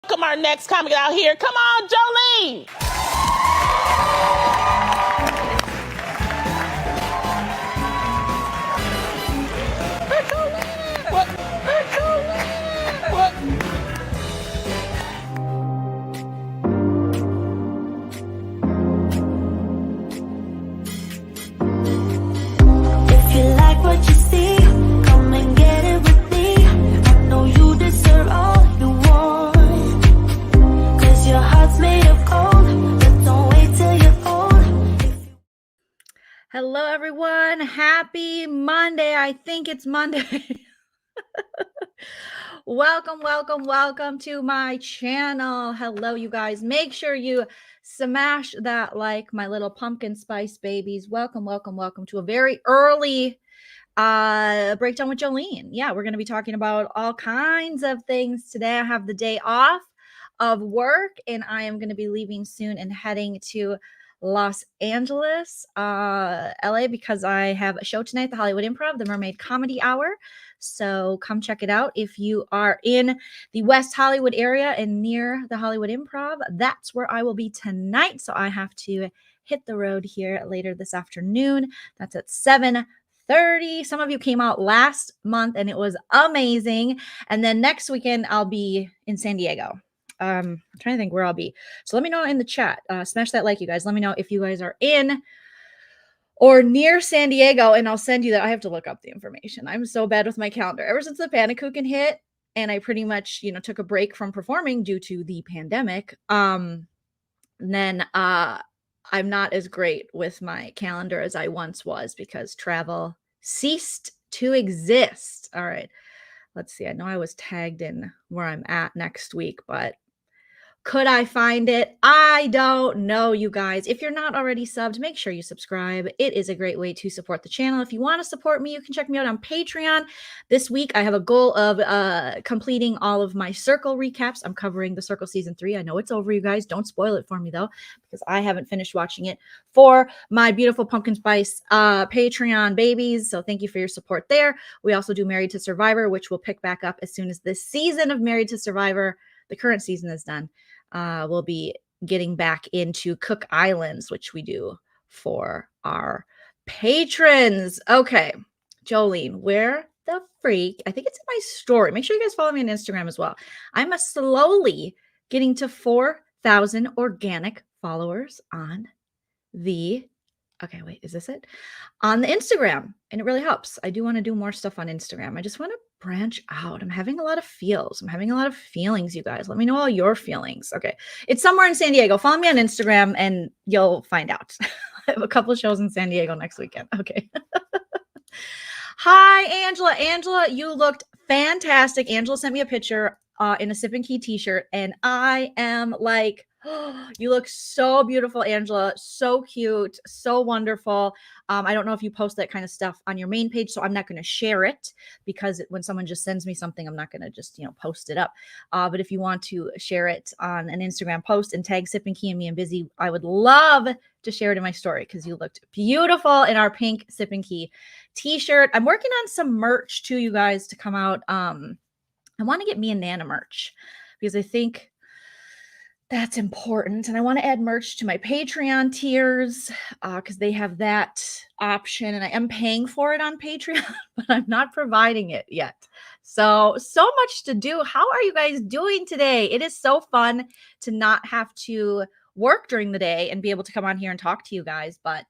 Welcome our next comic out here. Come on, Joleen. If you like what you see, come and get it with me. I know you deserve all you want, 'cause your heart's made of gold, but don't wait till you're old. Hello, everyone. Happy Monday. I think it's Monday. Welcome to my channel. Hello, you guys. Make sure you smash that like, my little pumpkin spice babies. Welcome to a very early breakdown with Joleen. Yeah, we're going to be talking about all kinds of things today. I have the day off of work, and I am going to be leaving soon and heading to Los Angeles, LA, because I have a show tonight at the Hollywood Improv, the Mermaid Comedy Hour. So come check it out. If you are in the West Hollywood area and near the Hollywood Improv, that's where I will be tonight. So I have to hit the road here later this afternoon. That's at 7:30. Some of you came out last month and it was amazing. And then next weekend I'll be in San Diego. I'm trying to think where I'll be. So let me know in the chat. Smash that like, you guys. Let me know if you guys are in or near San Diego, and I'll send you that. I have to look up the information. I'm so bad with my calendar. Ever since the Panakuchen hit, and I pretty much, took a break from performing due to the pandemic, then I'm not as great with my calendar as I once was because travel ceased to exist. All right. Let's see. I know I was tagged in where I'm at next week, but could I find it? I don't know, you guys. If you're not already subbed, make sure you subscribe. It is a great way to support the channel. If you want to support me, you can check me out on Patreon. This week, I have a goal of completing all of my Circle recaps. I'm covering the Circle Season 3. I know it's over, you guys. Don't spoil it for me, though, because I haven't finished watching it for my beautiful Pumpkin Spice Patreon babies. So thank you for your support there. We also do Married to Survivor, which will pick back up as soon as this season of Married to Survivor, the current season, is done. We'll be getting back into Cook Islands, which we do for our patrons. Okay, Joleen, where the freak? I think it's in my story. Make sure you guys follow me on Instagram as well. I'm slowly getting to 4,000 organic followers on the okay, wait, is this it? On the Instagram. And it really helps. I do want to do more stuff on Instagram. I just want to branch out. I'm having a lot of feels. I'm having a lot of feelings, you guys. Let me know all your feelings. Okay. It's somewhere in San Diego. Follow me on Instagram and you'll find out. I have a couple of shows in San Diego next weekend. Okay. Hi, Angela. Angela, you looked fantastic. Angela sent me a picture in a Sip and Key t-shirt, and I am like, oh, you look so beautiful, Angela. So cute, so wonderful. I don't know if you post that kind of stuff on your main page, so I'm not going to share it because when someone just sends me something, I'm not going to just, post it up. But if you want to share it on an Instagram post and tag Sip and Key and me and Busy, I would love to share it in my story because you looked beautiful in our pink Sip and Key t-shirt. I'm working on some merch too, you guys, to come out. I want to get me and Nana merch because I think that's important. And I want to add merch to my Patreon tiers because they have that option. And I am paying for it on Patreon, but I'm not providing it yet. So much to do. How are you guys doing today? It is so fun to not have to work during the day and be able to come on here and talk to you guys. But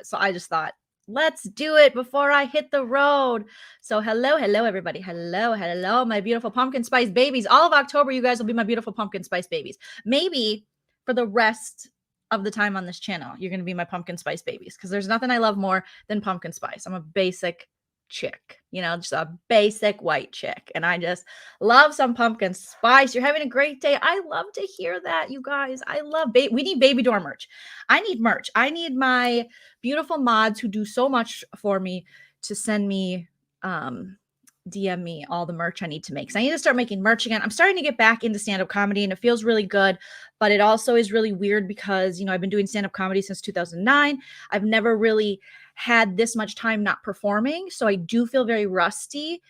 so I just thought, let's do it before I hit the road. So hello, everybody. Hello, my beautiful pumpkin spice babies. All of October, you guys will be my beautiful pumpkin spice babies. Maybe for the rest of the time on this channel, you're going to be my pumpkin spice babies because there's nothing I love more than pumpkin spice. I'm a basic chick, just a basic white chick. And I just love some pumpkin spice. You're having a great day. I love to hear that, you guys. I love we need baby door merch. I need merch. I need my beautiful mods who do so much for me to send me DM me all the merch I need to make. So I need to start making merch again. I'm starting to get back into stand-up comedy and it feels really good, but it also is really weird because, I've been doing stand-up comedy since 2009. I've never really had this much time not performing. So I do feel very rusty.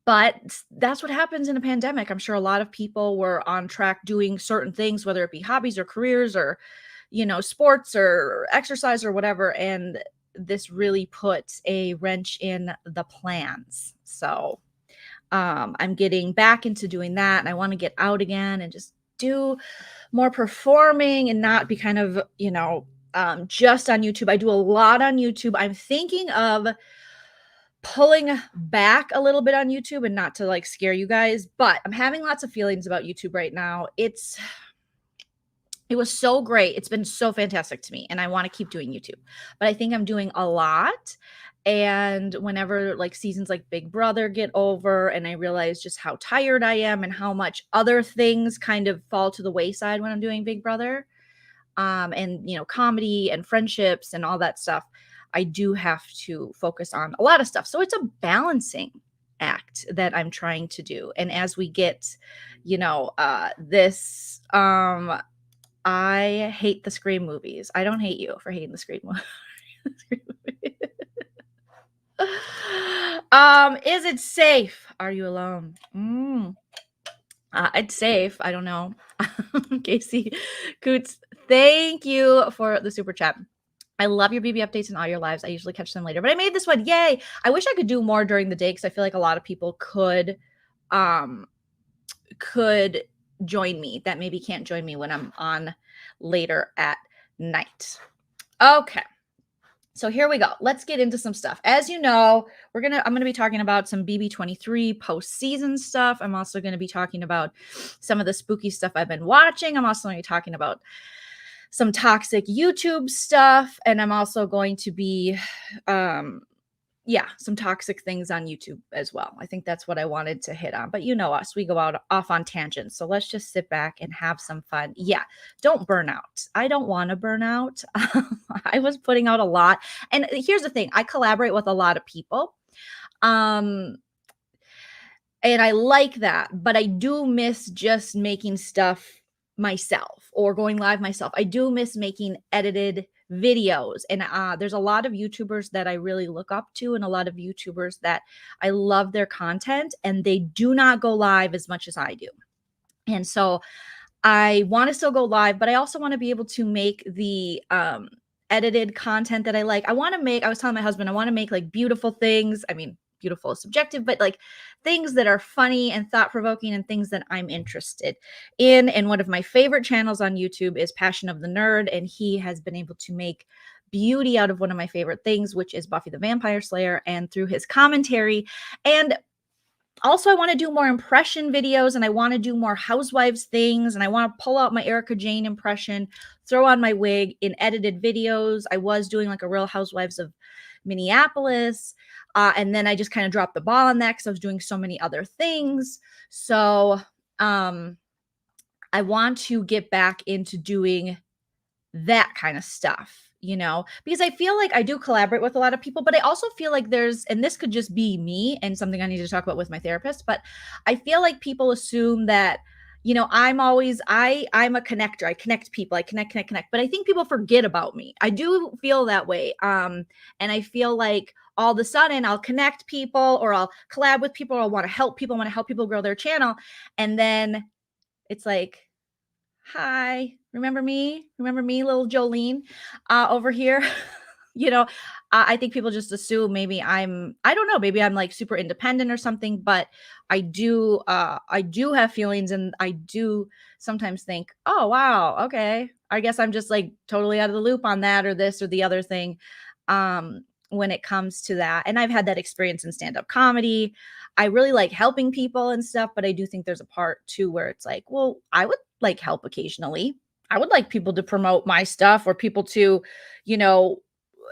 But that's what happens in a pandemic. I'm sure a lot of people were on track doing certain things, whether it be hobbies or careers or, sports or exercise or whatever. And this really puts a wrench in the plans. So I'm getting back into doing that, and I want to get out again and just do more performing and not be kind of, just on YouTube. I do a lot on YouTube. I'm thinking of pulling back a little bit on YouTube, and not to like scare you guys, but I'm having lots of feelings about YouTube right now. It was so great. It's been so fantastic to me, and I want to keep doing YouTube. But I think I'm doing a lot. And whenever like seasons like Big Brother get over, and I realize just how tired I am and how much other things kind of fall to the wayside when I'm doing Big Brother, and comedy and friendships and all that stuff, I do have to focus on a lot of stuff. So it's a balancing act that I'm trying to do. And as we get, this, I hate the Scream movies. I don't hate you for hating the Scream movies. Is it safe? Are you alone? It's safe. I don't know. Casey Coots, thank you for the super chat. I love your BB updates and all your lives. I usually catch them later, but I made this one. Yay. I wish I could do more during the day, because I feel like a lot of people could join me that maybe can't join me when I'm on later at night. Okay. So here we go. Let's get into some stuff. As you know, I'm going to be talking about some BB23 postseason stuff. I'm also going to be talking about some of the spooky stuff I've been watching. I'm also going to be talking about some toxic YouTube stuff. And I'm also going to be, some toxic things on YouTube as well. I think that's what I wanted to hit on. But you know us, we go off on tangents. So let's just sit back and have some fun. Yeah, don't burn out. I don't want to burn out. I was putting out a lot. And here's the thing. I collaborate with a lot of people. And I like that. But I do miss just making stuff myself or going live myself. I do miss making edited videos, and there's a lot of YouTubers that I really look up to, and a lot of YouTubers that I love their content, and they do not go live as much as I do. And so I want to still go live, but I also want to be able to make the edited content that I like. I was telling my husband, I want to make like beautiful things. I mean, beautiful is subjective, but like things that are funny and thought-provoking and things that I'm interested in. And one of my favorite channels on YouTube is Passion of the Nerd, and he has been able to make beauty out of one of my favorite things, which is Buffy the Vampire Slayer, and through his commentary. And also I want to do more impression videos, and I want to do more housewives things, and I want to pull out my Erica Jane impression, throw on my wig in edited videos. I was doing like a Real Housewives of Minneapolis. And then I just kind of dropped the ball on that because I was doing so many other things. So I want to get back into doing that kind of stuff, because I feel like I do collaborate with a lot of people, but I also feel like and this could just be me and something I need to talk about with my therapist, but I feel like people assume that, I'm a connector. I connect people. I connect. But I think people forget about me. I do feel that way. And I feel like all of a sudden I'll connect people, or I'll collab with people, or I want to help people. I want to help people grow their channel. And then it's like, hi, remember me, little Joleen over here. I think people just assume maybe I don't know, maybe I'm like super independent or something, but I do have feelings, and I do sometimes think, oh, wow, okay, I guess I'm just like totally out of the loop on that or this or the other thing when it comes to that. And I've had that experience in stand-up comedy. I really like helping people and stuff, but I do think there's a part too where it's like, well, I would like help occasionally. I would like people to promote my stuff, or people to,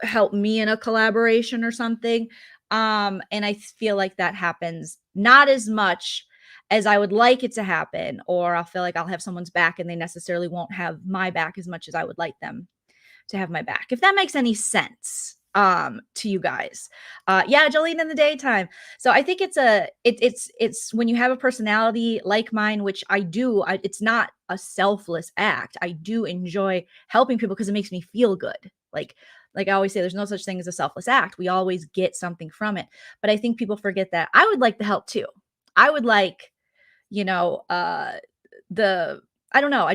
help me in a collaboration or something. And I feel like that happens not as much as I would like it to happen, or I'll feel like I'll have someone's back and they necessarily won't have my back as much as I would like them to have my back. If that makes any sense to you guys. Yeah, Joleen in the daytime. So I think it's when you have a personality like mine, which I do, it's not a selfless act. I do enjoy helping people because it makes me feel good. Like I always say, there's no such thing as a selfless act. We always get something from it. But I think people forget that I would like the help too. I would like, I don't know.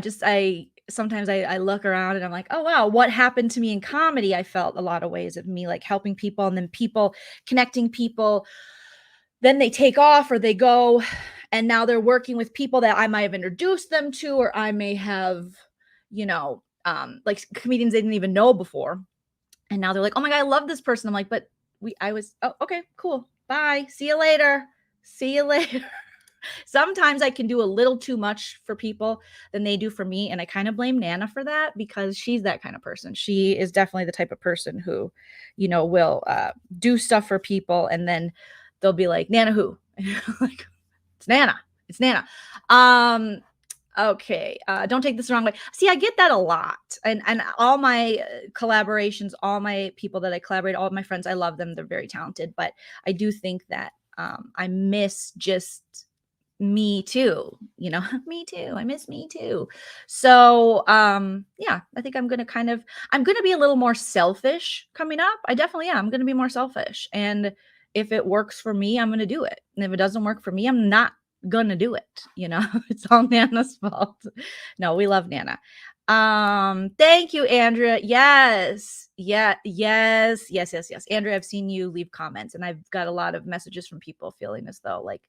Sometimes I look around and I'm like, oh, wow, what happened to me in comedy? I felt a lot of ways of me like helping people and then people connecting people. Then they take off or they go and now they're working with people that I might have introduced them to, or I may have, like comedians they didn't even know before. And now they're like, oh my God, I love this person. I'm like, but oh, okay, cool. Bye. See you later. See you later. Sometimes I can do a little too much for people than they do for me. And I kind of blame Nana for that because she's that kind of person. She is definitely the type of person who, will do stuff for people. And then they'll be like, Nana who? Like, it's Nana. It's Nana. Okay. Don't take this the wrong way. See, I get that a lot. And all my collaborations, all my people that I collaborate, all of my friends, I love them. They're very talented. But I do think that I miss just me too, me too. I miss me too. So, yeah, I think I'm going to be a little more selfish coming up. I definitely am. I'm going to be more selfish. And if it works for me, I'm going to do it. And if it doesn't work for me, I'm not going to do it. It's all Nana's fault. No, we love Nana. Thank you, Andrea. Yes. Andrea, I've seen you leave comments and I've got a lot of messages from people feeling as though like,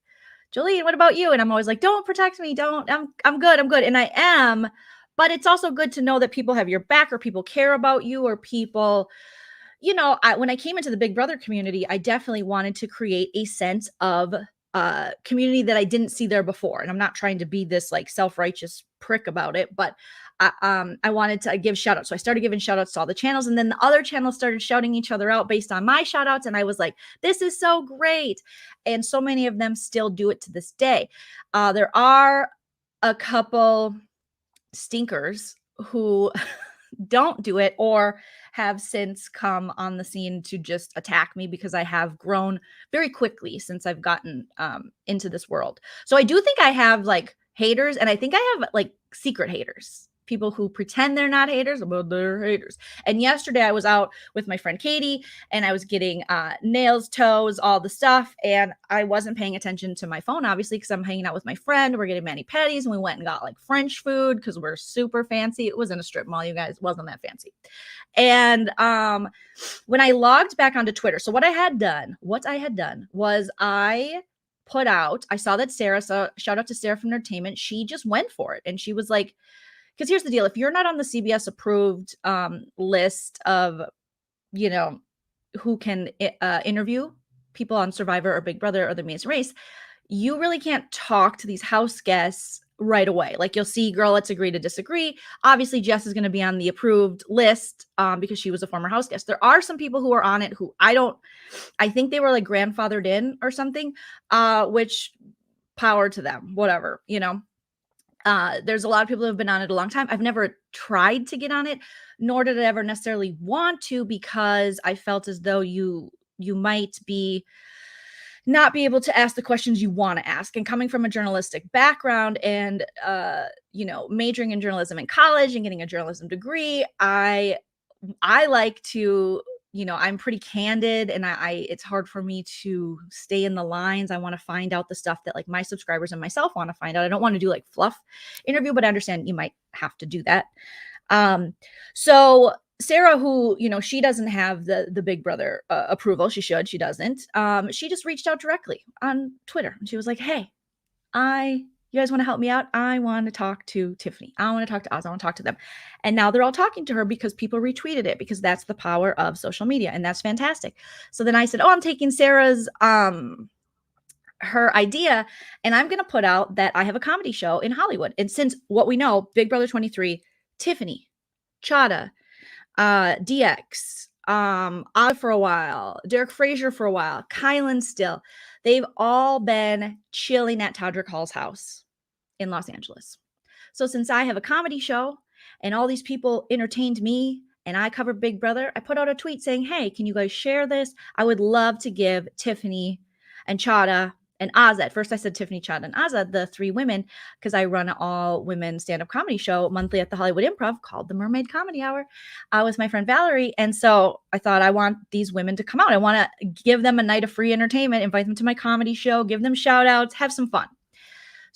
Joleen, what about you? And I'm always like, don't protect me. Don't, I'm good. And I am, but it's also good to know that people have your back or people care about you or people, when I came into the Big Brother community, I definitely wanted to create a sense of community that I didn't see there before. And I'm not trying to be this like self-righteous prick about it, but I wanted to give shout outs. So I started giving shout outs to all the channels and then the other channels started shouting each other out based on my shout outs. And I was like, this is so great. And so many of them still do it to this day. There are a couple stinkers who don't do it or have since come on the scene to just attack me because I have grown very quickly since I've gotten into this world. So I do think I have like haters and I think I have like secret haters. People who pretend they're not haters, but they're haters. And yesterday I was out with my friend Katie and I was getting nails, toes, all the stuff. And I wasn't paying attention to my phone, obviously, because I'm hanging out with my friend. We're getting mani-pedis and we went and got like French food because we're super fancy. It was in a strip mall, you guys. It wasn't that fancy. And when I logged back onto Twitter, so what I had done was I saw that Sarah, so shout out to Sarah from Entertainment. She just went for it. And she was like, because here's the deal. If you're not on the CBS approved list of, who can interview people on Survivor or Big Brother or The Amazing Race, you really can't talk to these house guests right away. Like you'll see, girl, let's agree to disagree. Obviously, Jess is going to be on the approved list because she was a former house guest. There are some people who are on it who I think they were like grandfathered in or something, which power to them, whatever, there's a lot of people who have been on it a long time. I've never tried to get on it, nor did I ever necessarily want to because I felt as though you might not be able to ask the questions you want to ask. And coming from a journalistic background and, majoring in journalism in college and getting a journalism degree, I like to, I'm pretty candid and it's hard for me to stay in the lines. I want to find out the stuff that like my subscribers and myself want to find out. I don't want to do like fluff interview, but I understand you might have to do that. So Sarah, who, she doesn't have the Big Brother approval. She doesn't. She just reached out directly on Twitter and she was like, hey, you guys want to help me out? I want to talk to Tiffany. I want to talk to Oz. I want to talk to them. And now they're all talking to her because people retweeted it because that's the power of social media. And that's fantastic. So then I said, I'm taking Sarah's, her idea and I'm going to put out that I have a comedy show in Hollywood. And since what we know, Big Brother 23, Tiffany, Chada, DX, Oz for a while, Derek Frazier for a while, Kylan still, they've all been chilling at Todrick Hall's house in Los Angeles. So since I have a comedy show and all these people entertained me and I covered Big Brother, I put out a tweet saying, hey, can you guys share this? I would love to give Tiffany and Chada and Azad. At first I said Tiffany, Chad, and Azad, the 3 women, because I run an all women stand-up comedy show monthly at the Hollywood Improv called the Mermaid Comedy Hour with my friend Valerie. And so I thought, I want these women to come out. I want to give them a night of free entertainment, invite them to my comedy show, give them shout outs, have some fun.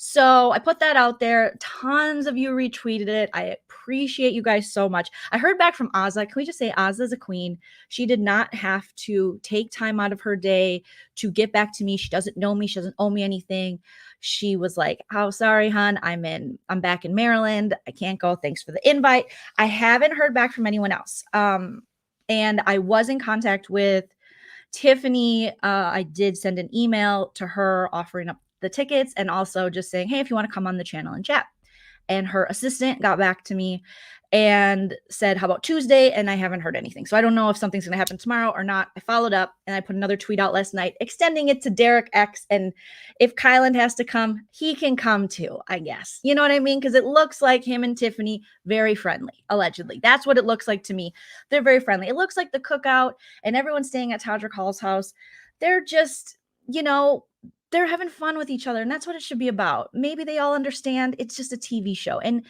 So I put that out there. Tons of you retweeted it. I appreciate you guys so much. I heard back from Azza. Can we just say Azza's a queen? She did not have to take time out of her day to get back to me. She doesn't know me. She doesn't owe me anything. She was like, "Oh, sorry, hon. I'm back in Maryland. I can't go. Thanks for the invite." I haven't heard back from anyone else. And I was in contact with Tiffany. I did send an email to her offering up the tickets and also just saying, "Hey, if you want to come on the channel and chat." And her assistant got back to me and said, "How about Tuesday?" And I haven't heard anything. So I don't know if something's going to happen tomorrow or not. I followed up and I put another tweet out last night extending it to Derek X. And if Kylan has to come, he can come too, I guess. You know what I mean? Because it looks like him and Tiffany, very friendly, allegedly. That's what it looks like to me. They're very friendly. It looks like the cookout and everyone staying at Todrick Hall's house. They're just, they're having fun with each other, and that's what it should be about. Maybe they all understand it's just a TV show, and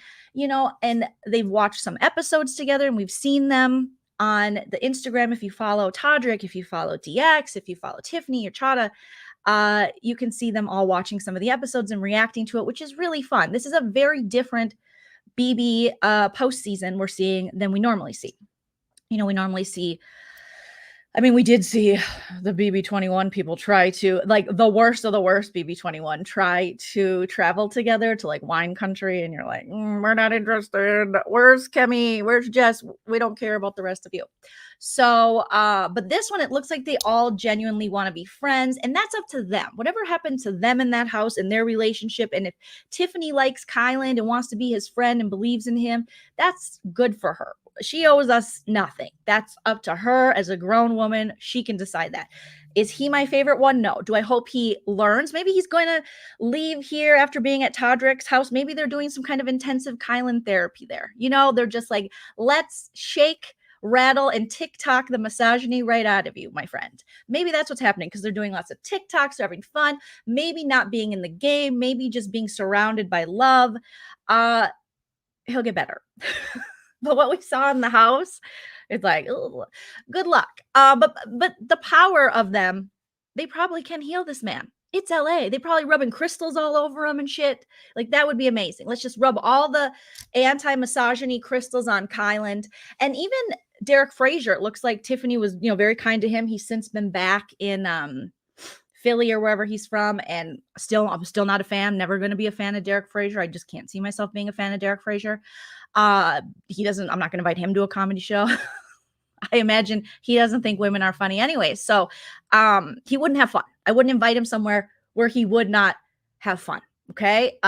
and they've watched some episodes together, and we've seen them on the Instagram. If you follow Todrick, if you follow DX, if you follow Tiffany or Chada, you can see them all watching some of the episodes and reacting to it, which is really fun. This is a very different BB postseason we're seeing than we normally see. We normally see, we did see the BB21 people try to, like, the worst of the worst BB21 try to travel together to like wine country. And you're like, we're not interested. Where's Kemi? Where's Jess? We don't care about the rest of you. So, but this one, it looks like they all genuinely want to be friends, and that's up to them. Whatever happened to them in that house and their relationship. And if Tiffany likes Kylan and wants to be his friend and believes in him, that's good for her. She owes us nothing. That's up to her as a grown woman. She can decide that. Is he my favorite one? No. Do I hope he learns? Maybe he's going to leave here after being at Todrick's house. Maybe they're doing some kind of intensive Kylan therapy there. They're just like, let's shake, rattle, and TikTok the misogyny right out of you, my friend. Maybe that's what's happening, because they're doing lots of TikToks, they're having fun, maybe not being in the game, maybe just being surrounded by love. He'll get better. But what we saw in the house, it's like, ugh, good luck. But the power of them, they probably can heal this man. It's LA. They probably rubbing crystals all over him and shit. Like, that would be amazing. Let's just rub all the anti-misogyny crystals on Kylan. And even Derek Frazier, it looks like Tiffany was, very kind to him. He's since been back in Philly or wherever he's from, and I'm still not a fan. Never going to be a fan of Derek Frazier. I just can't see myself being a fan of Derek Frazier. I'm not going to invite him to a comedy show. I imagine he doesn't think women are funny anyway. So he wouldn't have fun. I wouldn't invite him somewhere where he would not have fun. Okay.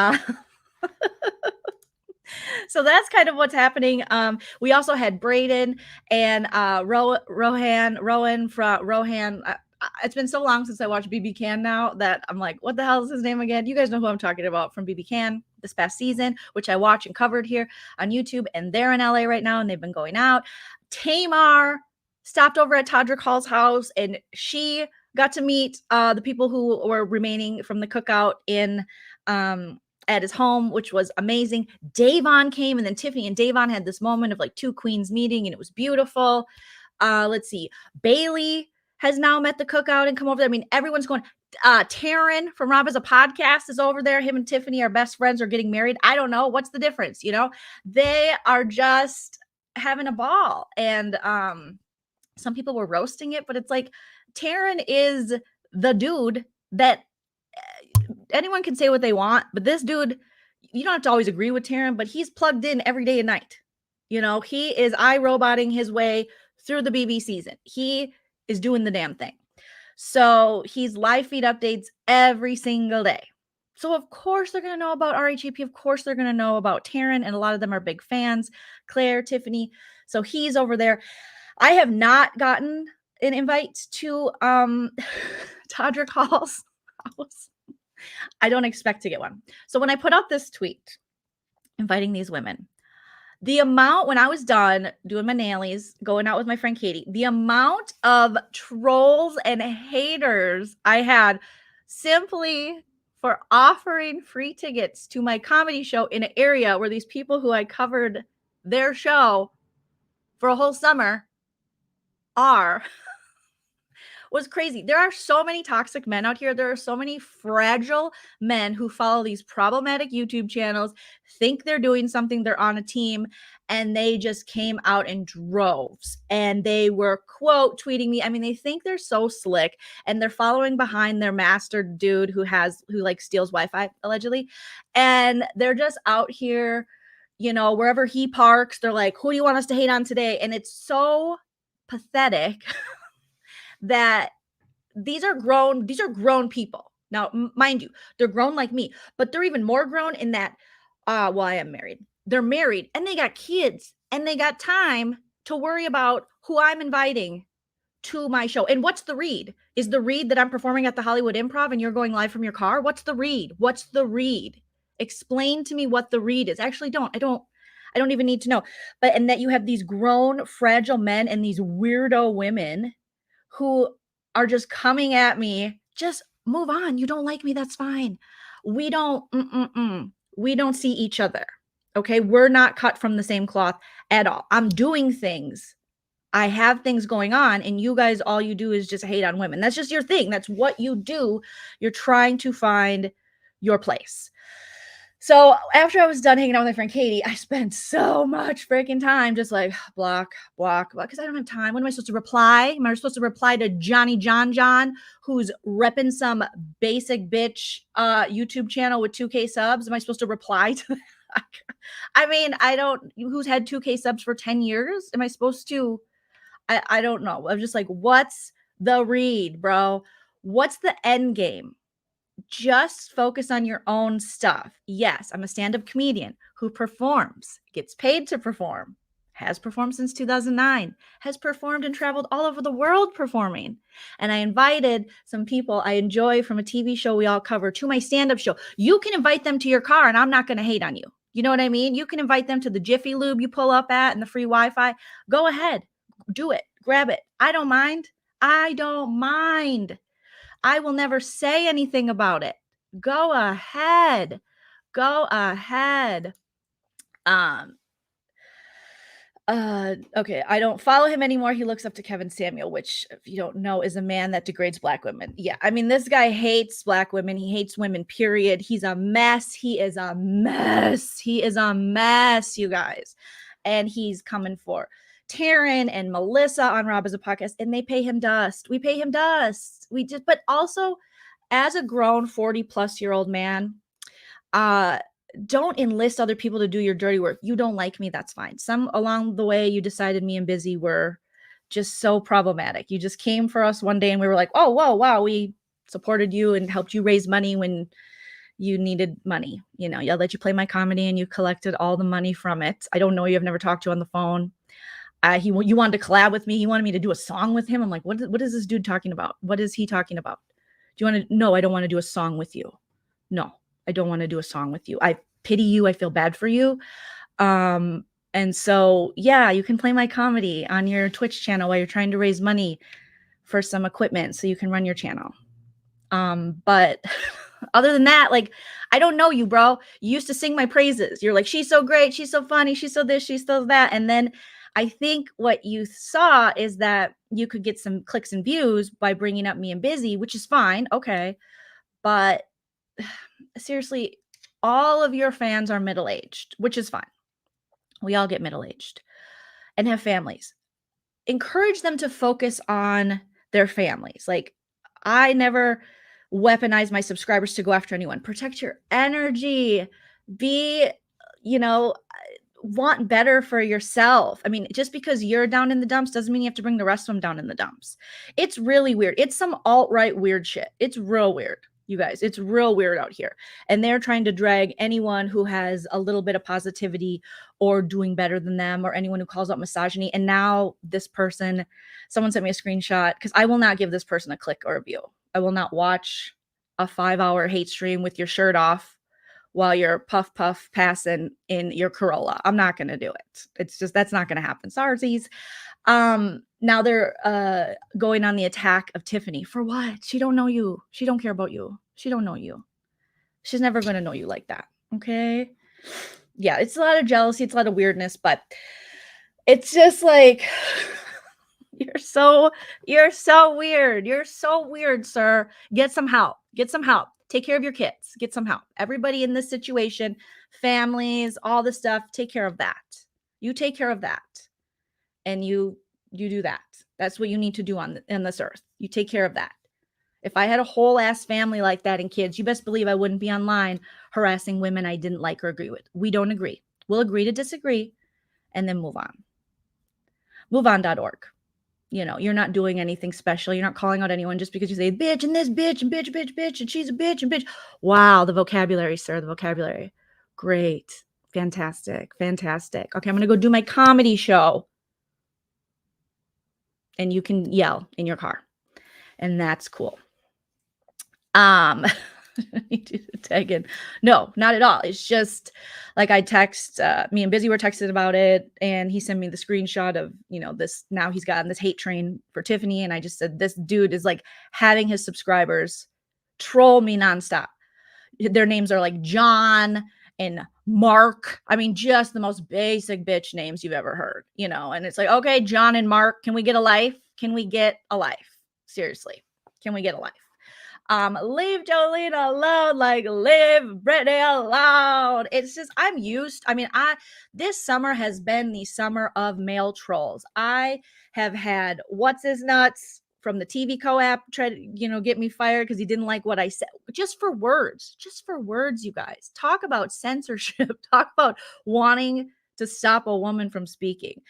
So that's kind of what's happening. We also had Braden and Rohan. It's been so long since I watched BB Can now that I'm like, what the hell is his name again? You guys know who I'm talking about from BB Can this past season, which I watch and covered here on YouTube. And they're in LA right now, and they've been going out. Tamar stopped over at Todrick Hall's house, and she got to meet the people who were remaining from the cookout in at his home, which was amazing. Davon came, and then Tiffany and Davon had this moment of like two queens meeting, and it was beautiful. Let's see. Bailey has now met the cookout and come over there. I mean, everyone's going. Taryn from Rob Has a Podcast is over there. Him and Tiffany are best friends or getting married. I don't know. What's the difference? They are just having a ball. And some people were roasting it, but it's like, Taryn is the dude that anyone can say what they want, but this dude, you don't have to always agree with Taryn, but he's plugged in every day and night. He is iRoboting his way through the BB season. He is doing the damn thing. So he's live feed updates every single day. So of course they're going to know about RHAP. Of course they're going to know about Taryn, and a lot of them are big fans. Claire, Tiffany. So he's over there. I have not gotten an invite to Todrick Hall's house. I don't expect to get one. So when I put out this tweet inviting these women, the amount, when I was done doing my nailies, going out with my friend Katie, the amount of trolls and haters I had simply for offering free tickets to my comedy show in an area where these people who I covered their show for a whole summer are was crazy. There are so many toxic men out here. There are so many fragile men who follow these problematic YouTube channels, think they're doing something, they're on a team, and they just came out in droves. And they were quote tweeting me. I mean, they think they're so slick, and they're following behind their master dude who like steals Wi-Fi allegedly. And they're just out here, you know, wherever he parks, they're like, who do you want us to hate on today? And it's so pathetic that these are grown people. Now, mind you, they're grown like me, but they're even more grown in that, well, I am married. They're married and they got kids and they got time to worry about who I'm inviting to my show. And what's the read? Is the read that I'm performing at the Hollywood Improv and you're going live from your car? What's the read? What's the read? Explain to me what the read is. Actually, I don't even need to know. But, and that you have these grown, fragile men and these weirdo women who are just coming at me. Just move on. You don't like me. That's fine. We don't see each other. Okay. We're not cut from the same cloth at all. I'm doing things. I have things going on, and you guys, all you do is just hate on women. That's just your thing. That's what you do. You're trying to find your place. So after I was done hanging out with my friend Katie, I spent so much freaking time just like block, because I don't have time. When am I supposed to reply? Am I supposed to reply to Johnny John, who's repping some basic bitch YouTube channel with 2K subs? Am I supposed to reply to that? I mean, who's had 2K subs for 10 years? Am I supposed to? I don't know. I'm just like, what's the read, bro? What's the end game? Just focus on your own stuff. Yes, I'm a stand-up comedian who performs, gets paid to perform, has performed since 2009, has performed and traveled all over the world performing. And I invited some people I enjoy from a TV show we all cover to my stand-up show. You can invite them to your car and I'm not going to hate on you. You know what I mean? You can invite them to the Jiffy Lube you pull up at and the free Wi-Fi. Go ahead. Do it. Grab it. I don't mind. I will never say anything about it. Go ahead. Okay, I don't follow him anymore. He looks up to Kevin Samuel, which, if you don't know, is a man that degrades Black women. Yeah, I mean, this guy hates Black women. He hates women, period. He's a mess. He is a mess, you guys. And he's coming for Taryn and Melissa on Rob as a podcast, and they pay him dust. We pay him dust. But also, as a grown 40-plus-year-old man, don't enlist other people to do your dirty work. You don't like me, that's fine. Some along the way, you decided me and Busy were just so problematic. You just came for us one day and we were like, oh, whoa, wow, we supported you and helped you raise money when you needed money. You know, I let you play my comedy and you collected all the money from it. I don't know you. I've never talked to you on the phone. You wanted to collab with me. He wanted me to do a song with him. I'm like, what is this dude talking about? What is he talking about? Do you want to? No, I don't want to do a song with you. No, I don't want to do a song with you. I pity you. I feel bad for you. And so, yeah, you can play my comedy on your Twitch channel while you're trying to raise money for some equipment so you can run your channel. But other than that, like, I don't know you, bro. You used to sing my praises. You're like, she's so great. She's so funny. She's so this, she's so that. And then I think what you saw is that you could get some clicks and views by bringing up me and Busy, which is fine. Okay. But seriously, all of your fans are middle-aged, which is fine. We all get middle-aged and have families. Encourage them to focus on their families. Like, I never weaponize my subscribers to go after anyone. Protect your energy. Be, want better for yourself. I mean, just because you're down in the dumps doesn't mean you have to bring the rest of them down in the dumps. It's really weird. It's some alt-right weird shit. It's real weird, you guys. It's real weird out here. And they're trying to drag anyone who has a little bit of positivity or doing better than them, or anyone who calls out misogyny. And now this person, someone sent me a screenshot, because I will not give this person a click or a view. I will not watch a 5-hour hate stream with your shirt off while you're puff passing in your Corolla. I'm not going to do it. It's just, that's not going to happen. Sorry. now they're going on the attack of Tiffany. For what? She don't know you. She don't care about you. She don't know you. She's never going to know you like that. Okay? Yeah, it's a lot of jealousy. It's a lot of weirdness, but it's just like, you're so weird. You're so weird, sir. Get some help. Get some help. Take care of your kids. Get some help. Everybody in this situation, families, all the stuff, take care of that. You take care of that. And you do that. That's what you need to do on this earth. You take care of that. If I had a whole ass family like that and kids, you best believe I wouldn't be online harassing women I didn't like or agree with. We don't agree. We'll agree to disagree and then move on. MoveOn.org. You know, you're not doing anything special. You're not calling out anyone just because you say bitch and this bitch and bitch and she's a bitch and bitch. Wow, the vocabulary, sir, the vocabulary. Great. Fantastic. Fantastic. Okay, I'm going to go do my comedy show. And you can yell in your car. And that's cool. Tag in. No, not at all. It's just like I text, me and Busy were texting about it, and he sent me the screenshot of, you know, this, now he's gotten this hate train for Tiffany. And I just said, this dude is like having his subscribers troll me nonstop. Their names are like John and Mark. I mean, just the most basic bitch names you've ever heard, you know? And it's like, okay, John and Mark, can we get a life? Can we get a life? Seriously. Can we get a life? Leave Joleen alone, like leave Brittany alone. It's just, I'm used. I mean, this summer has been the summer of male trolls. I have had what's his nuts from the TV co-op try to, you know, get me fired because he didn't like what I said. Just for words, you guys. Talk about censorship. Talk about wanting to stop a woman from speaking.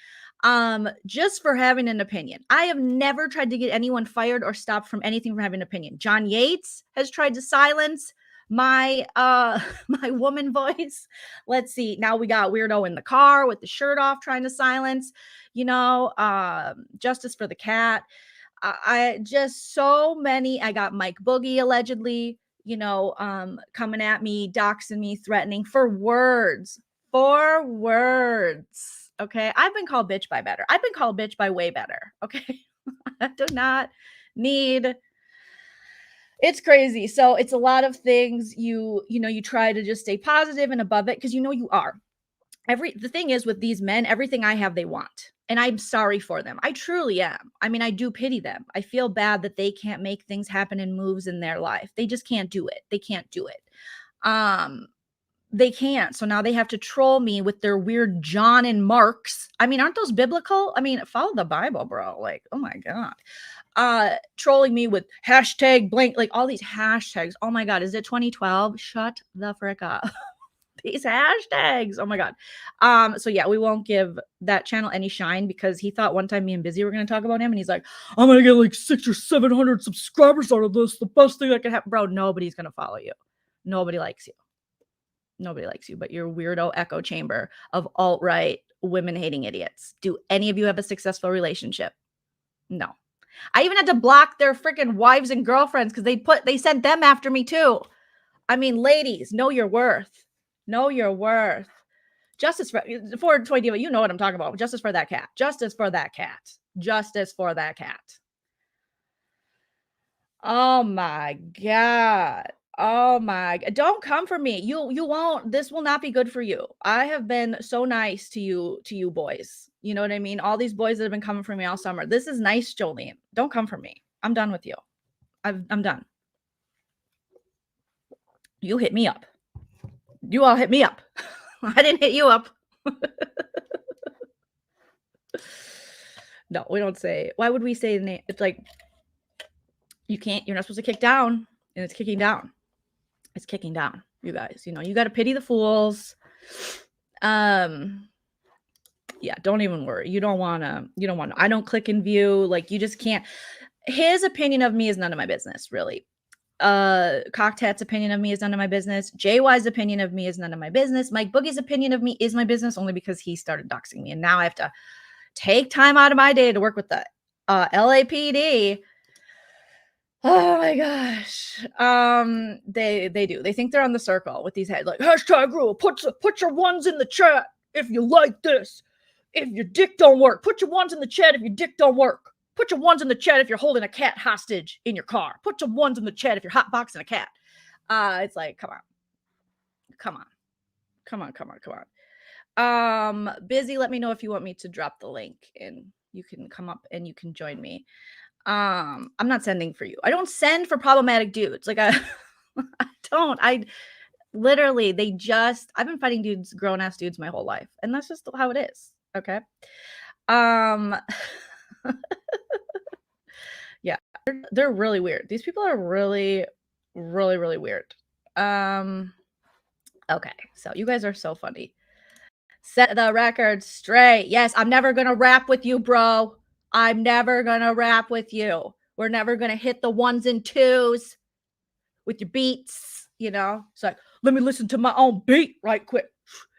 Just for having an opinion. I have never tried to get anyone fired or stopped from anything from having an opinion. John Yates has tried to silence my my woman voice. Let's see. Now we got Weirdo in the car with the shirt off trying to silence, you know, Justice for the Cat. I just so many. I got Mike Boogie allegedly, you know, coming at me, doxing me, threatening for words. For words. Okay. I've been called bitch by better. I've been called bitch by way better. Okay. I do not need. It's crazy. So it's a lot of things you know, you try to just stay positive and above it because you know you are. The thing is with these men, everything I have, they want. And I'm sorry for them. I truly am. I mean, I do pity them. I feel bad that they can't make things happen and moves in their life. They just can't do it. They can't do it. They can't. So now they have to troll me with their weird John and Marks. I mean, aren't those biblical? I mean, follow the Bible, bro. Like, oh my God. Trolling me with hashtag blank, like all these hashtags. Oh my God. Is it 2012? Shut the frick up. These hashtags. Oh my God. So yeah, we won't give that channel any shine because he thought one time me and Busy were going to talk about him. And he's like, I'm going to get like 600 or 700 subscribers out of this. The best thing that can happen. Bro, nobody's going to follow you. Nobody likes you. Nobody likes you, but your weirdo echo chamber of alt-right women hating idiots. Do any of you have a successful relationship? No. I even had to block their freaking wives and girlfriends because they sent them after me too. I mean, ladies, know your worth. Know your worth. Justice for 420, you know what I'm talking about. Justice for that cat. Justice for that cat. Justice for that cat. Oh my God. Oh my, don't come for me. You won't, this will not be good for you. I have been so nice to you boys. You know what I mean? All these boys that have been coming for me all summer. This is nice, Joleen. Don't come for me. I'm done with you. I'm done. You hit me up. You all hit me up. I didn't hit you up. No, we don't say, why would we say the name? It's like, you're not supposed to kick down, and it's kicking down. It's kicking down, you guys. You know, you got to pity the fools. Yeah, don't even worry. You don't want to. I don't click and view. Like, you just can't. His opinion of me is none of my business, really. Cocktat's opinion of me is none of my business. JY's opinion of me is none of my business. Mike Boogie's opinion of me is my business only because he started doxing me. And now I have to take time out of my day to work with the LAPD. Oh my gosh. They do. They think they're on the circle with these heads like hashtag rule. Put your ones in the chat if you like this. if your dick don't work. Put your ones in the chat if your dick don't work. Put your ones in the chat if you're holding a cat hostage in your car. Put your ones in the chat if you're hotboxing a cat. It's like, come on. Busy, let me know if you want me to drop the link and you can come up and you can join me. I'm not sending for you. I don't send for problematic dudes. Like I don't. I've been fighting dudes, grown-ass dudes my whole life. And that's just how it is. Okay. Yeah, they're really weird. These people are really, really, really weird. Okay, so you guys are so funny. Set the record straight. Yes, I'm never gonna rap with you, bro. I'm never gonna rap with you. We're never gonna hit the ones and twos with your beats, you know? It's like, let me listen to my own beat right quick.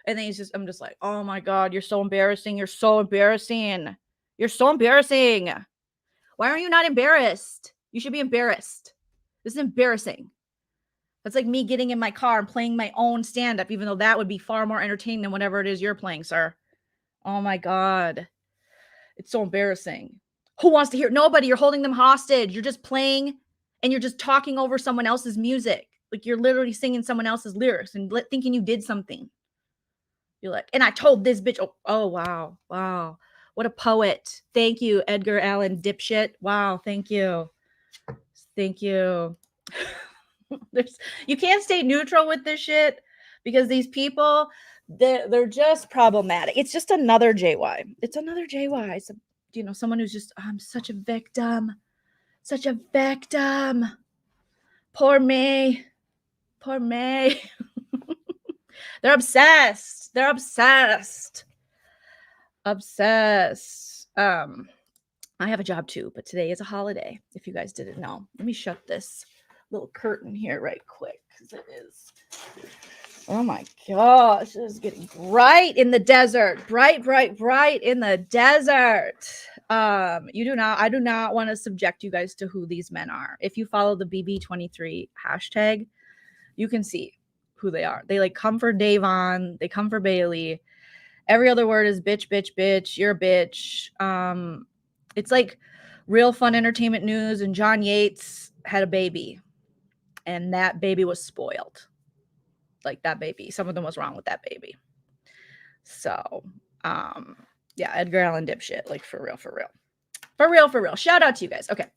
And then I'm just like, oh my God, you're so embarrassing. You're so embarrassing. You're so embarrassing. Why are you not embarrassed? You should be embarrassed. This is embarrassing. That's like me getting in my car and playing my own stand-up, even though that would be far more entertaining than whatever it is you're playing, sir. Oh my God. It's so embarrassing. Who wants to hear? Nobody. You're holding them hostage. You're just playing and you're just talking over someone else's music. Like you're literally singing someone else's lyrics and thinking you did something. You're like, and I told this bitch, oh, wow. Wow. What a poet. Thank you, Edgar Allan dipshit. Wow. Thank you. Thank you. You can't stay neutral with this shit because these people, they're just problematic. It's just another JY. It's another JY. It's someone who's just, I'm such a victim. Such a victim. Poor me. Poor me. They're obsessed. They're obsessed. Obsessed. I have a job too, but today is a holiday. If you guys didn't know, let me shut this little curtain here right quick because it is. Oh my gosh, it is getting bright in the desert. Bright in the desert. I do not want to subject you guys to who these men are. If you follow the BB23 hashtag, you can see who they are. They like come for Davon. They come for Bailey. Every other word is bitch, bitch, bitch. You're a bitch. It's like Real Fun Entertainment News and John Yates had a baby. And that baby was spoiled. Like that baby. Something was wrong with that baby. So, yeah, Edgar Allan dipshit. Like for real. For real. Shout out to you guys. Okay.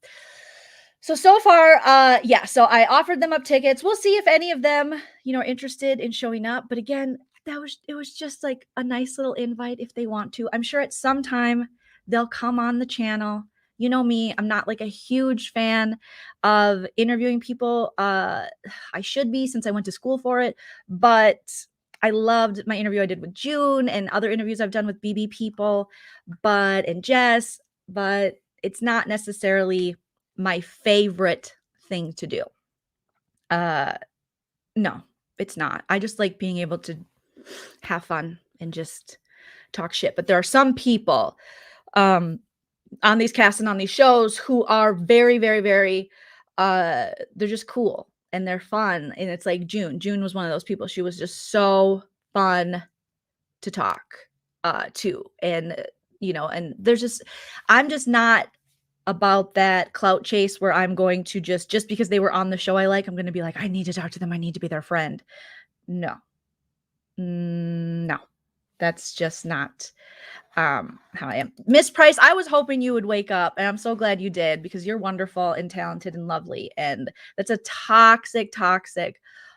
So far, yeah. So I offered them up tickets. We'll see if any of them, are interested in showing up. But again, it was just like a nice little invite if they want to. I'm sure at some time they'll come on the channel. You know me, I'm not like a huge fan of interviewing people. I should be since I went to school for it, but I loved my interview I did with June and other interviews I've done with BB people, and Jess, but it's not necessarily my favorite thing to do. No, it's not. I just like being able to have fun and just talk shit. But there are some people, on these casts and on these shows who are very, very, very, they're just cool and they're fun. And it's like June. June was one of those people. She was just so fun to talk to. And, and I'm just not about that clout chase where I'm going to just because they were on the show I like, I'm going to be like, I need to talk to them. I need to be their friend. No, that's just not how I am. Miss Price, I was hoping you would wake up, and I'm so glad you did because you're wonderful and talented and lovely. And that's a toxic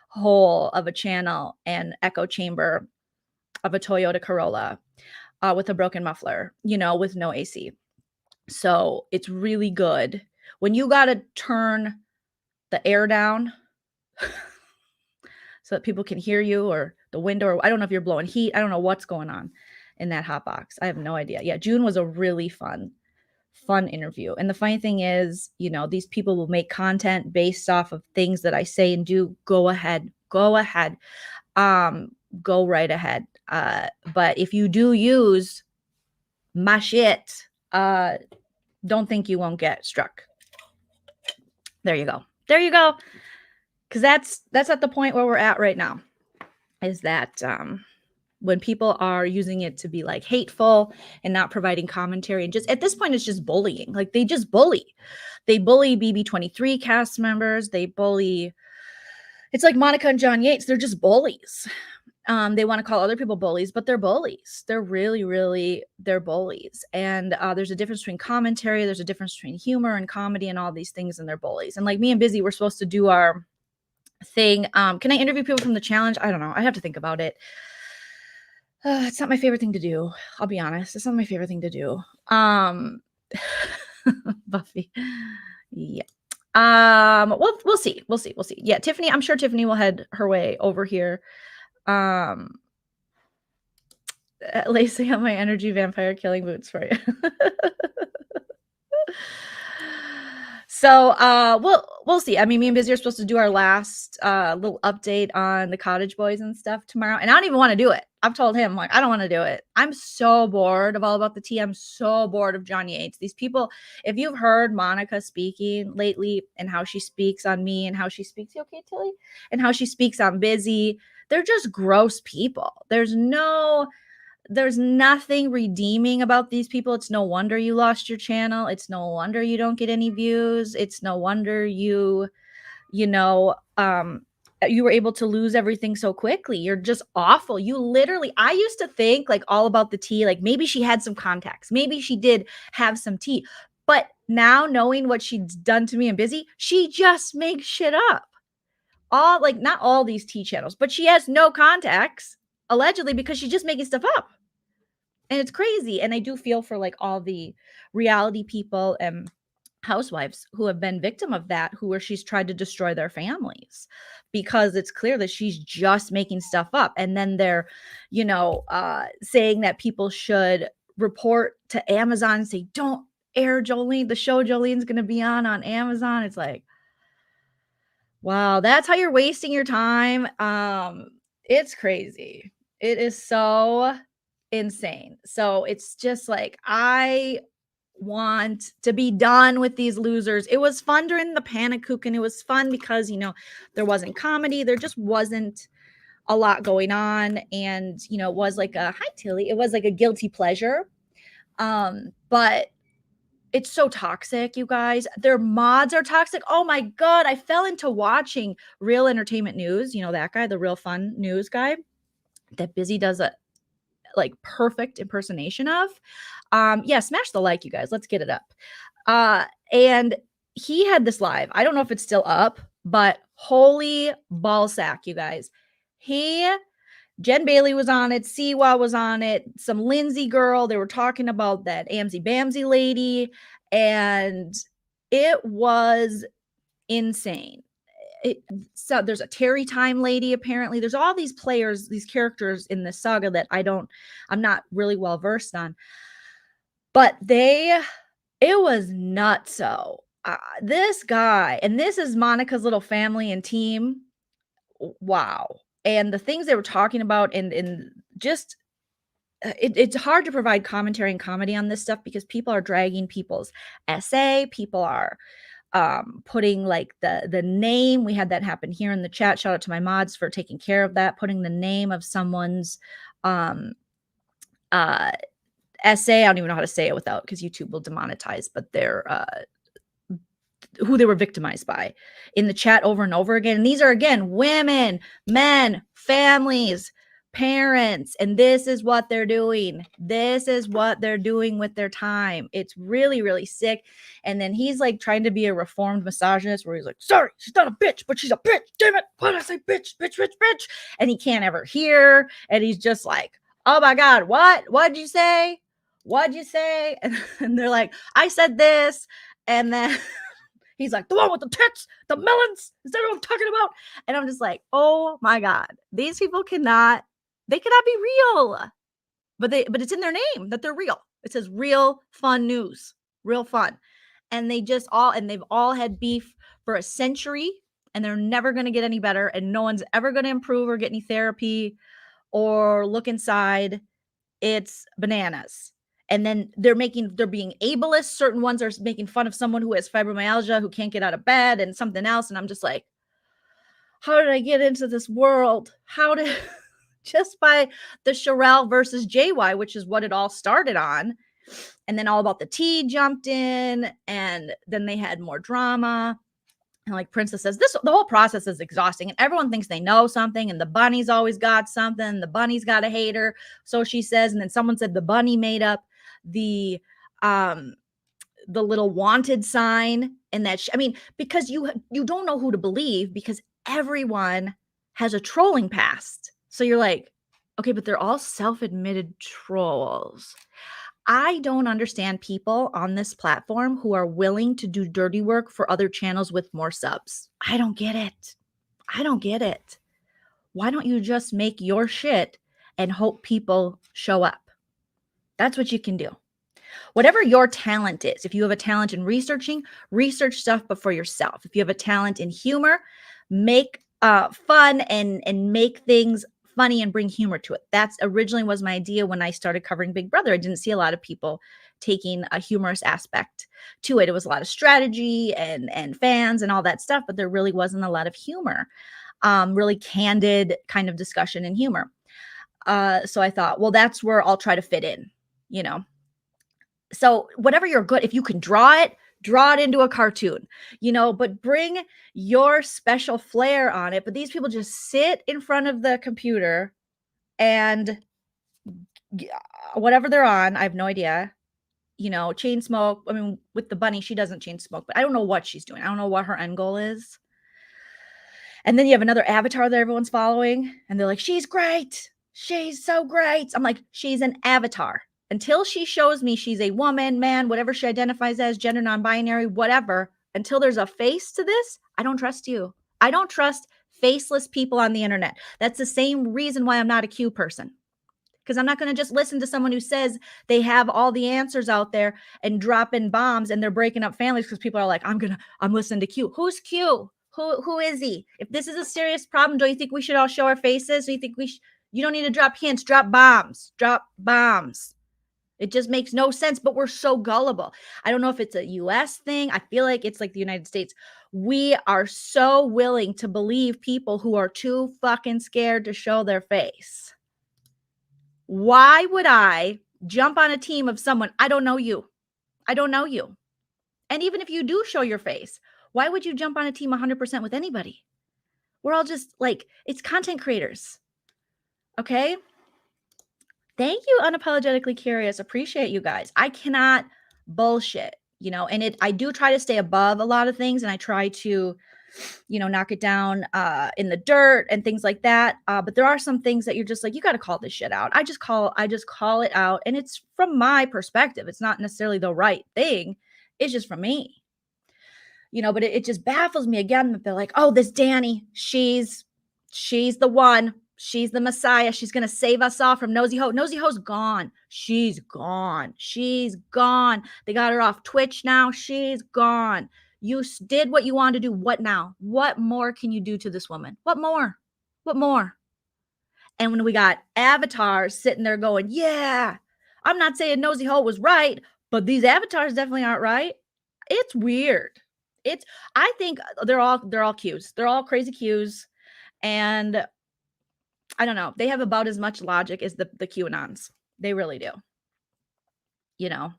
hole of a channel and echo chamber of a Toyota Corolla with a broken muffler, with no AC. So it's really good when you got to turn the air down so that people can hear you, or the window, or I don't know if you're blowing heat. I don't know what's going on in that hot box. I have no idea. Yeah, June was a really fun interview. And the funny thing is, these people will make content based off of things that I say and do. Go ahead. Go right ahead. But if you do use my shit, don't think you won't get struck. There you go. Because that's at the point where we're at right now, is that when people are using it to be like hateful and not providing commentary, and just at this point it's just bullying. Like they just bully. They bully BB23 cast members. They bully. It's like Monica and John Yates. They're just bullies. They want to call other people bullies, but they're bullies. They're really, they're bullies. And there's a difference between commentary. There's a difference between humor and comedy and all these things, and they're bullies. And like me and Busy, we're supposed to do our thing. Can I interview people from the challenge? I don't know. I have to think about it. It's not my favorite thing to do. I'll be honest. It's not my favorite thing to do. Buffy. Yeah. We'll see. We'll see. Yeah, Tiffany, I'm sure Tiffany will head her way over here. Lacing up my energy vampire killing boots for you. So we'll see. I mean, me and Busy are supposed to do our last little update on the Cottage Boys and stuff tomorrow, and I don't even want to do it. I've told him, like, I don't want to do it. I'm so bored of All About the Tea. I'm so bored of John Yates. These people, if you've heard Monica speaking lately and how she speaks on me and how she speaks, you okay, Tilly? And how she speaks on Busy, they're just gross people. There's nothing redeeming about these people. It's no wonder you lost your channel. It's no wonder you don't get any views. It's no wonder you were able to lose everything so quickly. You're just awful. You literally, I used to think like All About the Tea, like maybe she had some contacts. Maybe she did have some tea. But now knowing what she's done to me and Busy, she just makes shit up. Not all these tea channels, but she has no contacts, allegedly, because she's just making stuff up. And it's crazy. And I do feel for like all the reality people and housewives who have been victim of that, where she's tried to destroy their families, because it's clear that she's just making stuff up. And then they're, saying that people should report to Amazon and say, don't air Joleen, the show Jolene's going to be on Amazon. It's like, wow, that's how you're wasting your time. It's crazy. It is so insane. So it's just like, I want to be done with these losers. It was fun during the Panic Kook, and it was fun because, there wasn't comedy. There just wasn't a lot going on. And, it was like hi, Tilly. It was like a guilty pleasure. But it's so toxic, you guys. Their mods are toxic. Oh my God. I fell into watching Real Entertainment News. That guy, the Real Fun News guy that Busy does a perfect impersonation of. Yeah, smash the like, you guys. Let's get it up. And he had this live. I don't know if it's still up, but holy ballsack, you guys. Jen Bailey was on it. Siwa was on it. Some Lindsay girl. They were talking about that Amzy Bamsey lady. And it was insane. So there's a Terry Time lady, apparently. There's all these players, these characters in this saga that I'm not really well versed on. But it was nuts. So this guy, and this is Monica's little family and team. Wow. And the things they were talking about, and just it's hard to provide commentary and comedy on this stuff because people are dragging people's essay. People are putting like the name. We had that happen here in the chat. Shout out to my mods for taking care of that, putting the name of someone's essay. I don't even know how to say it without, because YouTube will demonetize, but they're who they were victimized by in the chat over and over again. And these are, again, women, men, families, parents. And this is what they're doing. This is what they're doing with their time. It's really, really sick. And then he's like trying to be a reformed misogynist, where he's like, sorry, she's not a bitch, but she's a bitch. Damn it. Why did I say bitch, bitch, bitch, bitch? And he can't ever hear. And he's just like, oh my God, what'd you say? What'd you say? And they're like, I said this. And then he's like, the one with the tits, the melons, is that what I'm talking about? And I'm just like, oh my God, these people cannot be real. But it's in their name that they're real. It says Real Fun News, Real Fun. And they've all had beef for a century, and they're never going to get any better. And no one's ever going to improve or get any therapy or look inside. It's bananas. And then they're being ableist. Certain ones are making fun of someone who has fibromyalgia, who can't get out of bed, and something else. And I'm just like, how did I get into this world? just by the Sherelle versus JY, which is what it all started on. And then all about the tea jumped in, and then they had more drama. And like Princess says, the whole process is exhausting, and everyone thinks they know something, and the bunny's always got something. The bunny's got a hater, so she says. And then someone said the bunny made up the little wanted sign, and that I mean, because you don't know who to believe, because everyone has a trolling past. So you're like, okay, but they're all self-admitted trolls. I don't understand people on this platform who are willing to do dirty work for other channels with more subs. I don't get it. I don't get it. Why don't you just make your shit and hope people show up? That's what you can do. Whatever your talent is, if you have a talent in researching, research stuff, but for yourself. If you have a talent in humor, make fun and make things funny and bring humor to it. That's originally was my idea when I started covering Big Brother. I didn't see a lot of people taking a humorous aspect to it. It was a lot of strategy and fans and all that stuff, but there really wasn't a lot of humor, really candid kind of discussion and humor. So I thought, well, that's where I'll try to fit in, you know. So whatever you're good, if you can draw it into a cartoon, you know, but bring your special flair on it. But these people just sit in front of the computer and whatever they're on, I have no idea, you know, chain smoke. I mean, with the bunny, she doesn't chain smoke, but I don't know what she's doing. I don't know what her end goal is. And then you have another avatar that everyone's following, and they're like, she's great. She's so great. I'm like, she's an avatar. Until she shows me she's a woman, man, whatever she identifies as, gender non-binary, whatever, until there's a face to this, I don't trust you. I don't trust faceless people on the internet. That's the same reason why I'm not a Q person. Because I'm not going to just listen to someone who says they have all the answers out there and drop in bombs and they're breaking up families because people are like, I'm listening to Q. Who's Q? Who is he? If this is a serious problem, don't you think we should all show our faces? Do you think you don't need to drop hints, drop bombs. It just makes no sense, but we're so gullible. I don't know if it's a US thing. I feel like it's like the United States. We are so willing to believe people who are too fucking scared to show their face. Why would I jump on a team of someone? I don't know you. I don't know you. And even if you do show your face, why would you jump on a team 100% with anybody? We're all just like, it's content creators. Okay? Thank you, Unapologetically Curious. Appreciate you guys. I cannot bullshit, you know, and I do try to stay above a lot of things, and I try to, you know, knock it down in the dirt and things like that. But there are some things that you're just like, you got to call this shit out. I just call it out, and it's from my perspective. It's not necessarily the right thing. It's just from me, you know. But it just baffles me again that they're like, oh, this Danny, she's the one. She's the Messiah. She's going to save us all from Nosy Ho. Nosy Ho's gone. She's gone. She's gone. They got her off Twitch now. She's gone. You did what you wanted to do. What now? What more can you do to this woman? What more? What more? And when we got avatars sitting there going, yeah, I'm not saying Nosy Ho was right, but these avatars definitely aren't right. It's weird. I think they're all Qs. They're all crazy Qs. And I don't know. They have about as much logic as the QAnons. They really do. You know,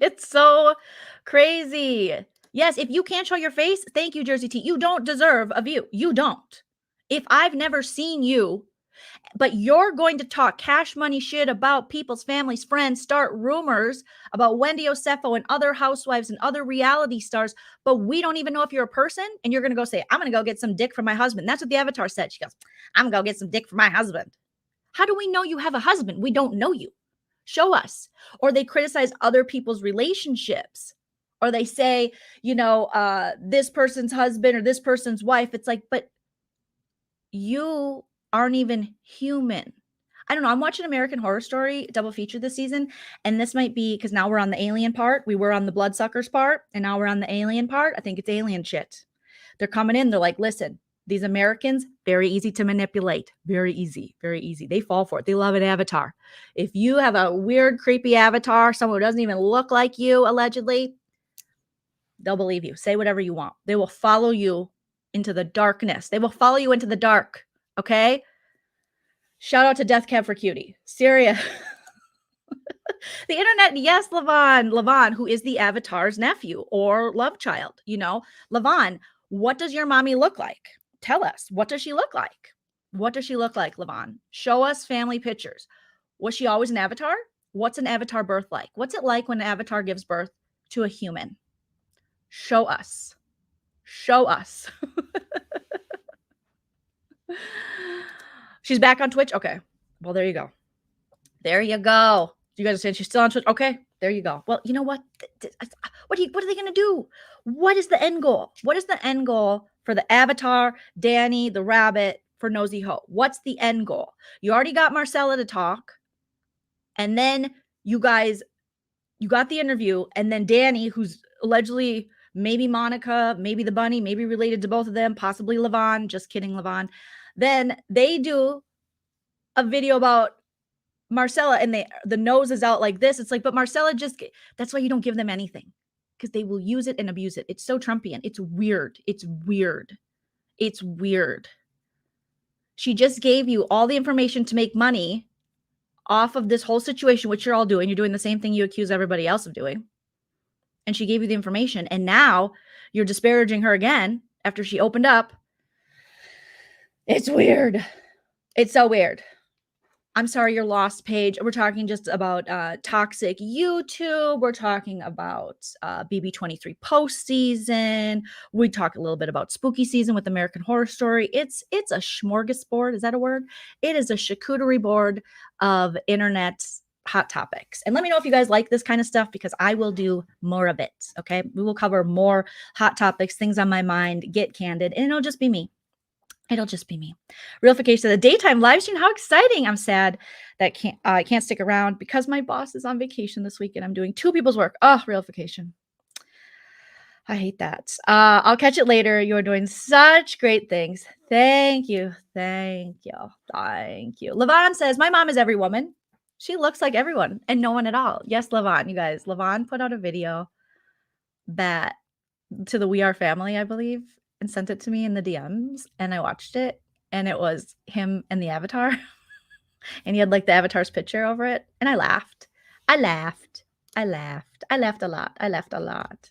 it's so crazy. Yes, if you can't show your face, thank you, Jersey T. You don't deserve a view. You don't. If I've never seen you, but you're going to talk cash money shit about people's families, friends, start rumors about Wendy Osefo and other housewives and other reality stars, but we don't even know if you're a person, and you're going to go say, I'm going to go get some dick from my husband. That's what the avatar said. She goes, I'm going to go get some dick from my husband. How do we know you have a husband? We don't know you. Show us. Or they criticize other people's relationships. Or they say, you know, this person's husband or this person's wife. It's like, but you aren't even human. I don't know. I'm watching American Horror Story double feature this season. And this might be because now we're on the alien part. We were on the bloodsuckers part. And now we're on the alien part. I think it's alien shit. They're coming in. They're like, listen, these Americans, very easy to manipulate. Very easy. Very easy. They fall for it. They love an avatar. If you have a weird, creepy avatar, someone who doesn't even look like you, allegedly, they'll believe you. Say whatever you want. They will follow you into the darkness. They will follow you into the dark. Okay? Shout out to Death Cab for Cutie. Syria. The internet, yes, Levon, who is the avatar's nephew or love child, you know. Levon, what does your mommy look like? Tell us. What does she look like? What does she look like, Levon? Show us family pictures. Was she always an avatar? What's an avatar birth like? What's it like when an avatar gives birth to a human? Show us. Show us. She's back on Twitch? Okay. Well, there you go. There you go. You guys are saying she's still on Twitch? Okay, there you go. Well, you know what? What are they going to do? What is the end goal? What is the end goal for the avatar, Danny, the rabbit, for Nosy Ho? What's the end goal? You already got Marcella to talk. And then you guys, you got the interview. And then Danny, who's allegedly maybe Monica, maybe the bunny, maybe related to both of them, possibly Levon. Just kidding, Levon. Then they do a video about Marcella, and the nose is out like this. It's like, but Marcella that's why you don't give them anything, because they will use it and abuse it. It's so Trumpian. It's weird. It's weird. It's weird. She just gave you all the information to make money off of this whole situation, which you're all doing. You're doing the same thing you accuse everybody else of doing. And she gave you the information. And now you're disparaging her again after she opened up. It's weird. It's so weird. I'm sorry, you're lost, Paige. We're talking just about toxic YouTube. We're talking about BB23 postseason. We talk a little bit about spooky season with American Horror Story. It's a smorgasbord. Is that a word? It is a charcuterie board of internet hot topics. And let me know if you guys like this kind of stuff, because I will do more of it. Okay, we will cover more hot topics, things on my mind, get candid, and it'll just be me. It'll just be me. Realification, the daytime live stream. How exciting. I'm sad that I can't stick around because my boss is on vacation this week and I'm doing 2 people's work. Oh, realification. I hate that. I'll catch it later. You're doing such great things. Thank you. Thank you. Thank you. Levon says, my mom is every woman. She looks like everyone and no one at all. Yes, Levon, you guys. Levon put out a video that to the We Are family, I believe, and sent it to me in the DMs, and I watched it, and it was him and the avatar, and he had like the avatar's picture over it, and I laughed. I laughed a lot.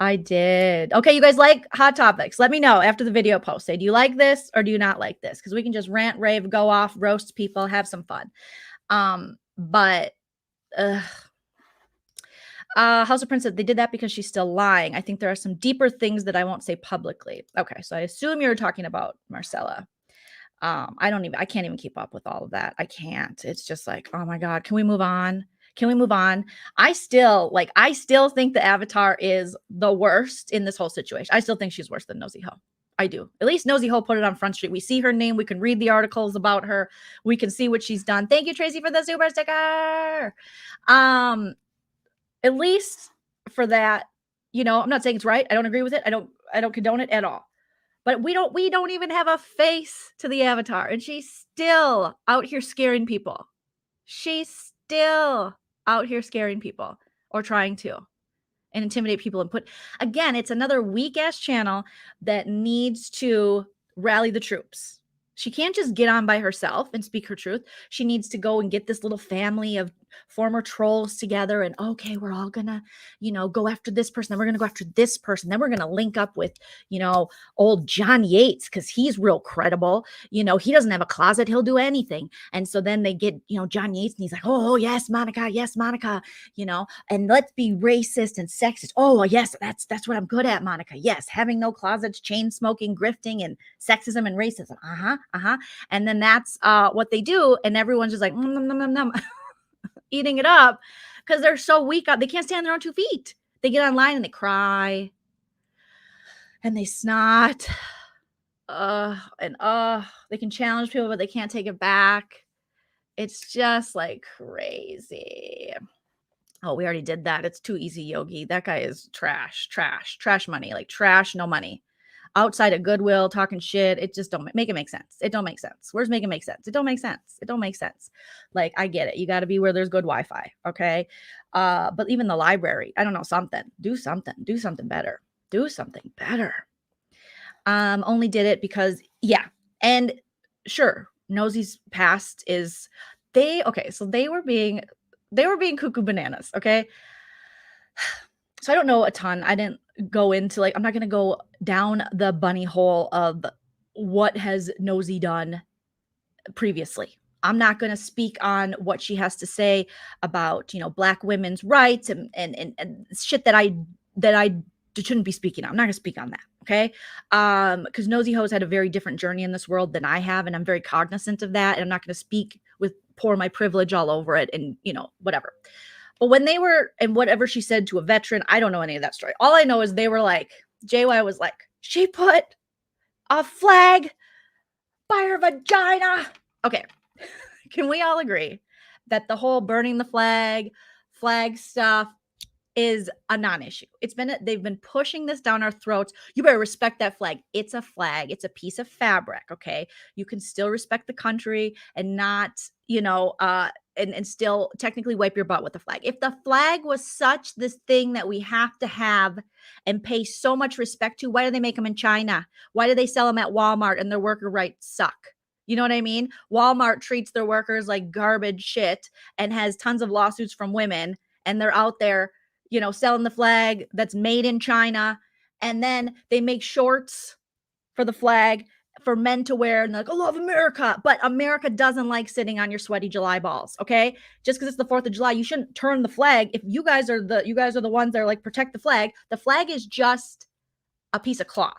I did. Okay, you guys like hot topics? Let me know after the video post. Say, do you like this or do you not like this? Because we can just rant, rave, go off, roast people, have some fun. House of Prince said they did that because she's still lying. I think there are some deeper things that I won't say publicly. Okay, so I assume you're talking about Marcella. I can't even keep up with all of that. I can't. It's just like, oh my God, can we move on? Can we move on? I still think the avatar is the worst in this whole situation. I still think she's worse than Nosy Ho. I do. At least Nosy Ho put it on Front Street. We see her name. We can read the articles about her. We can see what she's done. Thank you, Tracy, for the super sticker. At least for that, you know, I'm not saying it's right. I don't agree with it. I don't condone it at all. But we don't even have a face to the avatar. And she's still out here scaring people. She's still out here scaring people or trying to and intimidate people and again, it's another weak ass channel that needs to rally the troops. She can't just get on by herself and speak her truth. She needs to go and get this little family of former trolls together and, okay, we're all gonna, go after this person. Then we're gonna go after this person. Then we're gonna link up with, old John Yates because he's real credible. He doesn't have a closet. He'll do anything. And so then they get, John Yates and he's like, oh, yes, Monica, and let's be racist and sexist. Oh, yes, that's what I'm good at, Monica. Yes, having no closets, chain smoking, grifting, and sexism and racism. And then that's what they do. And everyone's just like, eating it up because they're so weak. They can't stand on their own 2 feet. They get online and they cry and they snot. They can challenge people, but they can't take it back. It's just like crazy. Oh, we already did that. It's too easy, Yogi. That guy is trash money, like trash, no money. Outside of Goodwill, talking shit. It just don't make it make sense. It don't make sense. Where's make it make sense? It don't make sense. It don't make sense. Like, I get it. You got to be where there's good Wi-Fi. Okay. But even the library, I don't know, do something better. Only did it because, yeah. And sure, Nosey's past is so they were being cuckoo bananas, okay? So I don't know a ton. I didn't go into I'm not gonna go down the bunny hole of what has Nosy done previously. I'm not going to speak on what she has to say about, Black women's rights and shit that I shouldn't be speaking on. I'm not going to speak on that. Okay. Because Nosy Ho's had a very different journey in this world than I have. And I'm very cognizant of that. And I'm not going to pour my privilege all over it and, whatever. But when they were, and whatever she said to a veteran, I don't know any of that story. All I know is they were like, JY was like, she put a flag by her vagina. Okay. Can we all agree that the whole burning the flag stuff is a non-issue? They've been pushing this down our throats. You better respect that flag. It's a flag. It's a piece of fabric. Okay. You can still respect the country and not, and still technically wipe your butt with the flag. If the flag was such this thing that we have to have and pay so much respect to, why do they make them in China? Why do they sell them at Walmart and their worker rights suck? You know what I mean? Walmart treats their workers like garbage shit and has tons of lawsuits from women, and they're out there, selling the flag that's made in China. And then they make shorts for the flag for men to wear, and they're like, I love America. But America doesn't like sitting on your sweaty July balls. Okay. Just because it's the 4th of July, you shouldn't turn the flag. If you guys are the ones that are like, protect the flag is just a piece of cloth.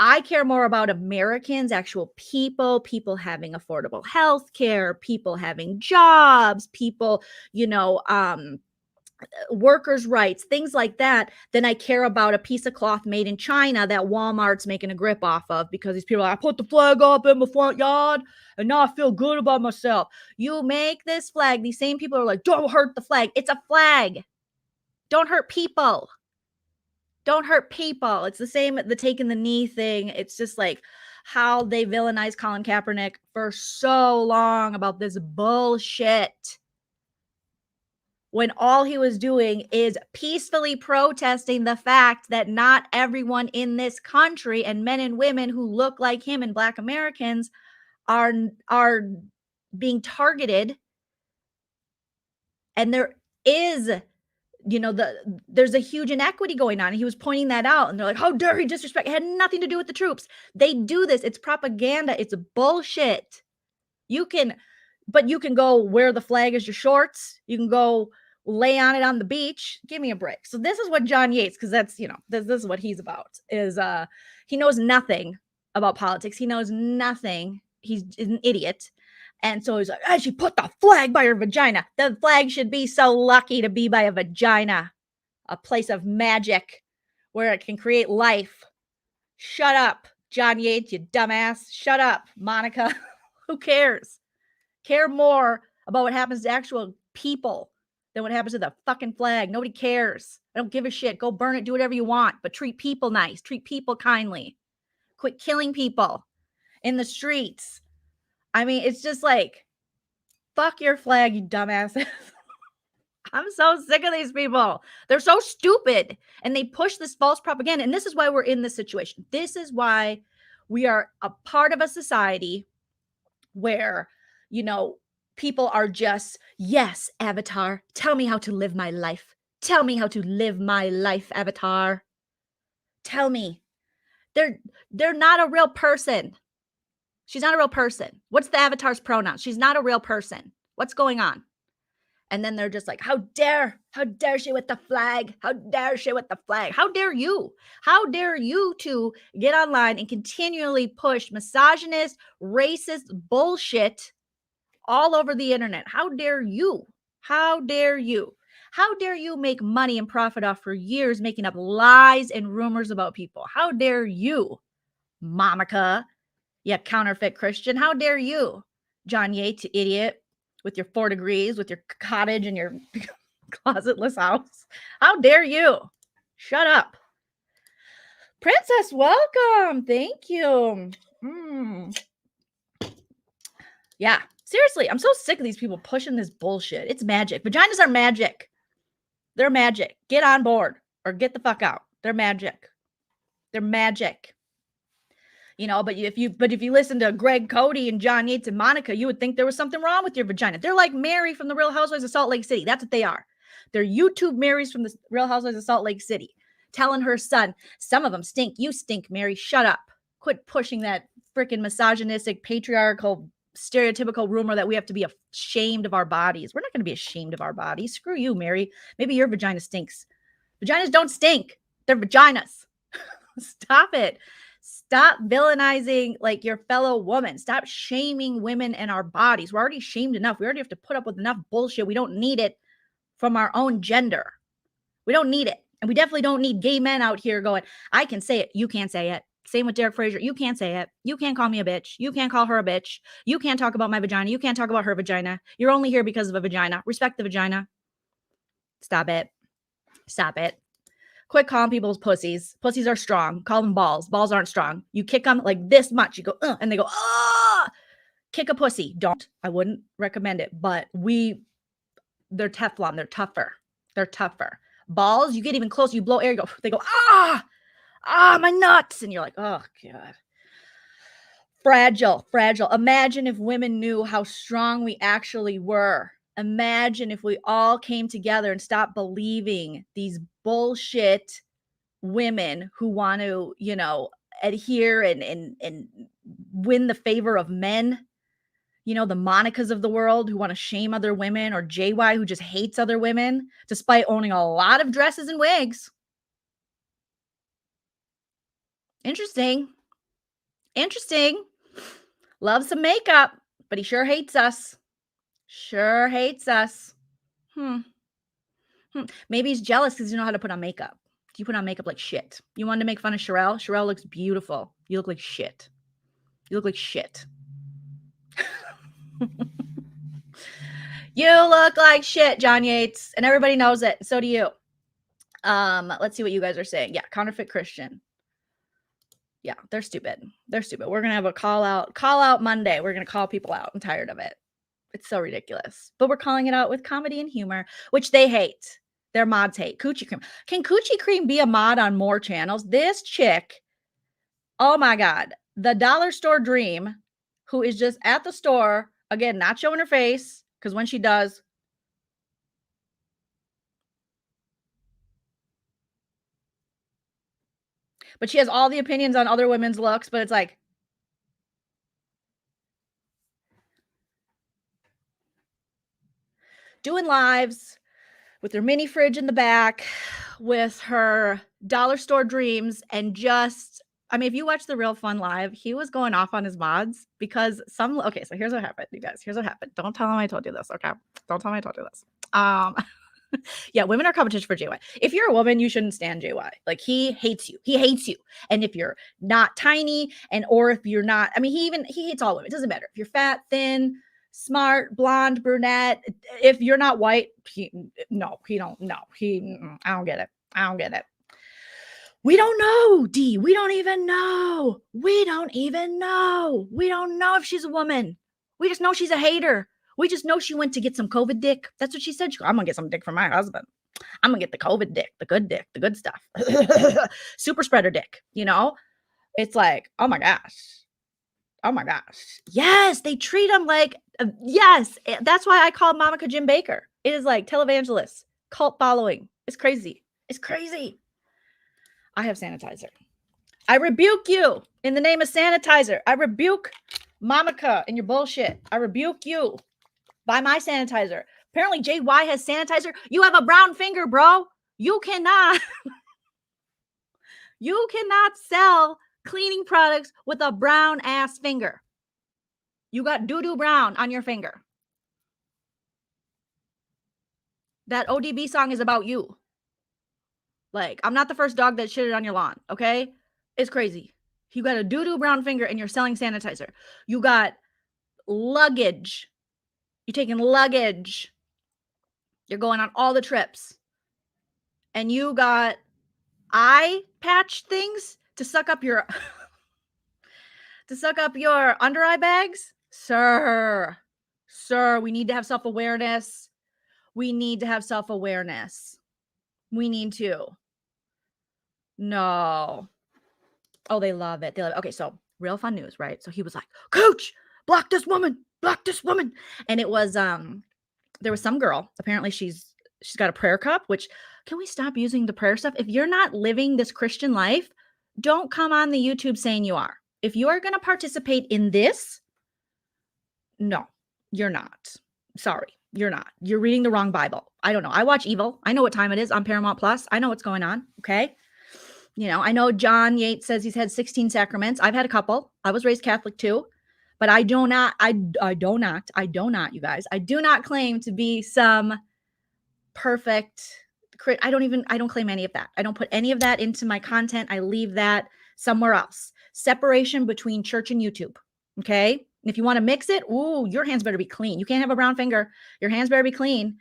I care more about Americans, actual people having affordable health care, people having jobs, people, workers' rights, things like that, than I care about a piece of cloth made in China that Walmart's making a grip off of, because these people are like, I put the flag up in my front yard and now I feel good about myself. You make this flag. These same people are like, don't hurt the flag. It's a flag. Don't hurt people. Don't hurt people. It's the same, the taking the knee thing. It's just like how they villainized Colin Kaepernick for so long about this bullshit, when all he was doing is peacefully protesting the fact that not everyone in this country, and men and women who look like him and Black Americans, are being targeted. And there is, there's a huge inequity going on. And he was pointing that out, and they're like, how dare he disrespect? It had nothing to do with the troops. They do this. It's propaganda. It's bullshit. You can go wear the flag as your shorts. You can go lay on it on the beach. Give me a break. So this is what John Yates, because that's, this is what he's about, is he knows nothing about politics. He knows nothing. He's an idiot. And so he's like, I should put the flag by her vagina. The flag should be so lucky to be by a vagina, a place of magic where it can create life. Shut up, John Yates, you dumbass. Shut up, Monica. Who cares? Care more about what happens to actual people than what happens to the fucking flag. Nobody cares. I don't give a shit. Go burn it. Do whatever you want. But treat people nice. Treat people kindly. Quit killing people in the streets. I mean, it's just like, fuck your flag, you dumbasses. I'm so sick of these people. They're so stupid. And they push this false propaganda. And this is why we're in this situation. This is why we are a part of a society where, people are just, yes, Avatar, tell me how to live my life. Tell me how to live my life, Avatar. Tell me. They're not a real person. She's not a real person. What's the Avatar's pronoun? She's not a real person. What's going on? And then they're just like, how dare she with the flag? How dare she with the flag? How dare you? How dare you to get online and continually push misogynist, racist bullshit all over the internet? How dare you? How dare you? How dare you make money and profit off for years making up lies and rumors about people? How dare you, Monica? You counterfeit Christian. How dare you, John Yates, you idiot, with your 4 degrees, with your cottage and your closetless house. How dare you? Shut up. Princess, welcome. Thank you. Yeah, seriously, I'm so sick of these people pushing this bullshit. It's magic. Vaginas are magic. They're magic. Get on board or get the fuck out. They're magic. They're magic. You know, but if you listen to Greg Cody and John Yates and Monica, you would think there was something wrong with your vagina. They're like Mary from the Real Housewives of Salt Lake City. That's what they are. They're YouTube Marys from the Real Housewives of Salt Lake City, telling her son, some of them stink. You stink, Mary. Shut up. Quit pushing that freaking misogynistic, patriarchal, stereotypical rumor that we have to be ashamed of our bodies. We're not going to be ashamed of our bodies. Screw you, Mary. Maybe your vagina stinks. Vaginas don't stink. They're vaginas. Stop it. Stop villainizing like your fellow woman. Stop shaming women and our bodies. We're already shamed enough. We already have to put up with enough bullshit. We don't need it from our own gender. We don't need it. And we definitely don't need gay men out here going, I can say it. You can't say it. Same with Derek Fraser. You can't say it. You can't call me a bitch. You can't call her a bitch. You can't talk about my vagina. You can't talk about her vagina. You're only here because of a vagina. Respect the vagina. Stop it. Stop it. Quit calling people pussies. Pussies are strong. Call them balls. Balls aren't strong. You kick them like this much. You go, and they go, ah. Kick a pussy. Don't. I wouldn't recommend it. But they're Teflon. They're tougher. They're tougher. Balls, you get even close. You blow air. They go, my nuts. And you're like, oh, God. Fragile. Imagine if women knew how strong we actually were. Imagine if we all came together and stopped believing these bullshit women who want to, adhere and win the favor of men. The Monicas of the world who want to shame other women, or JY who just hates other women despite owning a lot of dresses and wigs. Interesting. Loves some makeup, but he sure hates us. Maybe he's jealous because you know how to put on makeup. You put on makeup like shit. You wanted to make fun of Sherelle? Sherelle looks beautiful. You look like shit. You look like shit. You look like shit, John Yates. And everybody knows it. So do you. Let's see what you guys are saying. Yeah, counterfeit Christian. Yeah, they're stupid. We're going to have a call out Monday. We're going to call people out. I'm tired of it. It's so ridiculous. But we're calling it out with comedy and humor, which they hate. Their mods hate. Coochie Cream. Can Coochie Cream be a mod on more channels? This chick, oh my God, the dollar store dream, who is just at the store, again, not showing her face, because when she does, but she has all the opinions on other women's looks, but it's like, doing lives with her mini fridge in the back, with her dollar store dreams, and just, if you watch the Real Fun Live, he was going off on his mods because so here's what happened, you guys. Here's what happened. Don't tell him I told you this, okay? Don't tell him I told you this. Yeah, women are competition for JY. If you're a woman, you shouldn't stand JY. Like, he hates you. And if you're not tiny, or if you're not, he hates all women. It doesn't matter. If you're fat, thin, smart, blonde, brunette, if you're not white, I don't get it. We don't know, D. We don't even know. We don't know if she's a woman. We just know she's a hater. We just know she went to get some COVID dick. That's what she said. I'm going to get some dick from my husband. I'm going to get the COVID dick, the good stuff. Super spreader dick, It's like, oh my gosh. Yes, they treat them like, yes. That's why I call Monica Jim Baker. It is like televangelists, cult following. It's crazy. I have sanitizer. I rebuke you in the name of sanitizer. I rebuke Monica and your bullshit. I rebuke you. Buy my sanitizer. Apparently JY has sanitizer. You have a brown finger, bro. You cannot sell cleaning products with a brown ass finger. You got doo-doo brown on your finger. That ODB song is about you. Like, I'm not the first dog that shitted on your lawn, okay? It's crazy. You got a doo-doo brown finger and you're selling sanitizer. You got luggage. You're taking luggage. You're going on all the trips. And you got eye patch things to suck up your under eye bags? Sir, we need to have self-awareness. We need to. No. Oh, they love it. Okay, so real fun news, right? So he was like, Coach, block this woman. And it was, there was some girl, apparently she's got a prayer cup, which, can we stop using the prayer stuff? If you're not living this Christian life, don't come on the YouTube saying you are. If you are going to participate in this, no, you're not. Sorry, you're not. You're reading the wrong Bible. I don't know. I watch Evil. I know what time it is on Paramount Plus. I know what's going on. Okay. You know, I know John Yates says he's had 16 sacraments. I've had a couple. I was raised Catholic too, but I do not, you guys, I do not claim to be some perfect. I don't claim any of that. I don't put any of that into my content. I leave that somewhere else. Separation between church and YouTube. Okay. If you want to mix it, ooh, your hands better be clean. You can't have a brown finger. Your hands better be clean.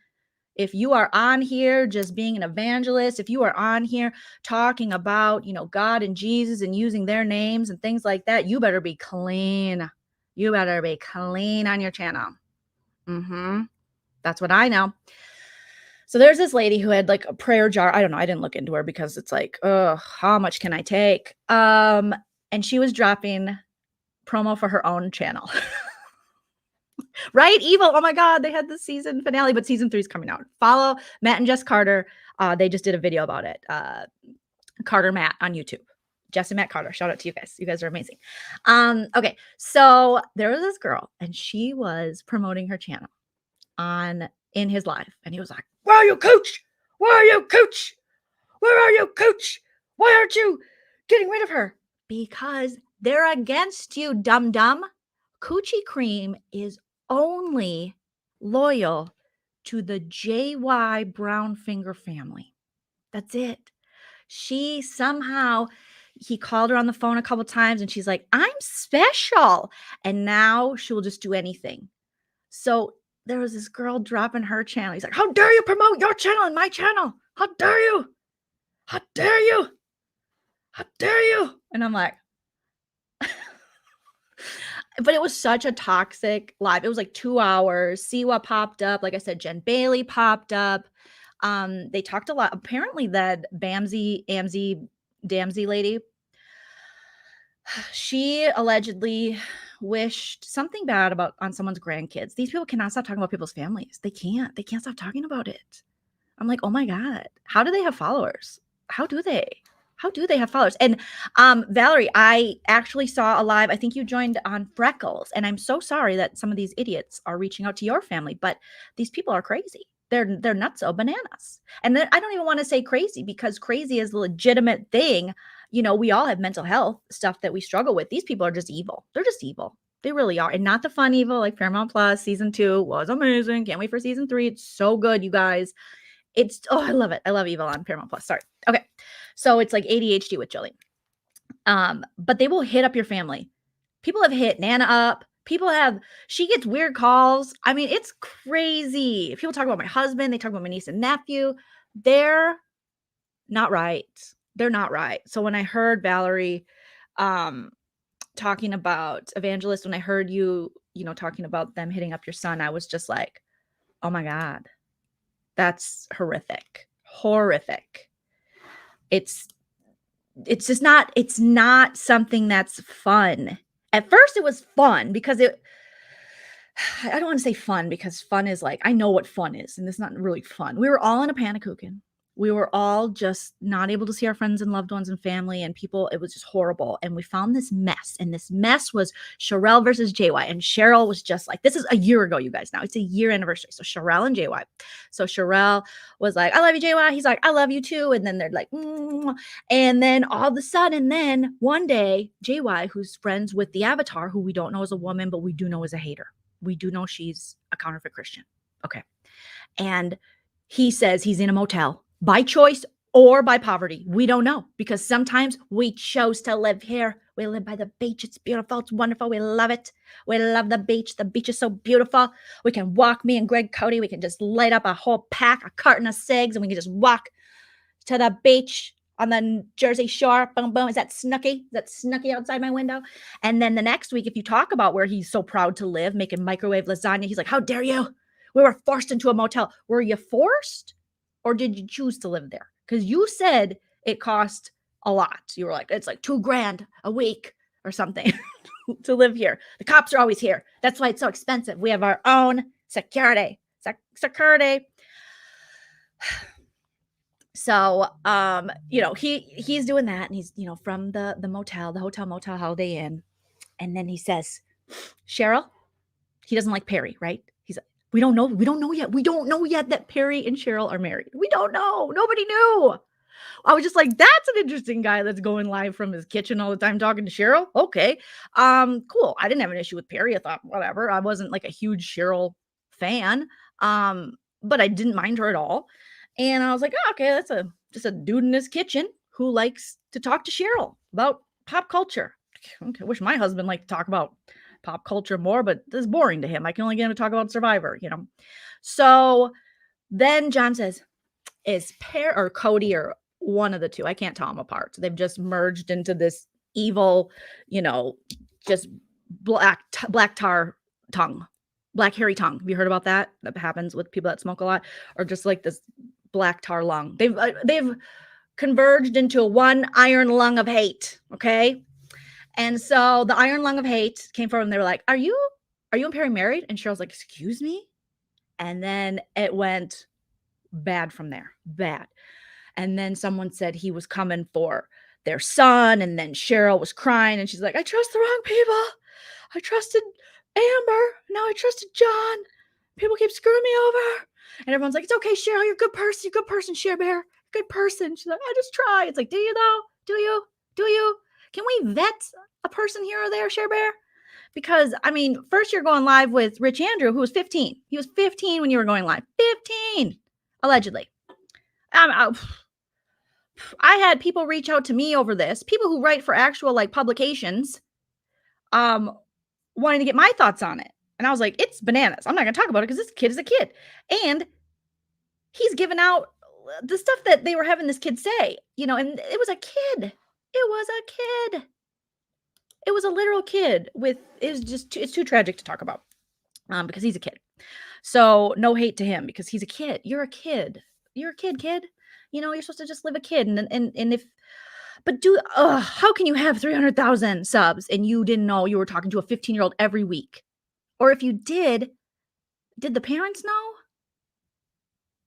If you are on here just being an evangelist, if you are on here talking about, you know, God and Jesus and using their names and things like that, you better be clean. You better be clean on your channel. That's what I know. So there's this lady who had like a prayer jar. I don't know. I didn't look into her because it's like, how much can I take? And she was dropping promo for her own channel. Right? Evil. Oh my God. They had the season finale, but season 3 is coming out. Follow Matt and Jess Carter. They just did a video about it. Carter Matt on YouTube. Jess and Matt Carter. Shout out to you guys. You guys are amazing. Okay. So there was this girl and she was promoting her channel in his live. And he was like, where are you, Coach? Where are you, Coach? Where are you, Coach? Why aren't you getting rid of her? Because they're against you, dum-dum. Coochie Cream is only loyal to the JY Brownfinger family. That's it. He called her on the phone a couple times and she's like, I'm special. And now she will just do anything. So there was this girl dropping her channel. He's like, how dare you promote your channel and my channel? How dare you? How dare you? How dare you? And I'm like, but it was such a toxic live. It was like 2 hours. Siwa popped up. Like I said, Jen Bailey popped up. They talked a lot. Apparently that Damsey lady, she allegedly wished something bad on someone's grandkids. These people cannot stop talking about people's families. They can't stop talking about it. I'm like, oh my God, how do they have followers? How do they have followers? And Valerie, I actually saw a live. I think you joined on Freckles. And I'm so sorry that some of these idiots are reaching out to your family, but these people are crazy. They're nutso bananas. And then I don't even want to say crazy because crazy is a legitimate thing. You know, we all have mental health stuff that we struggle with. These people are just evil. They're just evil. They really are. And not the fun evil like Paramount Plus. Season 2 was amazing. Can't wait for season 3. It's so good, you guys. I love it. I love evil on Paramount Plus. Sorry. Okay. So it's like ADHD with Joleen. But they will hit up your family. People have hit Nana up. She gets weird calls. I mean, it's crazy. People talk about my husband. They talk about my niece and nephew. They're not right. They're not right. So when I heard Valerie talking about Evangelist, when I heard you talking about them hitting up your son, I was just like, oh my God, that's horrific. It's just not, it's not something that's fun. At first it was fun because I don't want to say fun because fun is like, I know what fun is and it's not really fun. We were all in a panicuchin. We were all just not able to see our friends and loved ones and family and people. It was just horrible. And we found this mess. And this mess was Sherelle versus JY. And Cheryl was just like, this is a year ago, you guys. Now it's a year anniversary. So Sherelle and JY. So Sherelle was like, I love you, JY. He's like, I love you too. And then they're like, and then all of a sudden, then one day, JY, who's friends with the avatar, who we don't know is a woman, but we do know is a hater. We do know she's a counterfeit Christian. Okay. And he says he's in a motel. By choice or by poverty. We don't know because sometimes we chose to live here. We live by the beach. It's beautiful. It's wonderful. We love it. We love the beach. The beach is so beautiful. We can walk, me and Greg Cody. We can just light up a whole pack, a carton of cigs, and we can just walk to the beach on the Jersey Shore. Boom, boom. Is that Snooky? Is that Snooky outside my window? And then the next week, if you talk about where he's so proud to live, making microwave lasagna, he's like, how dare you? We were forced into a motel. Were you forced? Or did you choose to live there? Because you said it cost a lot. You were like, it's like $2,000 a week or or something to live here. The cops are always here. That's why it's so expensive. We have our own security. Security. So, he's doing that, and he's, from the hotel motel Holiday Inn. And then he says, Cheryl, he doesn't like Perry, right? He's like, we don't know yet. We don't know yet that Perry and Cheryl are married. We don't know. Nobody knew. I was just like, that's an interesting guy that's going live from his kitchen all the time talking to Cheryl. Okay. Cool. I didn't have an issue with Perry. I thought, whatever. I wasn't like a huge Cheryl fan. But I didn't mind her at all. And I was like, oh, okay, that's just a dude in his kitchen who likes to talk to Cheryl about pop culture. Okay, I wish my husband liked to talk about pop culture more, but this is boring to him. I can only get him to talk about Survivor, So then John says, is Perry or Cody or one of the two? I can't tell them apart. They've just merged into this evil, just black tar tongue, black hairy tongue. Have you heard about that? That happens with people that smoke a lot, or just like this black tar lung. They've converged into one iron lung of hate. Okay. And so the iron lung of hate came forward and they were like, are you and Perry married? And Cheryl's like, excuse me? And then it went bad from there. Bad. And then someone said he was coming for their son. And then Cheryl was crying and she's like, I trust the wrong people. I trusted Amber. Now I trusted John. People keep screwing me over. And everyone's like, it's okay, Cheryl. You're a good person. You're a good person, Cher Bear. Good person. She's like, I just try. It's like, do you though? Do you? Can we vet a person here or there, Cher Bear? Because, first you're going live with Rich Andrew, who was 15. He was 15 when you were going live. 15, allegedly. I had people reach out to me over this. People who write for actual, publications, wanting to get my thoughts on it. And I was like, it's bananas. I'm not going to talk about it because this kid is a kid. And he's given out the stuff that they were having this kid say, and it was a kid. It was a kid. It was a literal kid it's too tragic to talk about because he's a kid. So no hate to him because he's a kid. You're a kid. You're a kid. You're supposed to just live a kid. How can you have 300,000 subs and you didn't know you were talking to a 15-year-old every week? Or if you did the parents know?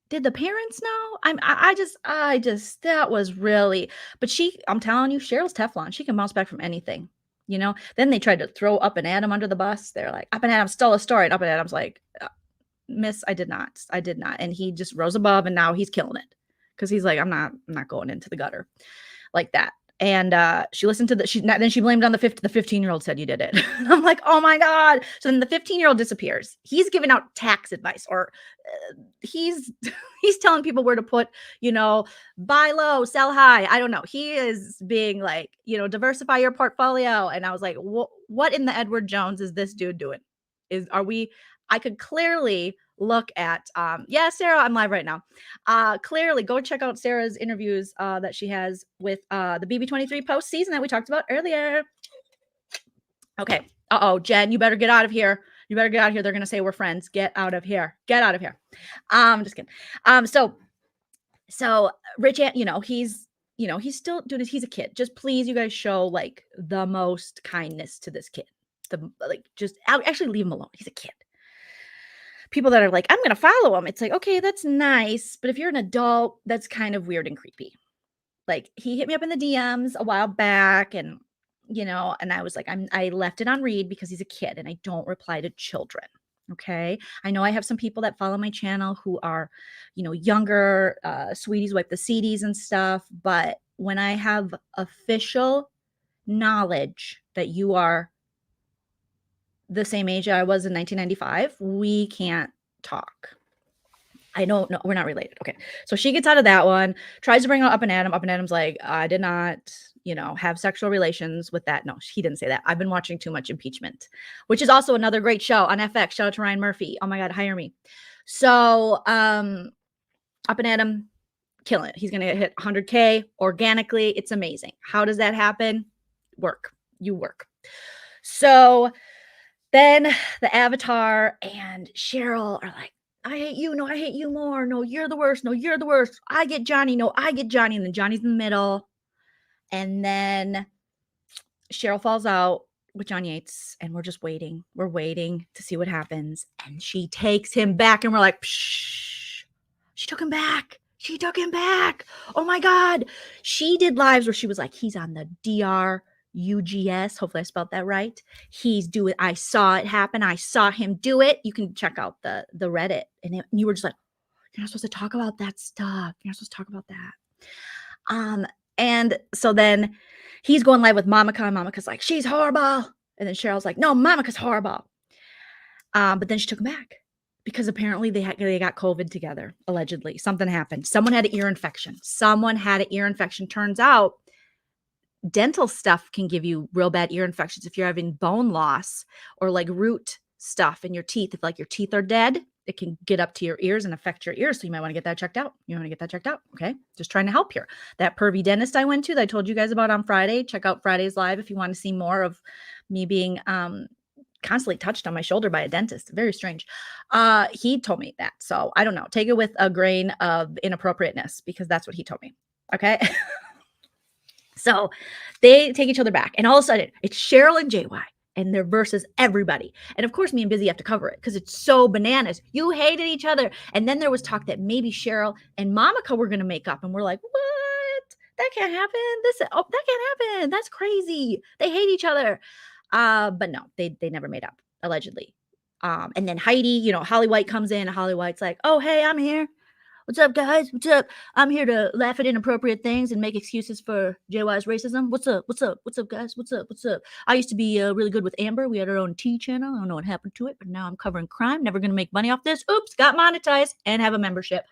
Did the parents know? I just, that was really, but I'm telling you, Cheryl's Teflon. She can bounce back from anything, Then they tried to throw Up and Adam under the bus. They're like, Up and Adam stole a story. And Up and Adam's like, miss, I did not. And he just rose above and now he's killing it. Cause he's like, I'm not going into the gutter like that. And she listened to then she blamed on the 15-year-old said you did it. And I'm like, oh my God. So then the 15-year-old disappears. He's giving out tax advice or he's telling people where to put, buy low, sell high. I don't know. He is being like, diversify your portfolio. And I was like, what in the Edward Jones is this dude doing? I could clearly look at, Sarah, I'm live right now. Clearly go check out Sarah's interviews that she has with the BB23 post season that we talked about earlier. Okay. Jen, you better get out of here. They're going to say we're friends. Get out of here. Just kidding. So Rich, he's still doing this. He's a kid. Just please, you guys show the most kindness to this kid. Just actually leave him alone. He's a kid. People that are like, I'm going to follow him. It's like, okay, that's nice. But if you're an adult, that's kind of weird and creepy. He hit me up in the DMs a while back and, and I was like, I left it on read because he's a kid and I don't reply to children. Okay. I know I have some people that follow my channel who are, younger, sweeties wipe the CDs and stuff. But when I have official knowledge that you are the same age I was in 1995, we can't talk. I don't know. We're not related. Okay. So she gets out of that one, tries to bring Up and Adam. Up and Adam's like, I did not, have sexual relations with that. No, he didn't say that. I've been watching too much Impeachment, which is also another great show on FX. Shout out to Ryan Murphy. Oh my God, hire me. So, Up and Adam, killing it. He's going to hit 100K organically. It's amazing. How does that happen? You work. So then the Avatar and Cheryl are like, I hate you. No, I hate you more. No, you're the worst. No, you're the worst. I get Johnny. No, I get Johnny. And then Johnny's in the middle. And then Cheryl falls out with John Yates, and we're just waiting. We're waiting to see what happens. And she takes him back, and we're like, psh, she took him back. She took him back. Oh my God. She did lives where she was like, he's on the DRUGS. Hopefully I spelled that right. He's doing, I saw it happen. I saw him do it. You can check out the Reddit. And you were just like, you're not supposed to talk about that stuff. You're not supposed to talk about that. And so then he's going live with Monica, and Monica's like, she's horrible. And then Cheryl's like, no, Monica's horrible. But then she took him back because apparently they got COVID together, allegedly. Something happened. Someone had an ear infection. Turns out dental stuff can give you real bad ear infections if you're having bone loss or like root stuff in your teeth. If like your teeth are dead, it can get up to your ears and affect your ears. So you might want to get that checked out. Okay. Just trying to help here. That pervy dentist I went to that I told you guys about on Friday, check out Friday's live if you want to see more of me being constantly touched on my shoulder by a dentist. Very strange. He told me that. So I don't know. Take it with a grain of inappropriateness because that's what he told me. Okay. So they take each other back. And all of a sudden it's Cheryl and JY. And they're versus everybody. And of course, me and Busy have to cover it because it's so bananas. You hated each other. And then there was talk that maybe Cheryl and Monica were going to make up. And we're like, what? That can't happen. That can't happen. That's crazy. They hate each other. But no, they never made up, allegedly. And then Heidi, Holly White comes in. And Holly White's like, oh, hey, I'm here. What's up, guys? What's up? I'm here to laugh at inappropriate things and make excuses for JY's racism. What's up? What's up? What's up, guys? What's up? What's up? I used to be really good with Amber. We had our own tea channel. I don't know what happened to it, but now I'm covering crime. Never going to make money off this. Oops, got monetized and have a membership.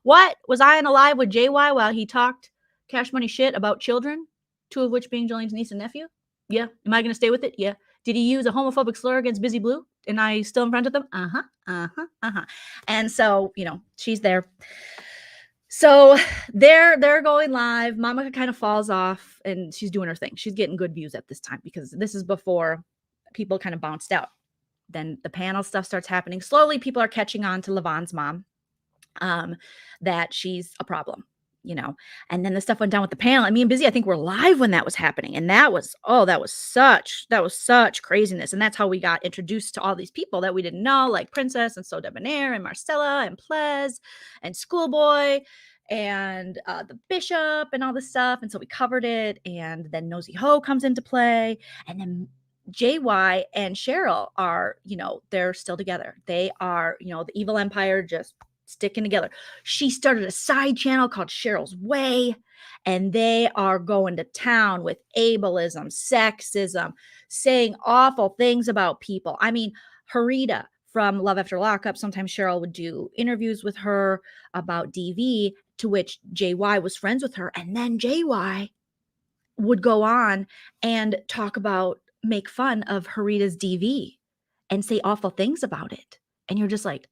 What? Was I on a live with JY while he talked cash money shit about children? 2 of which being Jolene's niece and nephew? Yeah. Am I going to stay with it? Yeah. Did he use a homophobic slur against Busy Blue? And I still in front of them? And so, she's there. So they're going live. Monica kind of falls off and she's doing her thing. She's getting good views at this time because this is before people kind of bounced out. Then the panel stuff starts happening. Slowly, people are catching on to Levon's mom, that she's a problem. And then the stuff went down with the panel. And me and Busy, I think we're live when that was happening. And that was such craziness. And that's how we got introduced to all these people that we didn't know, like Princess and So Debonair and Marcella and Plez and Schoolboy and the Bishop and all this stuff. And so we covered it. And then Nosy Ho comes into play. And then JY and Cheryl are, they're still together. They are, the evil empire just sticking together. She started a side channel called Cheryl's Way, and they are going to town with ableism, sexism, saying awful things about people. I mean, Harita from Love After Lockup, sometimes Cheryl would do interviews with her about DV, to which JY was friends with her. And then JY would go on and make fun of Harita's DV and say awful things about it. And you're just like,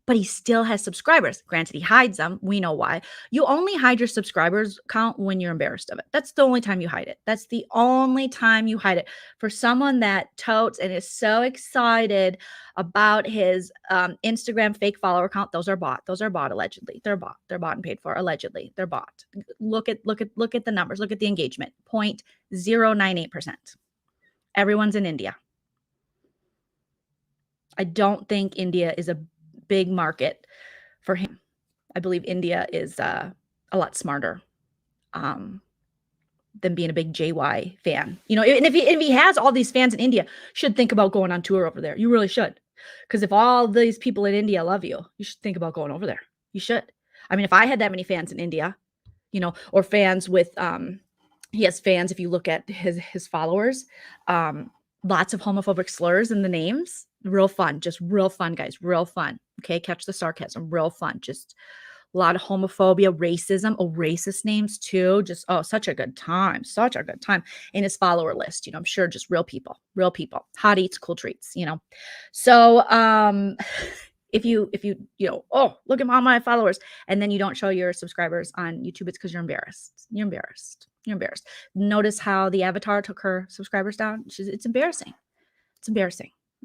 but he still has subscribers. Granted, he hides them. We know why. You only hide your subscribers count when you're embarrassed of it. That's the only time you hide it. That's the only time you hide it. For someone that totes and is so excited about his Instagram fake follower count, those are bought. Those are bought allegedly. They're bought. They're bought and paid for allegedly. They're bought. Look at the numbers. Look at the engagement. 0.098%. Everyone's in India. I don't think India is a big market for him. I believe India is a lot smarter than being a big JY fan. And if he has all these fans in India, should think about going on tour over there. You really should. Because if all these people in India love you, you should think about going over there. You should. I mean, if I had that many fans in India, or fans with, he has fans, if you look at his followers, lots of homophobic slurs in the names. Real fun. Just real fun, guys. Real fun. Okay. Catch the sarcasm. Real fun. Just a lot of homophobia, racism. Oh, racist names too. Just, such a good time. Such a good time in his follower list. I'm sure just real people. Hot eats, cool treats, So, if you, look at all my followers and then you don't show your subscribers on YouTube, it's because you're embarrassed. You're embarrassed. Notice how the avatar took her subscribers down. It's embarrassing.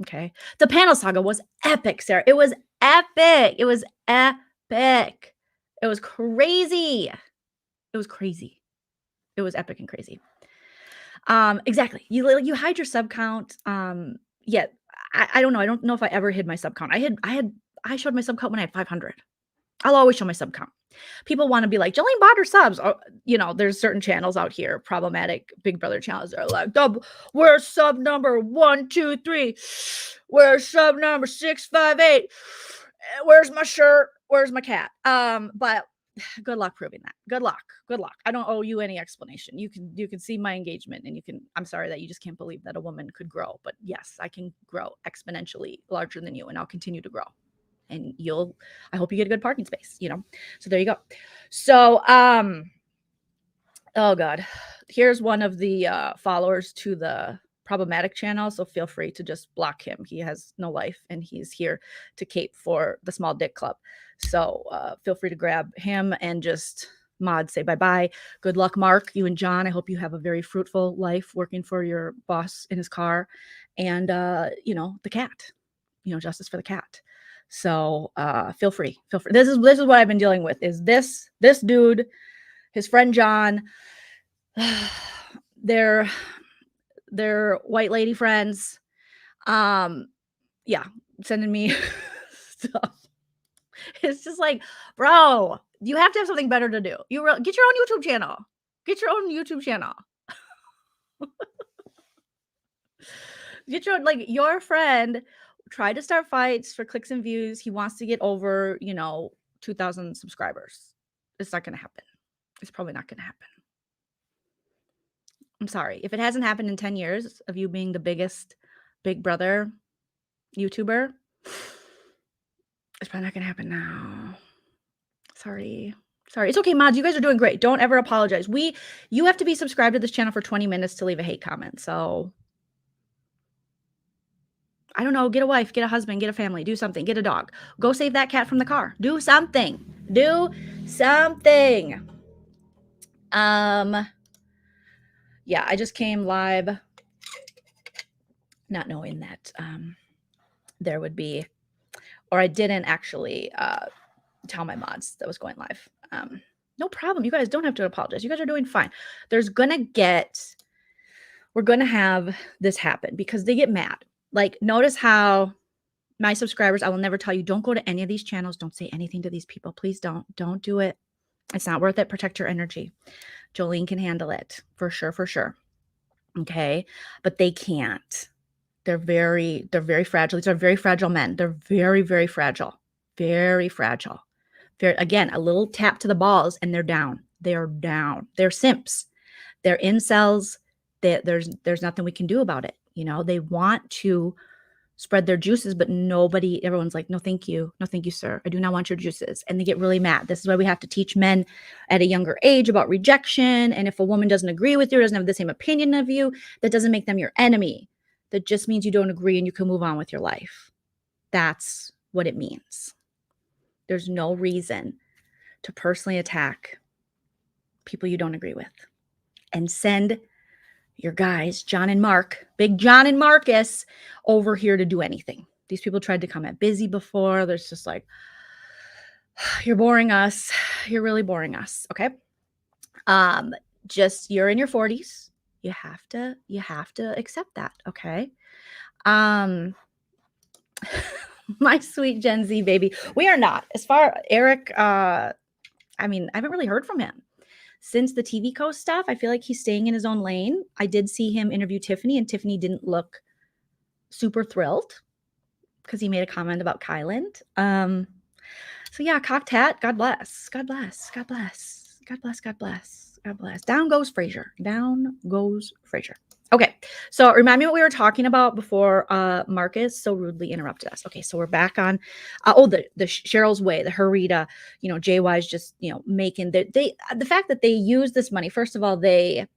Okay. The panel saga was epic, Sarah. It was epic. It was crazy. It was epic and crazy. Exactly. You hide your sub count. Yeah, I don't know. I don't know if I ever hid my sub count. I showed my sub count when I had 500. I'll always show my sub count. People want to be like, Joleen bought her subs. Oh, there's certain channels out here, problematic Big Brother channels that are like, where's sub number 123? Where's sub number 658? Where's my shirt? Where's my cat? But good luck proving that. Good luck. I don't owe you any explanation. You can see my engagement, and I'm sorry that you just can't believe that a woman could grow. But yes, I can grow exponentially larger than you, and I'll continue to grow. And I hope you get a good parking space, So there you go. So, oh God, here's one of the followers to the problematic channel. So feel free to just block him. He has no life, and he's here to cape for the Small Dick Club. So feel free to grab him and just say bye-bye. Good luck, Mark, you and John. I hope you have a very fruitful life working for your boss in his car. And, the cat, justice for the cat. So feel free. This is what I've been dealing with, is this dude, his friend John, they're white lady friends. Yeah, sending me stuff. It's just like, bro, you have to have something better to do. Get your own YouTube channel. Get your own YouTube channel. Get your friend tried to start fights for clicks and views. He wants to get over, 2,000 subscribers. It's not going to happen. It's probably not going to happen. I'm sorry. If it hasn't happened in 10 years of you being the biggest Big Brother YouTuber, it's probably not going to happen now. Sorry. It's okay, mods. You guys are doing great. Don't ever apologize. You have to be subscribed to this channel for 20 minutes to leave a hate comment. So I don't know, get a wife, get a husband, get a family, do something, get a dog. Go save that cat from the car. Do something. Yeah, I just came live not knowing that there would be, or I didn't actually tell my mods that was going live. No problem. You guys don't have to apologize. You guys are doing fine. We're going to have this happen because they get mad. Like, notice how my subscribers, I will never tell you, don't go to any of these channels. Don't say anything to these people. Please don't do it. It's not worth it. Protect your energy. Joleen can handle it for sure. Okay. But they can't. They're very fragile. These are very fragile men. They're very, very fragile. Very fragile. Again, a little tap to the balls and they're down. They're down. They're simps. They're incels. There's nothing we can do about it. They want to spread their juices, but everyone's like, no, thank you. No, thank you, sir. I do not want your juices. And they get really mad. This is why we have to teach men at a younger age about rejection. And if a woman doesn't agree with you, doesn't have the same opinion of you, that doesn't make them your enemy. That just means you don't agree and you can move on with your life. That's what it means. There's no reason to personally attack people you don't agree with. And send your guys, John and Mark, Big John and Marcus, over here to do anything. These people tried to come at Busy before. There's just like, you're boring us. You're really boring us. Okay. You're in your 40s. You have to accept that. Okay. My sweet Gen Z baby. We are not. As far Eric, I haven't really heard from him. Since the TV Co stuff, I feel like he's staying in his own lane. I did see him interview Tiffany, and Tiffany didn't look super thrilled because he made a comment about Kyland. So yeah, cocked hat. God bless. God bless. God bless. God bless. God bless. God bless. Down goes Frasier. Down goes Frasier. Okay, so remind me what we were talking about before Marcus so rudely interrupted us. Okay, so we're back on, the Cheryl's Way, the Harita, JY's just, making, the fact that they use this money, first of all, they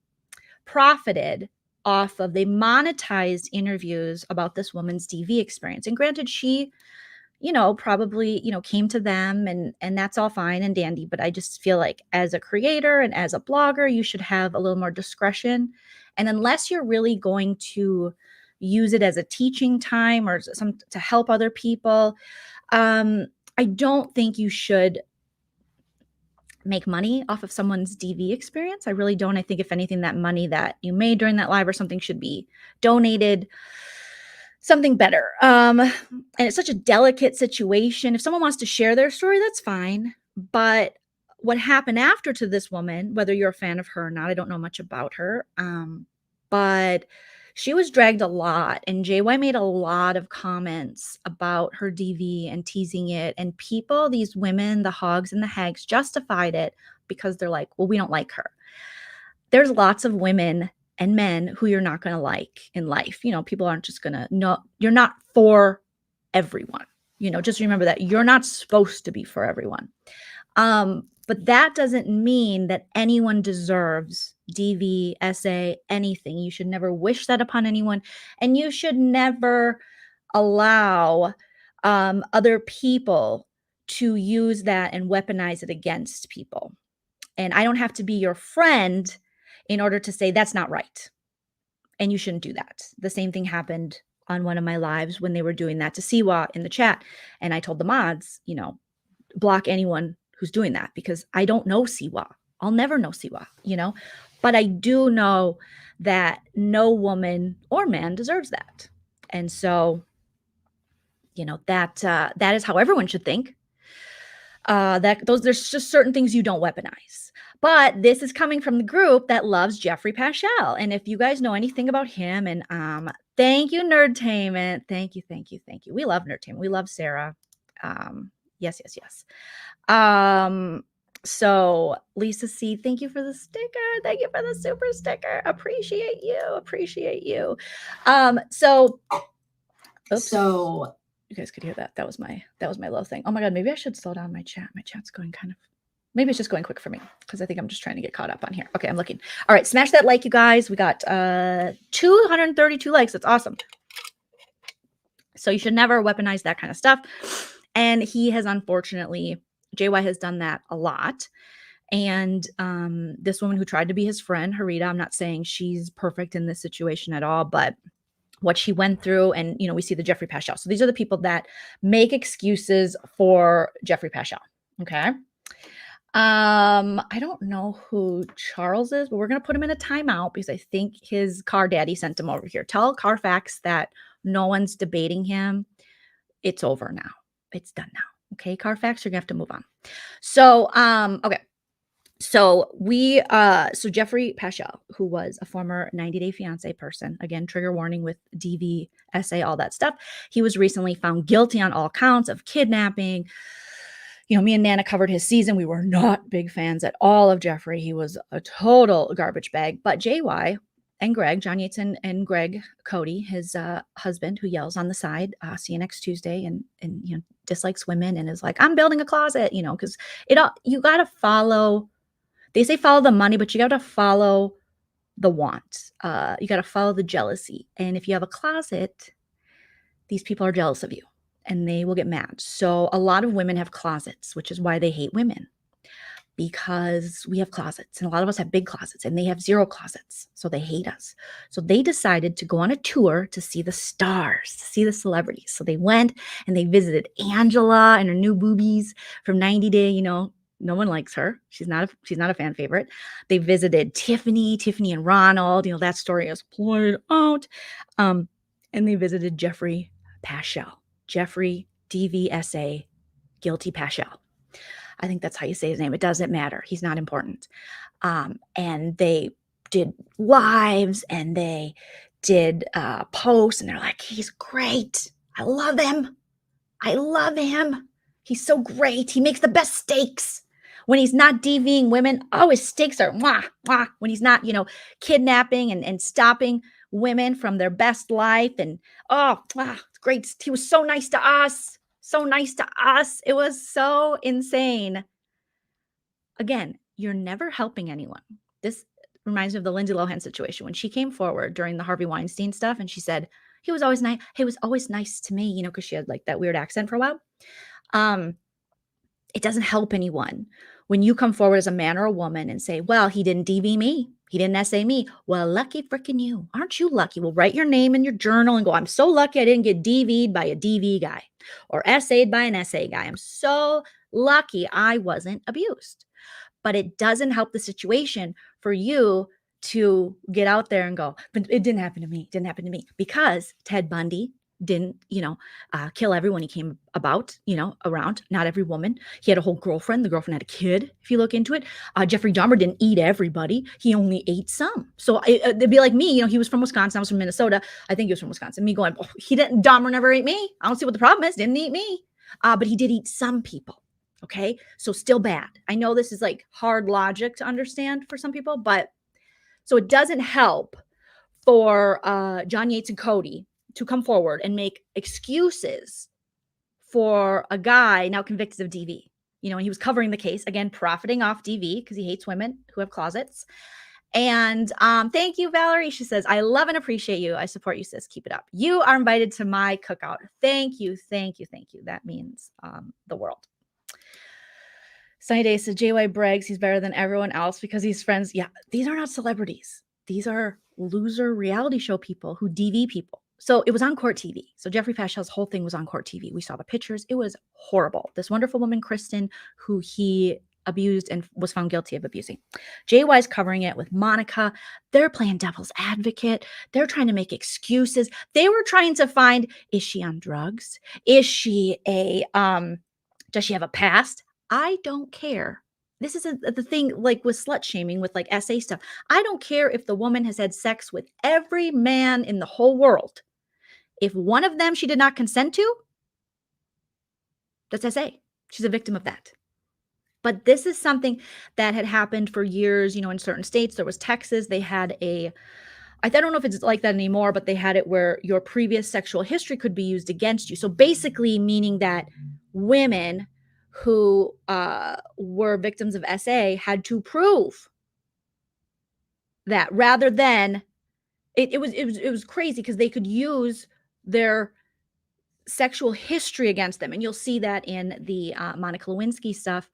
profited off of, they monetized interviews about this woman's DV experience. And granted, she, probably, came to them and that's all fine and dandy. But I just feel like as a creator and as a blogger, you should have a little more discretion. And unless you're really going to use it as a teaching time or to help other people, I don't think you should make money off of someone's DV experience. I really don't. I think if anything, that money that you made during that live or something should be donated something better. And it's such a delicate situation. If someone wants to share their story, that's fine. But what happened after to this woman, whether you're a fan of her or not, I don't know much about her. But she was dragged a lot, and JY made a lot of comments about her DV and teasing it. And people, these women, the hogs and the hags, justified it because they're like, well, we don't like her. There's lots of women and men who you're not going to like in life. You know, people aren't just going to know. You're not for everyone. You know, just remember that you're not supposed to be for everyone. But that doesn't mean that anyone deserves DV, SA, anything. You should never wish that upon anyone. And you should never allow other people to use that and weaponize it against people. And I don't have to be your friend in order to say that's not right. And you shouldn't do that. The same thing happened on one of my lives when they were doing that to Siwa in the chat. And I told the mods, you know, block anyone who's doing that because I don't know Siwa. I'll never know Siwa, you know, but I do know that no woman or man deserves that. And so, you know, that is how everyone should think. There's just certain things you don't weaponize. But this is coming from the group that loves Jeffrey Paschal. And if you guys know anything about him, and thank you, Nerdtainment. Thank you. We love Nerdtainment. We love Sarah. Yes. So Lisa C, thank you for the sticker. Thank you for the super sticker. Appreciate you. So you guys could hear that. That was my low thing. Oh my God, maybe I should slow down my chat. My chat's going maybe it's just going quick for me because I think I'm just trying to get caught up on here. Okay, I'm looking. All right, smash that like, you guys. We got 232 likes. That's awesome. So you should never weaponize that kind of stuff. And he has, unfortunately, JY has done that a lot. And this woman who tried to be his friend, Harita, I'm not saying she's perfect in this situation at all, but what she went through, and, you know, we see the Jeffrey Paschal. So these are the people that make excuses for Jeffrey Paschal. Okay. I don't know who Charles is, but we're going to put him in a timeout because I think his car daddy sent him over here. Tell Carfax that no one's debating him. It's over now. It's done now. Okay, Carfax, you're gonna have to move on. So, okay. So so Jeffrey Paschal, who was a former 90-day fiance person, again, trigger warning with DV, SA, all that stuff. He was recently found guilty on all counts of kidnapping. You know, me and Nana covered his season. We were not big fans at all of Jeffrey. He was a total garbage bag. But JY and Greg, John Yates and Greg Cody, his husband, who yells on the side, see you next Tuesday, and you know, dislikes women and is like, I'm building a closet, you know, because you got to follow. They say follow the money, but you got to follow the want. You got to follow the jealousy. And if you have a closet, these people are jealous of you and they will get mad. So a lot of women have closets, which is why they hate women. Because we have closets, and a lot of us have big closets, and they have zero closets. So they hate us. So they decided to go on a tour to see the stars, to see the celebrities. So they went and they visited Angela and her new boobies from 90 Day. You know, no one likes her. She's not a fan favorite. They visited Tiffany and Ronald. You know, that story is played out. And they visited Jeffrey Paschal. Jeffrey DVSA, guilty Paschal. I think that's how you say his name. It doesn't matter. He's not important. And they did lives and they did posts, and they're like, he's great. I love him. He's so great. He makes the best steaks. When he's not DVing women, his steaks are mwah, mwah. When he's not, you know, kidnapping and stopping women from their best life. And it's great. He was so nice to us. It was so insane. Again, you're never helping anyone. This reminds me of the Lindsay Lohan situation when she came forward during the Harvey Weinstein stuff, and she said, he was always nice. He was always nice to me, you know, because she had like that weird accent for a while. It doesn't help anyone when you come forward as a man or a woman and say, well, he didn't DV me. He didn't SA me. Well, lucky freaking you. Aren't you lucky? Well, write your name in your journal and go, I'm so lucky I didn't get DV'd by a DV guy or SA'd by an SA guy. I'm so lucky I wasn't abused. but it doesn't help the situation for you to get out there and go, but it didn't happen to me. It didn't happen to me, because Ted Bundy didn't, kill everyone he came about, around. Not every woman. He had a whole girlfriend. The girlfriend had a kid, if you look into it. Jeffrey Dahmer didn't eat everybody. He only ate some. So it'd be like me, he was from Wisconsin. I was from Minnesota. I think he was from Wisconsin. Me going, Dahmer never ate me. I don't see what the problem is. Didn't eat me. But he did eat some people. Okay. So still bad. I know this is like hard logic to understand for some people, but so it doesn't help for John Yates and Cody to come forward and make excuses for a guy now convicted of DV. And he was covering the case, again, profiting off DV because he hates women who have closets. And thank you, Valerie. She says, I love and appreciate you. I support you, sis. Keep it up. You are invited to my cookout. Thank you. Thank you. Thank you. That means the world. Sunny Day says, JY brags he's better than everyone else because he's friends. Yeah, these are not celebrities. These are loser reality show people who DV people. So it was on Court TV. So Jeffrey Paschal's whole thing was on Court TV. We saw the pictures. It was horrible. This wonderful woman, Kristen, who he abused and was found guilty of abusing. JY's covering it with Monica. They're playing devil's advocate. They're trying to make excuses. They were trying to find, is she on drugs? Is she does she have a past? I don't care. This is the thing, like with slut shaming, with like SA stuff. I don't care if the woman has had sex with every man in the whole world. If one of them she did not consent to, that's SA. She's a victim of that. But this is something that had happened for years, in certain states. There was Texas. They had I don't know if it's like that anymore, but they had it where your previous sexual history could be used against you. So basically meaning that women who were victims of SA had to prove that, rather than it was crazy because they could use their sexual history against them. And you'll see that in the Monica Lewinsky stuff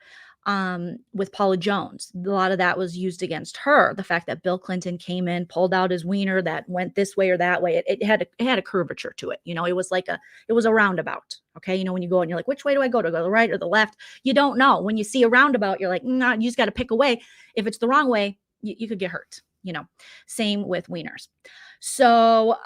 with Paula Jones. A lot of that was used against her. The fact that Bill Clinton came in, pulled out his wiener that went this way or that way. It had a curvature to it. It was like it was a roundabout. Okay. When you go and you're like, which way do I go? To go to the right or the left? You don't know. When you see a roundabout, you're like, nah, you just got to pick a way. If it's the wrong way, you could get hurt, same with wieners. So,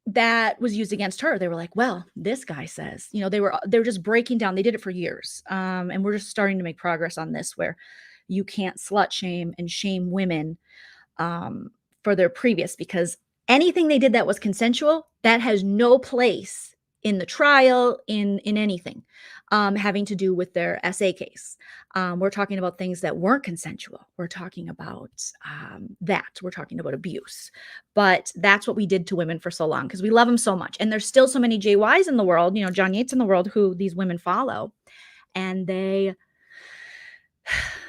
that was used against her. They were like, well, this guy says, they were just breaking down. They did it for years. And we're just starting to make progress on this, where you can't slut shame and shame women for their previous, because anything they did that was consensual, that has no place in the trial, in anything having to do with their SA case. We're talking about things that weren't consensual. We're talking about we're talking about abuse. But that's what we did to women for so long because we love them so much. And there's still so many JYs in the world, John Yates in the world, who these women follow, and they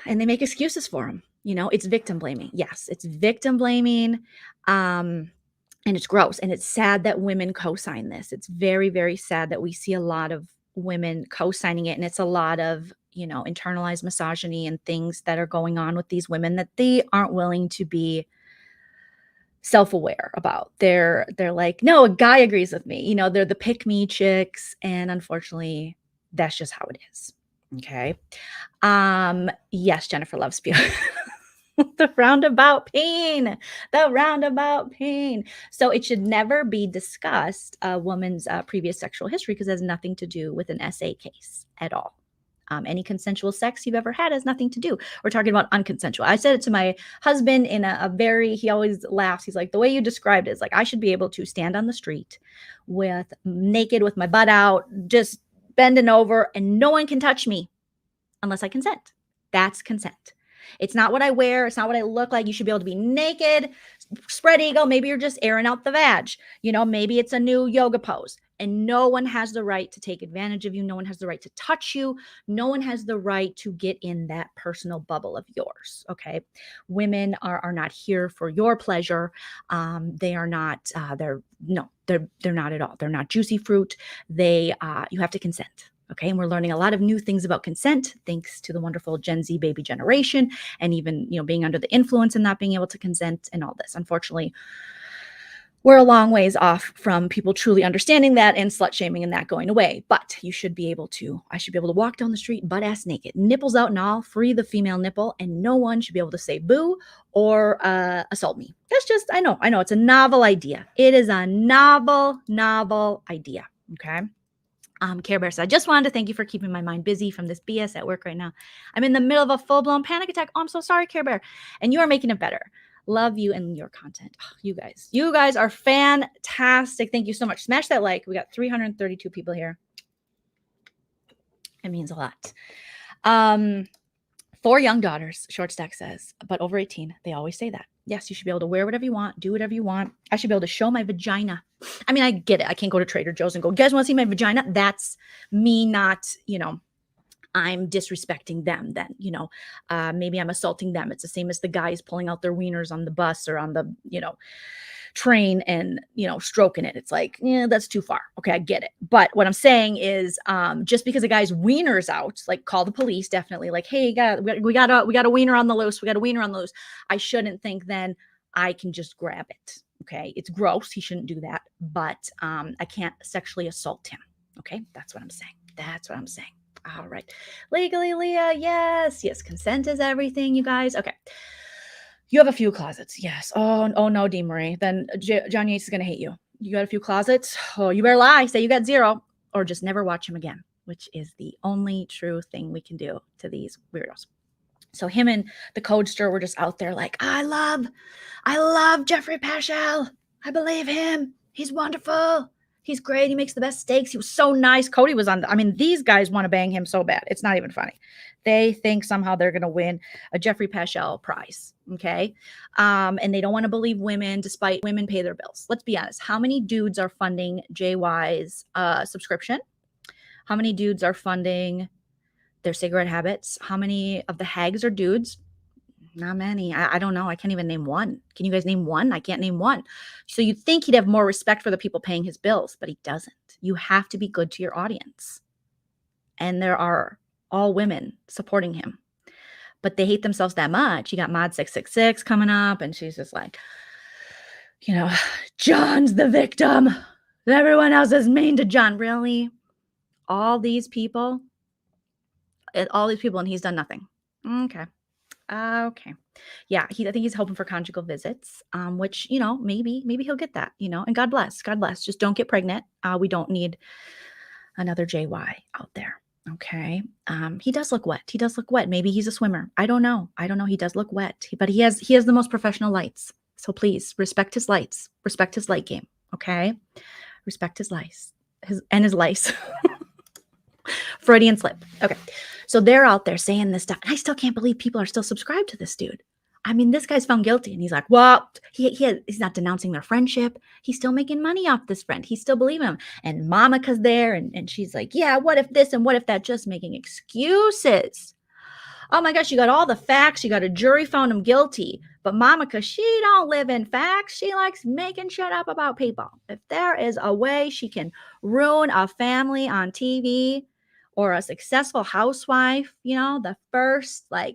make excuses for them. It's victim blaming. Yes, it's victim blaming. And it's gross. And it's sad that women co-sign this. It's very, very sad that we see a lot of women co-signing it. And it's a lot of, internalized misogyny and things that are going on with these women that they aren't willing to be self-aware about. They're like, no, a guy agrees with me. They're the pick-me chicks. And unfortunately, that's just how it is. Okay. Yes, Jennifer loves spew. The roundabout pain. So it should never be discussed, a woman's previous sexual history, because it has nothing to do with an SA case at all. Any consensual sex you've ever had has nothing to do. We're talking about unconsensual. I said it to my husband in he always laughs. He's like, the way you described it is like, I should be able to stand on the street naked with my butt out, just bending over, and no one can touch me unless I consent. That's consent. It's not what I wear. It's not what I look like. You should be able to be naked, spread eagle. Maybe you're just airing out the vag. Maybe it's a new yoga pose. And no one has the right to take advantage of you. No one has the right to touch you. No one has the right to get in that personal bubble of yours. Okay. Women are not here for your pleasure. They are not, they're not at all. They're not juicy fruit. You have to consent. Okay. And we're learning a lot of new things about consent, thanks to the wonderful Gen Z baby generation, and even, being under the influence and not being able to consent and all this. Unfortunately, we're a long ways off from people truly understanding that and slut shaming and that going away. But I should be able to walk down the street butt ass naked, nipples out and all, free the female nipple, and no one should be able to say boo or assault me. That's just, I know, it's a novel idea. It is a novel idea. Okay. Care Bear said, I just wanted to thank you for keeping my mind busy from this BS at work right now. I'm in the middle of a full-blown panic attack. Oh, I'm so sorry, Care Bear. And you are making it better. Love you and your content. Oh, you guys are fantastic. Thank you so much. Smash that like. We got 332 people here. It means a lot. 4 young daughters, Short Stack says, but over 18. They always say that. Yes, you should be able to wear whatever you want, do whatever you want. I should be able to show my vagina. I mean, I get it. I can't go to Trader Joe's and go, you guys want to see my vagina? That's me not, I'm disrespecting them then, maybe I'm assaulting them. It's the same as the guys pulling out their wieners on the bus or on the, train and, stroking it. It's like, yeah, that's too far. Okay, I get it. But what I'm saying is just because a guy's wiener's out, like call the police, definitely like, hey, we got a wiener on the loose. We got a wiener on the loose. I shouldn't think then I can just grab it. Okay, it's gross. He shouldn't do that. But I can't sexually assault him. Okay, that's what I'm saying. All right. Legally, Leah. Yes. Consent is everything, you guys. Okay. You have a few closets. Yes. Oh no, Dee Marie. Then John Yates is going to hate you. You got a few closets. Oh, you better lie. Say you got 0 or just never watch him again, which is the only true thing we can do to these weirdos. So him and the Codester were just out there like, I love Jeffrey Paschal. I believe him. He's wonderful. He's great. He makes the best steaks. He was so nice. Cody was on. These guys want to bang him so bad. It's not even funny. They think somehow they're going to win a Jeffrey Paschal prize. Okay. And they don't want to believe women despite women pay their bills. Let's be honest. How many dudes are funding JY's subscription? How many dudes are funding their cigarette habits? How many of the hags are dudes? Not many. I don't know. I can't even name one. Can you guys name one? I can't name one. So you'd think he'd have more respect for the people paying his bills, but he doesn't. You have to be good to your audience. And there are all women supporting him, but they hate themselves that much. You got Mod 666 coming up, and she's just like, John's the victim. Everyone else is mean to John. Really? All these people, and he's done nothing. Okay. Yeah, I think he's hoping for conjugal visits, which, maybe he'll get that, and God bless. Just don't get pregnant. We don't need another JY out there. Okay. He does look wet. Maybe he's a swimmer. I don't know. He does look wet, but he has the most professional lights. So please respect his lights, respect his light game. Okay. Respect his lights, his lice. Freudian slip. Okay. So they're out there saying this stuff. And I still can't believe people are still subscribed to this dude. This guy's found guilty. And he's like, well, he's not denouncing their friendship. He's still making money off this friend. He still believes him. And Monica's there. And she's like, yeah, what if this and what if that? Just making excuses. Oh my gosh, you got all the facts. You got a jury found him guilty. But Monica, she don't live in facts. She likes making shit up about people. If there is a way she can ruin a family on TV, or a successful housewife, the first, I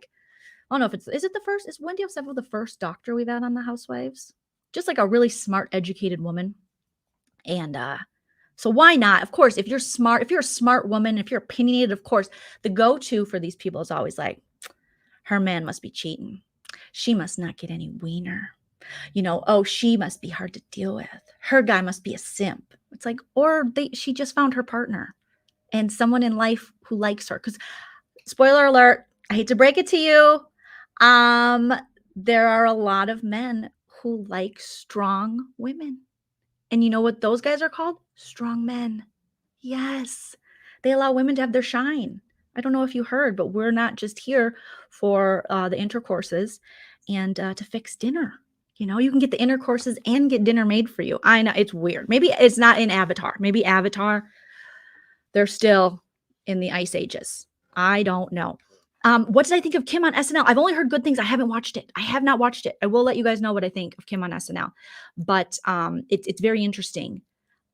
don't know if is it the first? Is Wendy Osefo the first doctor we've had on the Housewives? Just like a really smart, educated woman. And so why not? Of course, if you're a smart woman, if you're opinionated, of course, the go-to for these people is always like, her man must be cheating. She must not get any wiener. She must be hard to deal with. Her guy must be a simp. It's like, she just found her partner. And someone in life who likes her. Because, spoiler alert, I hate to break it to you, there are a lot of men who like strong women. And you know what those guys are called? Strong men. Yes. They allow women to have their shine. I don't know if you heard, but we're not just here for the intercourses and to fix dinner. You can get the intercourses and get dinner made for you. I know, it's weird. Maybe it's not in Avatar. Maybe Avatar, they're still in the ice ages. I don't know. What did I think of Kim on SNL? I've only heard good things. I haven't watched it. I have not watched it. I will let you guys know what I think of Kim on SNL. But it's very interesting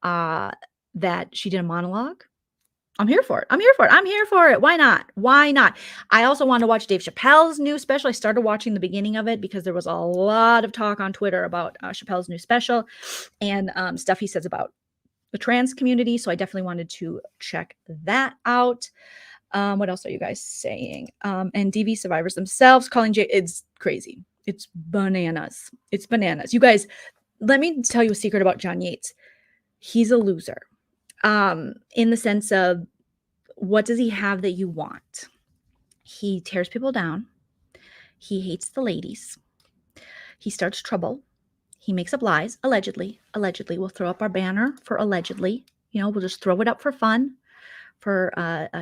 that she did a monologue I'm here for it. I'm here for it. I'm here for it. Why not? Why not? I also want to watch Dave Chappelle's new special. I started watching the beginning of it because there was a lot of talk on Twitter about Chappelle's new special and stuff he says about the trans community. So I definitely wanted to check that out. What else are you guys saying? And DV survivors themselves calling Jay. It's crazy. It's bananas. It's bananas. You guys, let me tell you a secret about John Yates. He's a loser. In the sense of, what does he have that you want? He tears people down. He hates the ladies. He starts trouble. He makes up lies, allegedly. Allegedly. We'll throw up our banner for allegedly. You know, we'll just throw it up for fun, for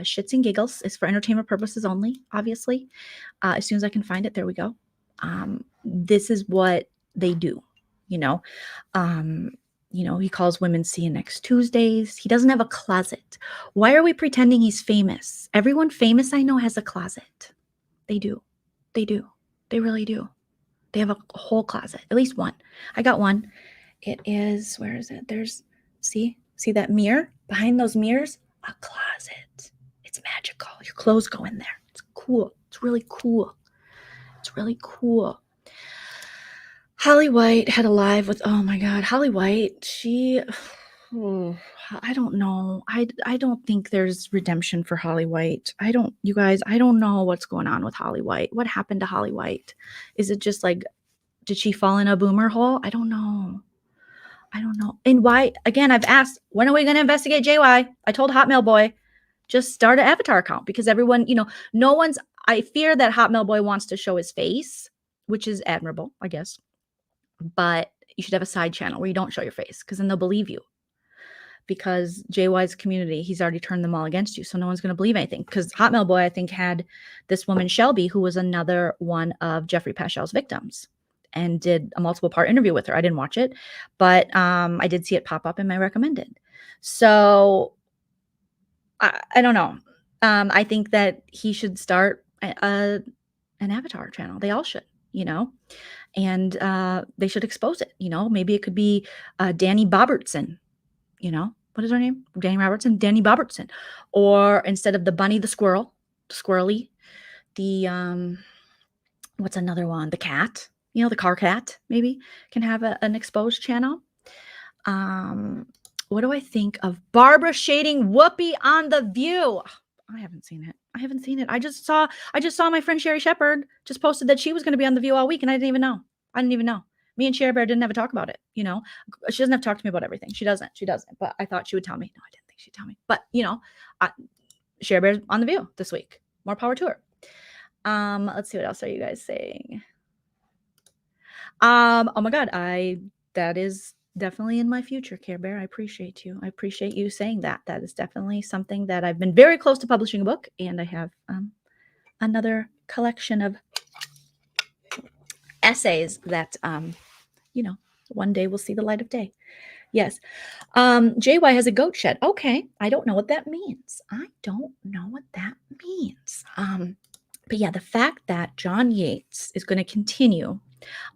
shits and giggles. It's for entertainment purposes only, obviously. As soon as I can find it, there we go. This is what they do, you know. He calls women see you next Tuesdays. He doesn't have a closet. Why are we pretending he's famous? Everyone famous I know has a closet. They do. They do. They really do. They have a whole closet, at least one. I got one. It is, where is it? See that mirror? Behind those mirrors, a closet. It's magical. Your clothes go in there. It's cool. It's really cool. It's really cool. Holly White had a live with, oh my God, Holly White, I don't know. I don't think there's redemption for Holly White. You guys, I don't know what's going on with Holly White. What happened to Holly White? Is it just like, did she fall in a boomer hole? I don't know. And why, again, I've asked, when are we going to investigate JY? I told Hotmail Boy, just start an avatar account because everyone, I fear that Hotmail Boy wants to show his face, which is admirable, I guess. But you should have a side channel where you don't show your face because then they'll believe you. Because JY's community, he's already turned them all against you. So no one's going to believe anything. Because Hotmail Boy, I think, had this woman, Shelby, who was another one of Jeffrey Paschal's victims and did a multiple part interview with her. I didn't watch it, but I did see it pop up in my recommended. So I don't know. I think that he should start an avatar channel. They all should, and they should expose it. Maybe it could be Danny Bobertson. What is her name? Danny Bobertson. Or instead of the bunny, the squirrel, squirrely, the what's another one? The cat. The car cat maybe can have an exposed channel. What do I think of Barbara shading Whoopi on The View? I haven't seen it. I just saw my friend Sherry Shepherd just posted that she was going to be on The View all week, and I didn't even know. Me and Sherry Bear didn't have a talk about it. She doesn't have to talk to me about everything. She doesn't. But I thought she would tell me. No, I didn't think she'd tell me. But Sherry Bear's on The View this week. More power to her. Let's see, what else are you guys saying? Oh my God, that is definitely in my future, Care Bear. I appreciate you. I appreciate you saying that. That is definitely something that I've been very close to publishing a book, and I have another collection of essays that one day will see the light of day. Yes. JY has a goat shed. Okay. I don't know what that means. But yeah, the fact that John Yates is going to continue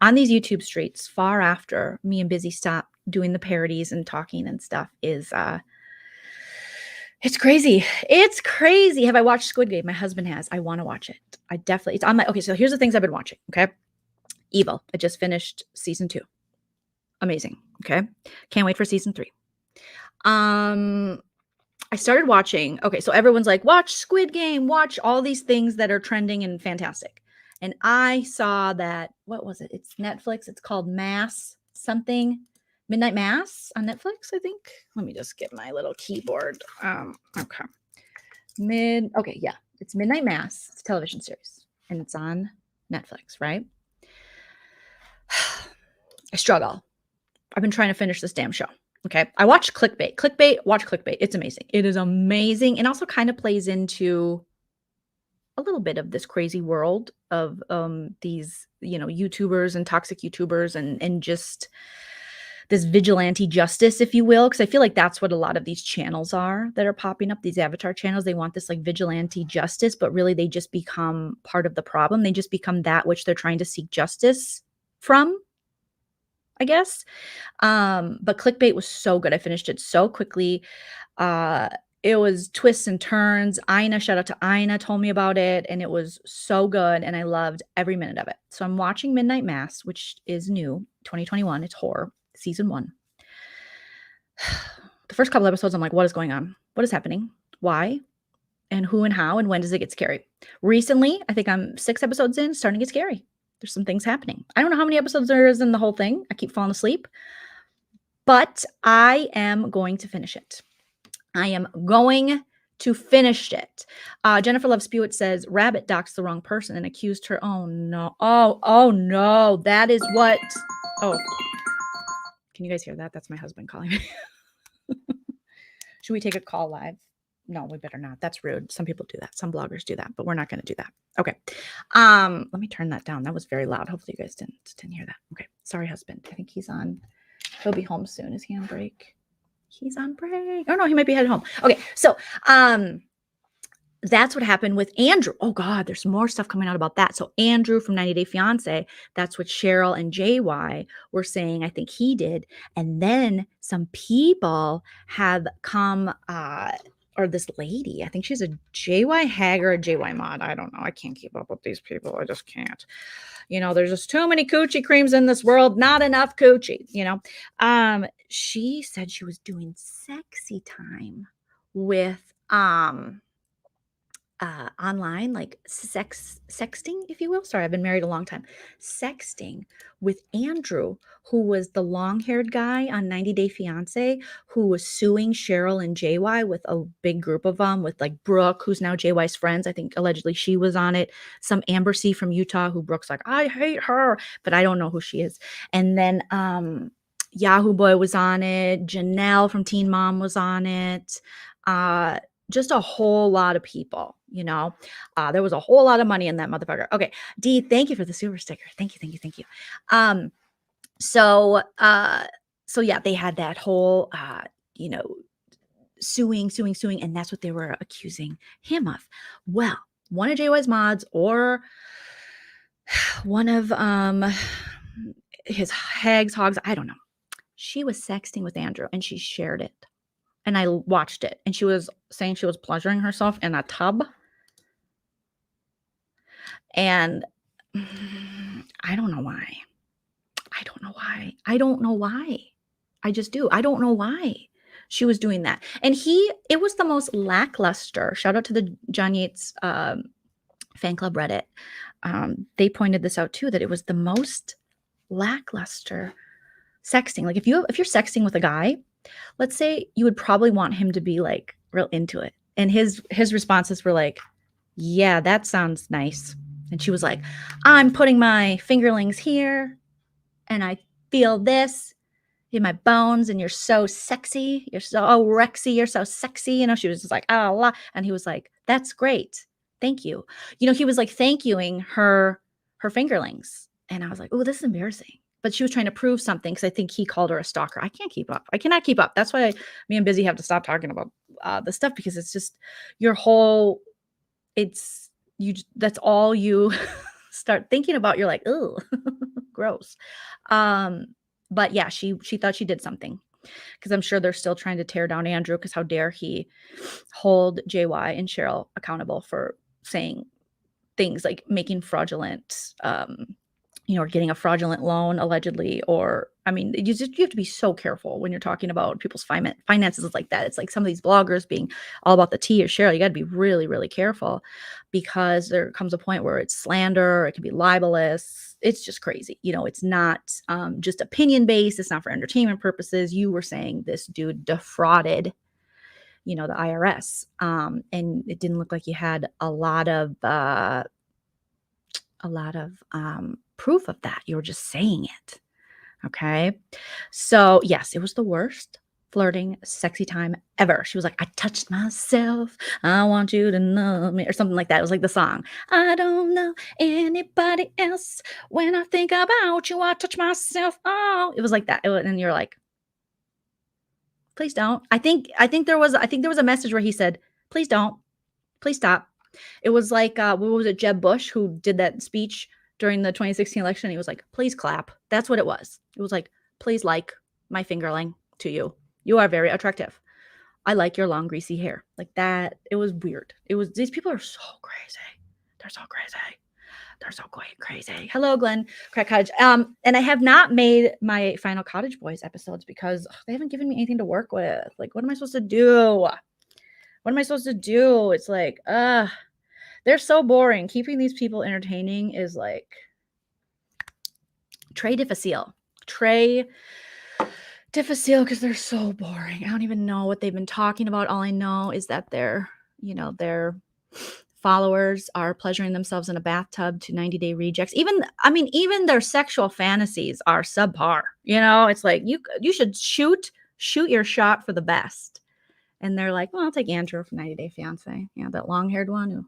on these YouTube streets far after me and Busy stop doing the parodies and talking and stuff is it's crazy. It's crazy. Have I watched Squid Game? My husband has. I want to watch it. It's on my, okay, so here's the things I've been watching, okay? Evil. I just finished season 2. Amazing. Okay. Can't wait for season 3. I started watching. Okay. So everyone's like, watch Squid Game, watch all these things that are trending and fantastic. And I saw that, what was it? It's Netflix. It's called Mass something. Midnight Mass on Netflix, I think. Let me just get my little keyboard. Okay. Yeah. It's Midnight Mass. It's a television series. And it's on Netflix, right? I struggle. I've been trying to finish this damn show. Okay. I watched Clickbait. Watch Clickbait. It's amazing. It is amazing. And also kind of plays into a little bit of this crazy world of these, YouTubers and toxic YouTubers and just this vigilante justice, if you will. Because I feel like that's what a lot of these channels are that are popping up, these avatar channels. They want this like vigilante justice, but really they just become part of the problem. They just become that which they're trying to seek justice from, I guess. But Clickbait was so good. I finished it so quickly. it was twists and turns. Ina, shout out to Ina, told me about it, and it was so good, and I loved every minute of it. So I'm watching Midnight Mass, which is new, 2021. It's horror, season 1. The first couple episodes, I'm like, what is going on? What is happening? Why? And who and how and when does it get scary? Recently, I think I'm 6 episodes in, starting to get scary. There's some things happening. I don't know how many episodes there is in the whole thing. I keep falling asleep, but I am going to finish it. I am going to finish it. Jennifer Love Spewitt says, Rabbit doxed the wrong person and accused her. Oh, no. Oh, no. That is what. Oh, can you guys hear that? That's my husband calling me. Should we take a call live? No, we better not. That's rude. Some people do that. Some bloggers do that, but we're not going to do that. Okay. Let me turn that down. That was very loud. Hopefully you guys didn't hear that. Okay. Sorry, husband. I think he's on. He'll be home soon. Is he on break? He's on break. Oh no, he might be headed home. Okay. So, that's what happened with Andrew. Oh God, there's more stuff coming out about that. So Andrew from 90 Day Fiance, that's what Cheryl and JY were saying. I think he did. And then some people have come, or this lady, I think she's a JY Hag or a JY Mod. I don't know. I can't keep up with these people. I just can't. You know, there's just too many coochie creams in this world. Not enough coochie, you know. She said she was doing sexy time with, online, like sexting, if you will. Sorry, I've been married a long time. Sexting with Andrew, who was the long-haired guy on 90 Day Fiance, who was suing Cheryl and JY with a big group of them, with like Brooke, who's now JY's friends. I think allegedly she was on it. Some Amber C from Utah, who Brooke's like, I hate her, but I don't know who she is. And then Yahoo Boy was on it. Janelle from Teen Mom was on it. Just a whole lot of people, you know. There was a whole lot of money in that motherfucker. Okay, Dee, thank you for the super sticker. Thank you. So yeah, they had that whole, you know, suing, and that's what they were accusing him of. Well, one of JY's mods or one of his hags, hogs, I don't know. She was sexting with Andrew and she shared it. And I watched it, and she was saying she was pleasuring herself in a tub. And I don't know why. I just do. I don't know why she was doing that. And it was the most lackluster. Shout out to the John Yates fan club Reddit. They pointed this out too, that it was the most lackluster sexting. Like if you're sexting with a guy, let's say you would probably want him to be like real into it. And his responses were like, yeah, that sounds nice. And she was like, I'm putting my fingerlings here and I feel this in my bones and you're so sexy. You're so Rexy. You're so sexy. You know, she was just like, ah. And he was like, that's great. Thank you. You know, he was like, thank youing her fingerlings. And I was like, oh, this is embarrassing. But she was trying to prove something because I think he called her a stalker. I can't keep up. I cannot keep up. That's why me and Busy have to stop talking about the stuff, because it's just your whole, that's all you start thinking about. You're like, oh, gross. But yeah, she thought she did something, because I'm sure they're still trying to tear down Andrew, because how dare he hold JY and Cheryl accountable for saying things like making fraudulent, you know, or getting a fraudulent loan allegedly, or, I mean, you have to be so careful when you're talking about people's finances like that. It's like some of these bloggers being all about the tea or Cheryl. You got to be really, really careful, because there comes a point where it's slander. It can be libelous. It's just crazy. You know, it's not just opinion based. It's not for entertainment purposes. You were saying this dude defrauded, you know, the IRS. And it didn't look like you had a lot of proof of that. You were just saying it. Okay. So yes, it was the worst flirting, sexy time ever. She was like, I touched myself. I want you to know me, or something like that. It was like the song. I don't know anybody else. When I think about you, I touch myself. Oh, it was like that. And you're like, please don't. I think there was a message where he said, please don't, please stop. It was like, what was it? Jeb Bush, who did that speech during the 2016 election. He was like, please clap. That's what it was. It was like, please like my fingerling to you. You are very attractive. I like your long greasy hair. Like that. It was weird. These people are so crazy. They're so crazy. They're so crazy. Hello, Glenn Crack Cottage. And I have not made my final Cottage Boys episodes because they haven't given me anything to work with. Like, what am I supposed to do? What am I supposed to do? It's like, they're so boring. Keeping these people entertaining is like Trey difficile. Because they're so boring. I don't even know what they've been talking about. All I know is that their followers are pleasuring themselves in a bathtub to 90-day rejects. Even their sexual fantasies are subpar. It's like you should shoot your shot for the best. And they're like, well, I'll take Andrew from 90-Day Fiance. That long-haired one who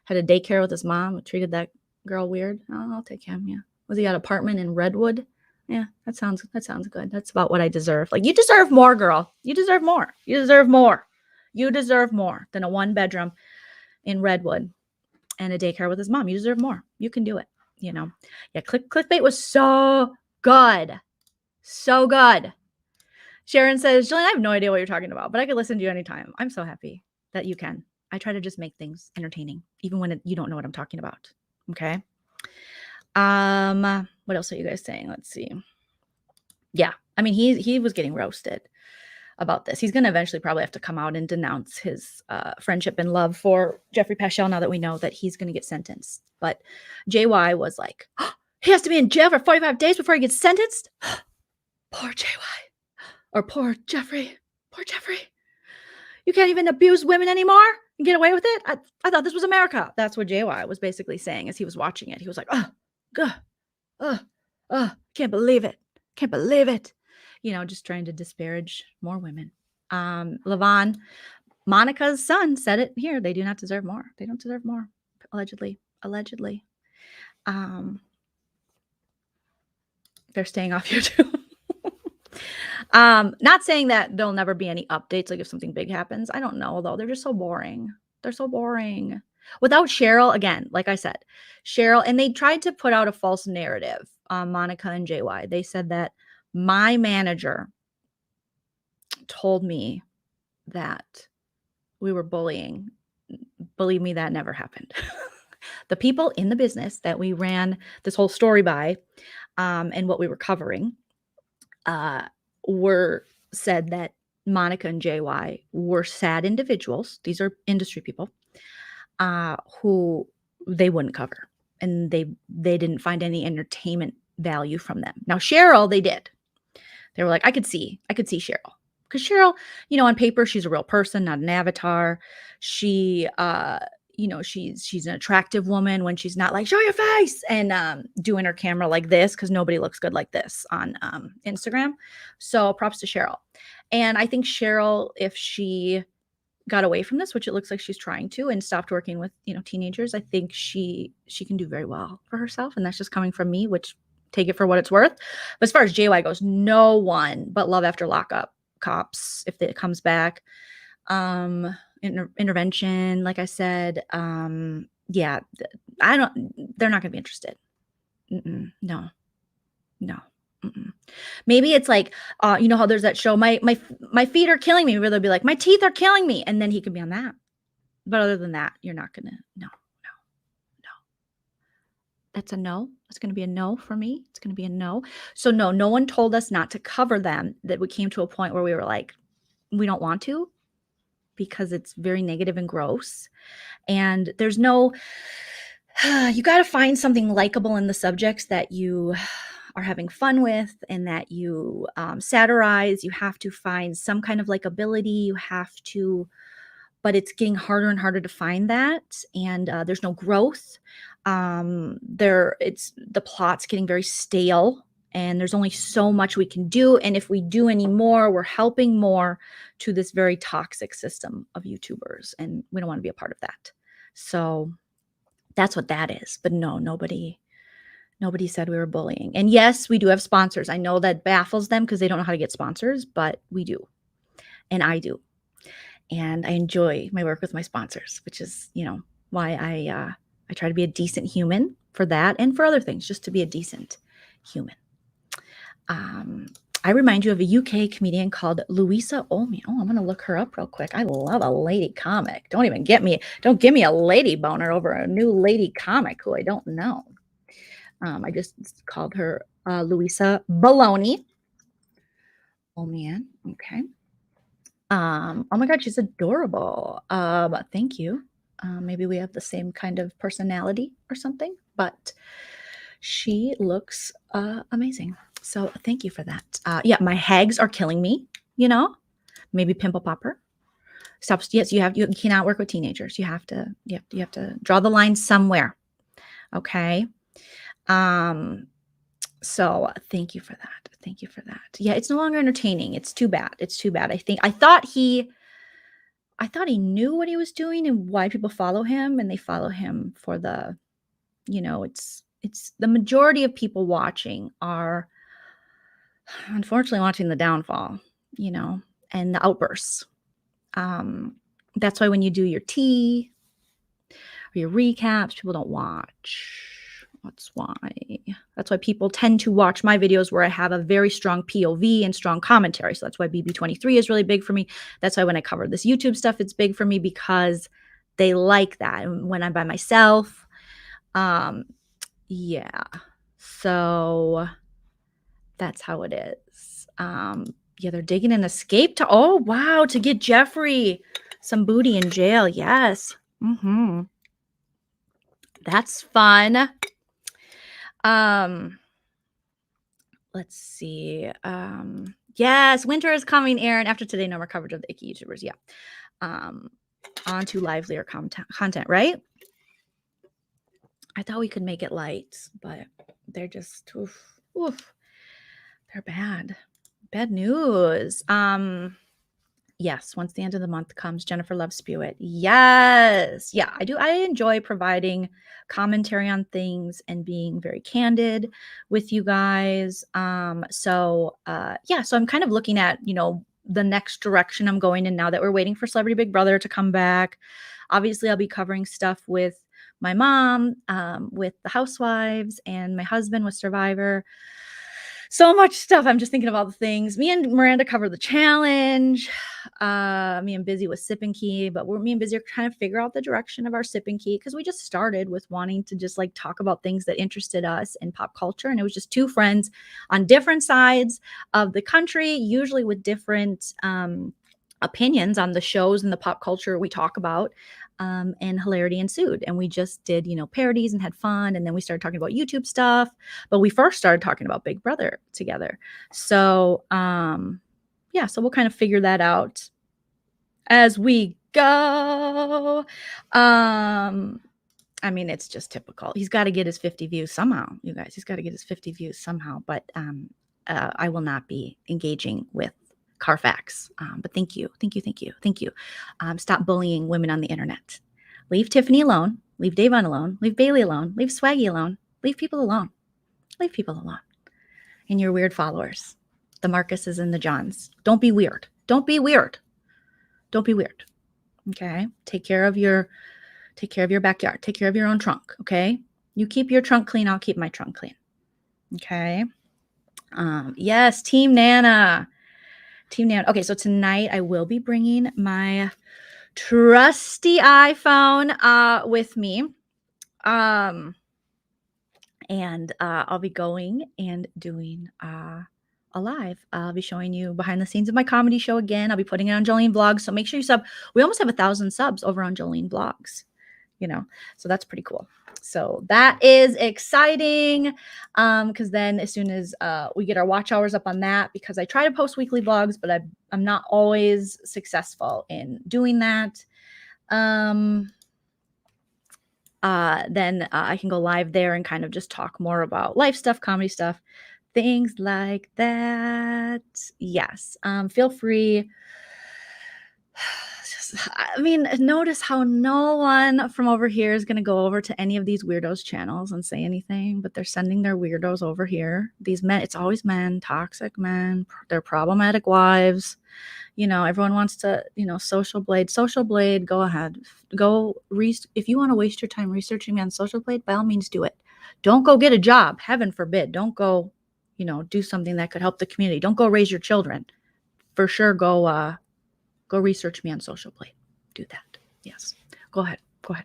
had a daycare with his mom, who treated that girl weird. Oh, I'll take him. Yeah. Was he at an apartment in Redwood? Yeah, that sounds good. That's about what I deserve. Like, you deserve more, girl. You deserve more. You deserve more. You deserve more than a 1-bedroom in Redwood and a daycare with his mom. You deserve more. You can do it. Yeah, clickbait was so good. So good. Sharon says, Joleen, I have no idea what you're talking about, but I could listen to you anytime. I'm so happy that you can. I try to just make things entertaining, even when you don't know what I'm talking about. Okay. What else are you guys saying? Let's see. Yeah. He was getting roasted about this. He's going to eventually probably have to come out and denounce his friendship and love for Jeffrey Paschal now that we know that he's going to get sentenced. But JY was like, oh, he has to be in jail for 45 days before he gets sentenced? Poor JY. Or poor Jeffrey. Poor Jeffrey. You can't even abuse women anymore and get away with it? I thought this was America. That's what JY was basically saying as he was watching it. He was like, can't believe it. Can't believe it. Just trying to disparage more women. Levon, Monica's son, said it here. They do not deserve more. They don't deserve more. Allegedly. They're staying off YouTube. Not saying that there'll never be any updates, like if something big happens. I don't know, though. They're just so boring. They're so boring. Without Cheryl, again, like I said, Cheryl, and they tried to put out a false narrative on Monica and JY. They said that my manager told me that we were bullying. Believe me, that never happened. The people in the business that we ran this whole story by, and what we were covering, said that Monica and JY were sad individuals. These are industry people who they wouldn't cover, and they didn't find any entertainment value from them. Now Cheryl, they did. They were like, I could see Cheryl, because Cheryl, on paper, she's a real person, not an avatar. She, she's an attractive woman when she's not like, show your face, and doing her camera like this, because nobody looks good like this on Instagram. So props to Cheryl. And I think Cheryl, if she got away from this, which it looks like she's trying to, and stopped working with, teenagers, I think she can do very well for herself. And that's just coming from me, which take it for what it's worth. But as far as JY goes, no one but Love After Lockup cops, if it comes back. Intervention, like I said, they're not going to be interested. No. Maybe it's like, how there's that show, my feet are killing me, where they'll be like, my teeth are killing me, and then he could be on that. But other than that, you're not gonna. No. That's a no. It's going to be a no for me. It's going to be a no. So no one told us not to cover them, that we came to a point where we were like, we don't want to, because it's very negative and gross. And there's no, you got to find something likable in the subjects that you are having fun with and that you satirize. You have to find some kind of likability. You have to, but it's getting harder and harder to find that. And there's no growth. The plot's getting very stale, and there's only so much we can do. And if we do any more, we're helping more to this very toxic system of YouTubers, and we don't want to be a part of that. So that's what that is. But no, nobody said we were bullying. And yes, we do have sponsors. I know that baffles them because they don't know how to get sponsors, but we do. And I do. And I enjoy my work with my sponsors, which is, why I try to be a decent human for that and for other things, just to be a decent human. I remind you of a UK comedian called Louisa Olmi. Oh, I'm going to look her up real quick. I love a lady comic. Don't give me a lady boner over a new lady comic who I don't know. I just called her Louisa Baloney. Oh man, okay. Oh my God, she's adorable. Thank you. Maybe we have the same kind of personality or something, but she looks amazing. So thank you for that. Yeah, my hags are killing me, maybe pimple popper. Stop. Yes, you cannot work with teenagers. You have to draw the line somewhere. Okay. So thank you for that. Thank you for that. Yeah, it's no longer entertaining. It's too bad. I thought he knew what he was doing and why people follow him, and they follow him for the, it's the majority of people watching are unfortunately watching the downfall, and the outbursts. That's why when you do your tea or your recaps, people don't watch. That's why people tend to watch my videos where I have a very strong POV and strong commentary. So that's why BB23 is really big for me. That's why when I cover this YouTube stuff, it's big for me because they like that. And when I'm by myself, yeah. So that's how it is. Yeah, they're digging an escape to get Jeffrey some booty in jail. Yes. That's fun. Let's see. Yes, winter is coming, Aaron. After today, no more coverage of the icky YouTubers. Yeah. On to livelier content, right? I thought we could make it light, but they're just oof. They're bad. Bad news. Yes, once the end of the month comes, Jennifer loves Spew It. So I enjoy providing commentary on things and being very candid with you guys. So I'm kind of looking at, the next direction I'm going in now that we're waiting for Celebrity Big Brother to come back. Obviously, I'll be covering stuff with my mom, with the Housewives, and my husband with Survivor. So much stuff. I'm just thinking about the things. Me and Miranda cover the challenge. Me and Busy with Sip and Key, but me and Busy are trying to figure out the direction of our Sip and Key because we just started with wanting to just like talk about things that interested us in pop culture. And it was just two friends on different sides of the country, usually with different opinions on the shows and the pop culture we talk about. And hilarity ensued. And we just did, parodies and had fun. And then we started talking about YouTube stuff. But we first started talking about Big Brother together. So, so we'll kind of figure that out as we go. It's just typical. He's got to get his 50 views somehow, you guys. He's got to get his 50 views somehow. But I will not be engaging with Carfax. But thank you. Stop bullying women on the internet. Leave Tiffany alone. Leave Davon alone. Leave Bailey alone. Leave Swaggy alone. Leave people alone. And your weird followers. The Marcuses and the Johns. Don't be weird. Okay? Take care of your backyard. Take care of your own trunk. Okay? You keep your trunk clean. I'll keep my trunk clean. Okay? Yes, Team Nana. Okay, so tonight I will be bringing my trusty iPhone with me. And I'll be going and doing a live. I'll be showing you behind the scenes of my comedy show again. I'll be putting it on Joleen Vlogs, so make sure you sub. We almost have 1,000 subs over on Joleen Vlogs, so that's pretty cool. So that is exciting because then as soon as we get our watch hours up on that, because I try to post weekly vlogs, but I'm not always successful in doing that. Then I can go live there and kind of just talk more about life stuff, comedy stuff, things like that. Yes. Feel free. Notice how no one from over here is going to go over to any of these weirdos' channels and say anything, but they're sending their weirdos over here. These men, it's always men, toxic men, they're problematic wives. Everyone wants to, Social Blade, go ahead. If you want to waste your time researching me on Social Blade, by all means do it. Don't go get a job. Heaven forbid. Don't go, do something that could help the community. Don't go raise your children. For sure, go research me on Social Play. Do that. Yes. Go ahead.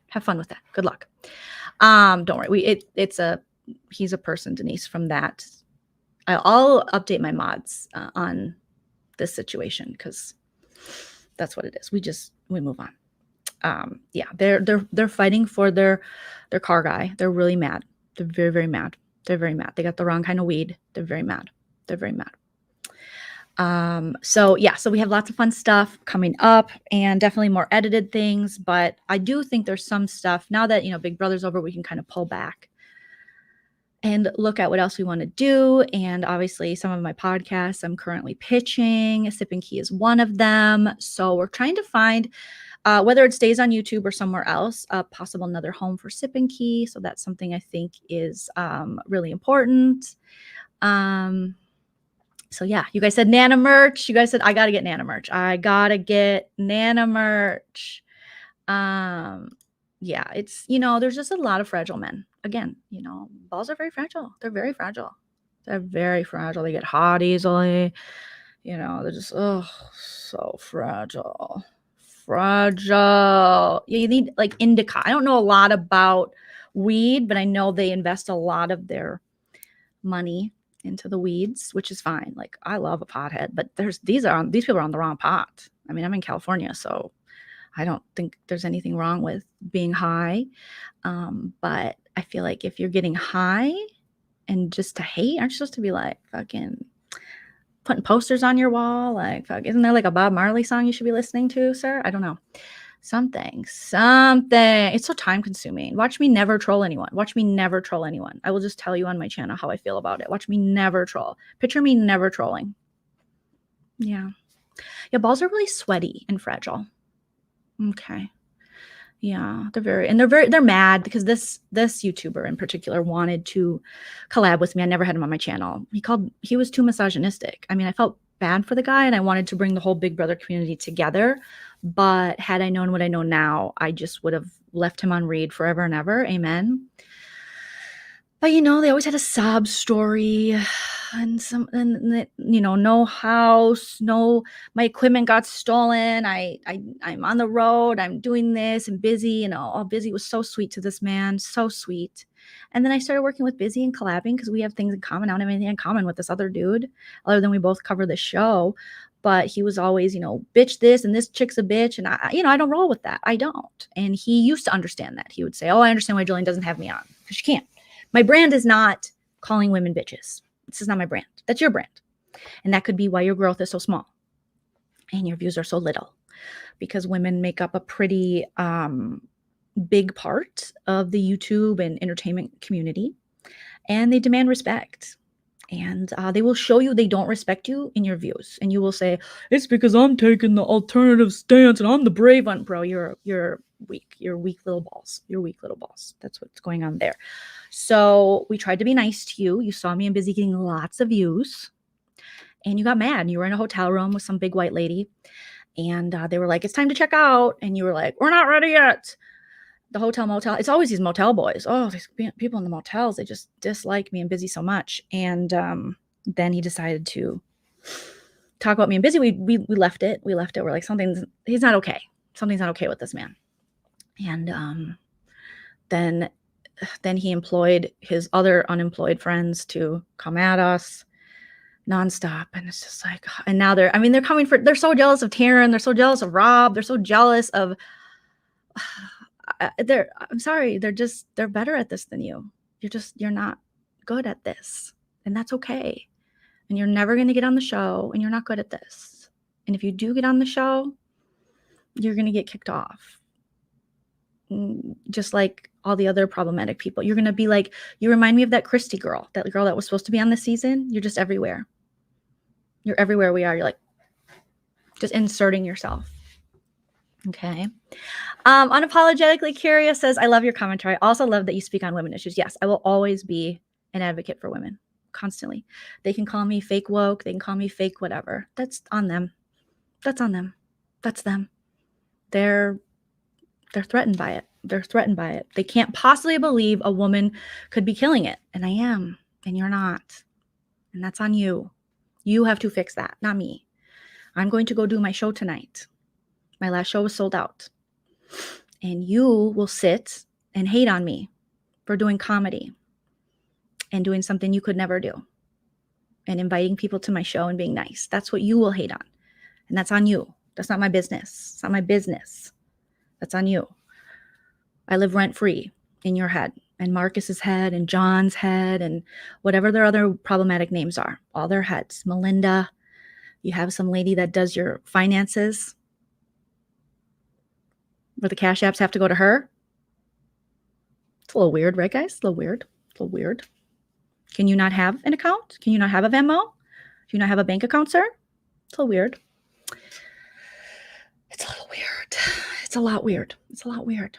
Have fun with that. Good luck. Don't worry. He's a person, Denise, from that. I'll update my mods on this situation because that's what it is. We move on. Yeah, they're fighting for their car guy. They're really mad. They're very, very mad. They're very mad. They got the wrong kind of weed. They're very mad. They're very mad. So we have lots of fun stuff coming up and definitely more edited things, but I do think there's some stuff now that, Big Brother's over, we can kind of pull back and look at what else we want to do. And obviously some of my podcasts I'm currently pitching. Sip and Key is one of them. So we're trying to find whether it stays on YouTube or somewhere else, a possible another home for Sip and Key. So that's something I think is really important. So yeah, you guys said Nana merch. You guys said I got to get Nana merch. I got to get Nana merch. Yeah, it's, there's just a lot of fragile men. Again, balls are very fragile. They're very fragile. They're very fragile. They get hot easily. They're just, so fragile. Fragile. Yeah, you need like indica. I don't know a lot about weed, but I know they invest a lot of their money into the weeds, which is fine. Like I love a pothead, but these people are on the wrong pot. I mean, I'm in California, so I don't think there's anything wrong with being high. But I feel like if you're getting high and just to hate, aren't you supposed to be like fucking putting posters on your wall? Like, fuck, isn't there like a Bob Marley song you should be listening to, sir? I don't know. Something. It's so time consuming. Watch me never troll anyone. I will just tell you on my channel how I feel about it. Watch me never troll. Picture me never trolling. Yeah. Yeah, balls are really sweaty and fragile. Okay. Yeah, they're mad because this YouTuber in particular wanted to collab with me. I never had him on my channel. He was too misogynistic. I mean, I felt bad for the guy and I wanted to bring the whole Big Brother community together. But had I known what I know now, I just would have left him on read forever and ever. Amen. But they always had a sob story and no house, my equipment got stolen. I'm on the road. I'm doing this and Busy, Busy was so sweet to this man. So sweet. And then I started working with Busy and collabing because we have things in common. I don't have anything in common with this other dude other than we both cover the show. But he was always, bitch this and this chick's a bitch. And I don't roll with that. I don't. And he used to understand that. He would say, oh, I understand why Joleen doesn't have me on because she can't. My brand is not calling women bitches. This is not my brand. That's your brand. And that could be why your growth is so small and your views are so little because women make up a pretty big part of the YouTube and entertainment community and they demand respect. And they will show you they don't respect you in your views. And you will say, it's because I'm taking the alternative stance and I'm the brave one. Bro, you're weak. You're weak little balls. You're weak little balls. That's what's going on there. So we tried to be nice to you. You saw me and Busy getting lots of views. And you got mad. You were in a hotel room with some big white lady. And they were like, it's time to check out. And you were like, we're not ready yet. The motel. It's always these motel boys. Oh, these people in the motels, they just dislike me and Busy so much. And then he decided to talk about me and Busy. We left it. We're like, he's not okay. Something's not okay with this man. And then he employed his other unemployed friends to come at us nonstop. And it's just like, and now they're so jealous of Taryn. They're so jealous of Rob. They're so jealous of, I'm sorry. They're better at this than you. You're not good at this. And that's okay. And you're never going to get on the show and you're not good at this. And if you do get on the show, you're going to get kicked off. Just like all the other problematic people. You're going to be like, you remind me of that Christy girl, that girl that was supposed to be on this season. You're just everywhere. You're everywhere we are. You're like just inserting yourself. Okay. Unapologetically Curious says, I love your commentary. I also love that you speak on women issues. Yes, I will always be an advocate for women constantly. They can call me fake woke. They can call me fake whatever. That's on them. That's on them. That's them. They're threatened by it. They're threatened by it. They can't possibly believe a woman could be killing it. And I am. And you're not. And that's on you. You have to fix that, not me. I'm going to go do my show tonight. My last show was sold out. And you will sit and hate on me for doing comedy and doing something you could never do and inviting people to my show and being nice. That's what you will hate on. And that's on you. That's not my business. It's not my business. That's on you. I live rent-free in your head and Marcus's head and John's head and whatever their other problematic names are. All their heads. Melinda, you have some lady that does your finances where the cash apps have to go to her. It's a little weird, right, guys? A little weird. A little weird. Can you not have an account? Can you not have a Venmo? Do you not have a bank account, sir? It's a little weird. It's a little weird. It's a lot weird. It's a lot weird.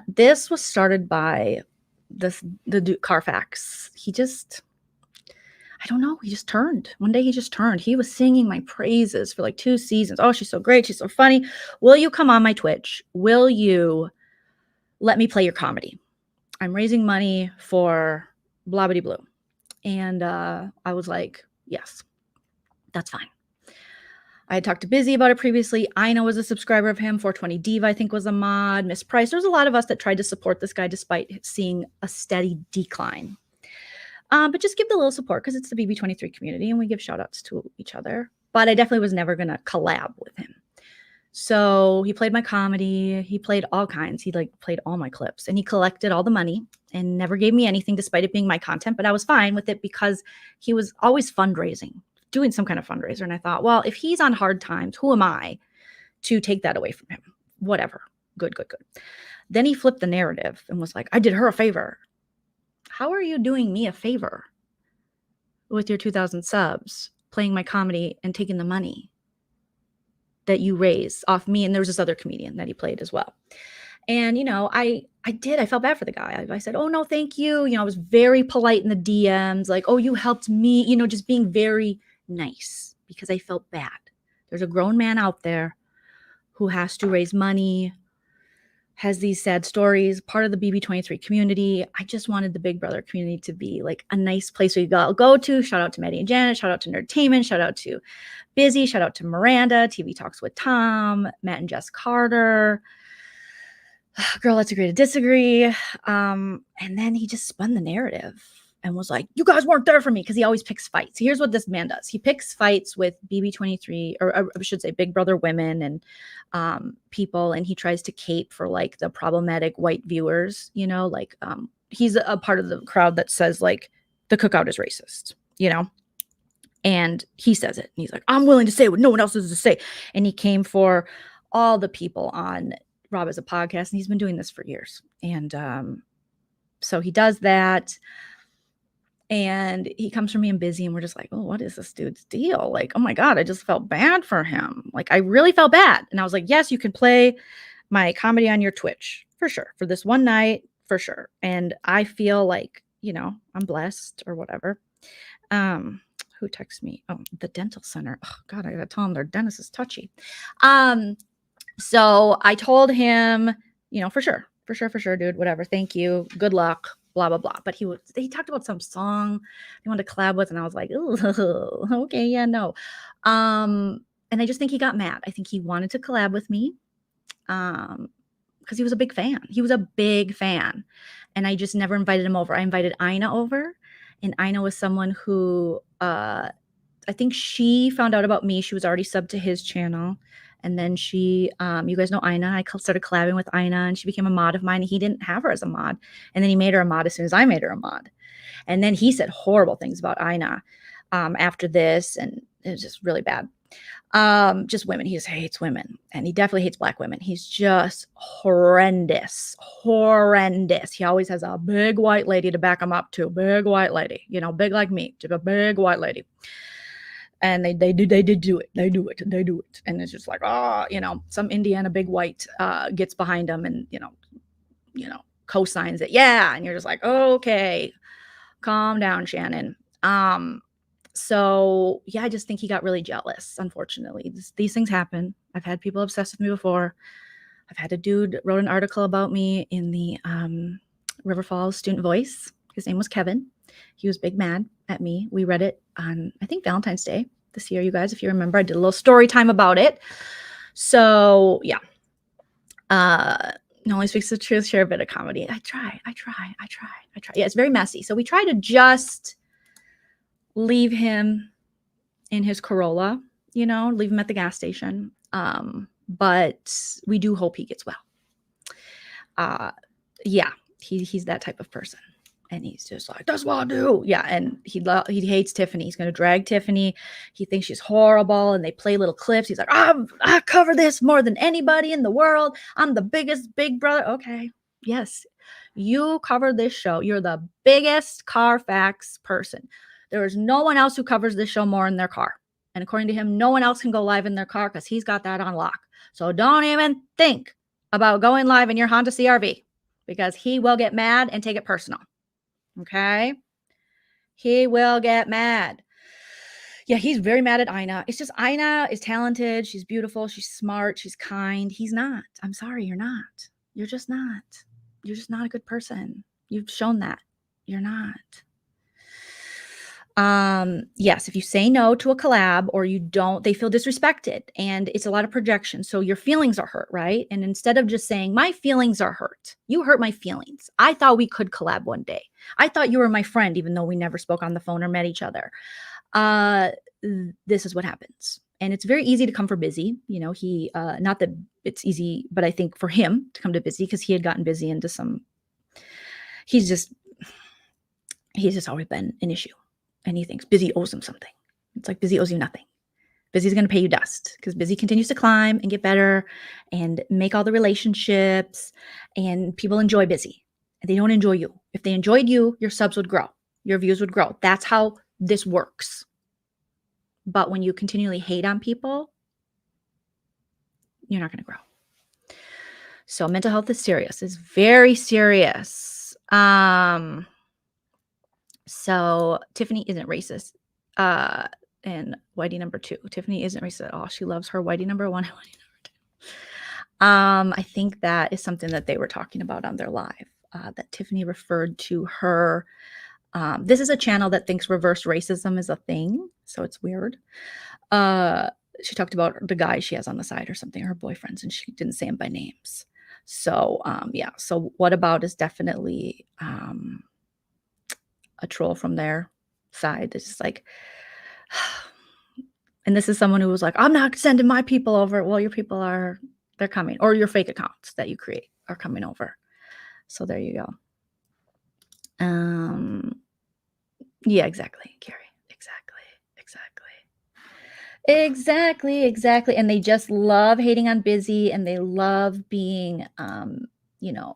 This was started by the dude Carfax. I don't know. He just turned. One day he just turned. He was singing my praises for like 2 seasons. Oh, she's so great. She's so funny. Will you come on my Twitch? Will you let me play your comedy? I'm raising money for blah, blah, blue. And I was like, yes, that's fine. I had talked to Busy about it previously. Ina was a subscriber of him. 420 Diva, I think, was a mod. Miss Price. There's a lot of us that tried to support this guy despite seeing a steady decline. But just give the little support because it's the BB23 community and we give shout outs to each other. But I definitely was never going to collab with him. So he played my comedy. He played all kinds. He played all my clips and he collected all the money and never gave me anything despite it being my content. But I was fine with it because he was always fundraising, doing some kind of fundraiser. And I thought, well, if he's on hard times, who am I to take that away from him? Whatever. Good. Then he flipped the narrative and was like, I did her a favor. How are you doing me a favor with your 2,000 subs, playing my comedy and taking the money that you raise off me? And there was this other comedian that he played as well. And, I felt bad for the guy. I said, oh, no, thank you. I was very polite in the DMs, like, oh, you helped me, just being very nice because I felt bad. There's a grown man out there who has to raise money, has these sad stories, part of the BB23 community. I just wanted the Big Brother community to be like a nice place where you go to. Shout out to Maddie and Janet. Shout out to Nerdtainment. Shout out to Busy. Shout out to Miranda, TV Talks with Tom, Matt and Jess Carter. Girl, let's agree to disagree. And then he just spun the narrative and was like, you guys weren't there for me because he always picks fights. Here's what this man does. He picks fights with BB23, or I should say Big Brother women and people, and he tries to cape for like the problematic white viewers, he's a part of the crowd that says like the cookout is racist, and he says it. And he's like, I'm willing to say what no one else has to say. And he came for all the people on Rob as a podcast, and he's been doing this for years. And so he does that. And he comes from me and Busy, and we're just like, oh, what is this dude's deal? Like, oh my God, I just felt bad for him. Like, I really felt bad. And I was like, yes, you can play my comedy on your Twitch for sure. For this one night, for sure. And I feel like, I'm blessed or whatever. Who texts me? Oh, the dental center. Oh God, I gotta tell them their dentist is touchy. So I told him, for sure, dude, whatever. Thank you. Good luck. Blah, blah, blah. But he talked about some song he wanted to collab with. And I was like, oh, okay, yeah, no. And I just think he got mad. I think he wanted to collab with me because he was a big fan. He was a big fan. And I just never invited him over. I invited Ina over. And Ina was someone who I think she found out about me. She was already subbed to his channel. And then she, you guys know Ina. I started collabing with Ina, and she became a mod of mine. He didn't have her as a mod. And then he made her a mod as soon as I made her a mod. And then he said horrible things about Ina after this. And it was just really bad. Just women. He just hates women. And he definitely hates Black women. He's just horrendous. He always has a big white lady to back him up too. Big white lady. Big like me. Just a big white lady. And they do it. And it's just like, some Indiana big white gets behind them and, co-signs it. Yeah. And you're just like, oh, okay, calm down, Shannon. So yeah, I just think he got really jealous. Unfortunately, these things happen. I've had people obsessed with me before. I've had a dude wrote an article about me in the River Falls Student Voice. His name was Kevin. He was big mad at me. We read it on, I think, Valentine's Day this year, you guys. If you remember, I did a little story time about it. So yeah. No only speaks the truth, share a bit of comedy. I try. Yeah, it's very messy. So we try to just leave him in his Corolla, leave him at the gas station. But we do hope he gets well. Yeah, he's that type of person. And he's just like, that's what I do. Yeah, and he hates Tiffany. He's going to drag Tiffany. He thinks she's horrible, and they play little clips. He's like, I cover this more than anybody in the world. I'm the biggest big brother. Okay, yes, you cover this show. You're the biggest Carfax person. There is no one else who covers this show more in their car. And according to him, no one else can go live in their car because he's got that on lock. So don't even think about going live in your Honda CRV because he will get mad and take it personal. Okay? He will get mad. Yeah, he's very mad at Ina. It's just Ina is talented. She's beautiful. She's smart. She's kind. He's not. I'm sorry, you're not. You're just not. You're just not a good person. You've shown that. You're not. Yes, if you say no to a collab or you don't, they feel disrespected and it's a lot of projection. So your feelings are hurt, right? And instead of just saying, my feelings are hurt, you hurt my feelings. I thought we could collab one day. I thought you were my friend, even though we never spoke on the phone or met each other. This is what happens. And it's very easy to come for Busy. He, not that it's easy, but I think for him to come to Busy because he had gotten Busy into he's just always been an issue. And he thinks Busy owes him something. It's like Busy owes you nothing. Busy's going to pay you dust because Busy continues to climb and get better and make all the relationships and people enjoy Busy. They don't enjoy you. If they enjoyed you, your subs would grow. Your views would grow. That's how this works. But when you continually hate on people, you're not going to grow. So mental health is serious. It's very serious. So Tiffany isn't racist. And Whitey number 2. Tiffany isn't racist at all. She loves her Whitey number 1 and Whitey number 2. I think that is something that they were talking about on their live. That Tiffany referred to her. This is a channel that thinks reverse racism is a thing. So it's weird. She talked about the guy she has on the side or something, her boyfriends, and she didn't say him by names. So yeah. So what about is definitely a troll from their side. It's just like, and this is someone who was like, I'm not sending my people over. Well, your people they're coming, or your fake accounts that you create are coming over. So there you go. Yeah, exactly, Carrie. Exactly. And they just love hating on Busy and they love being,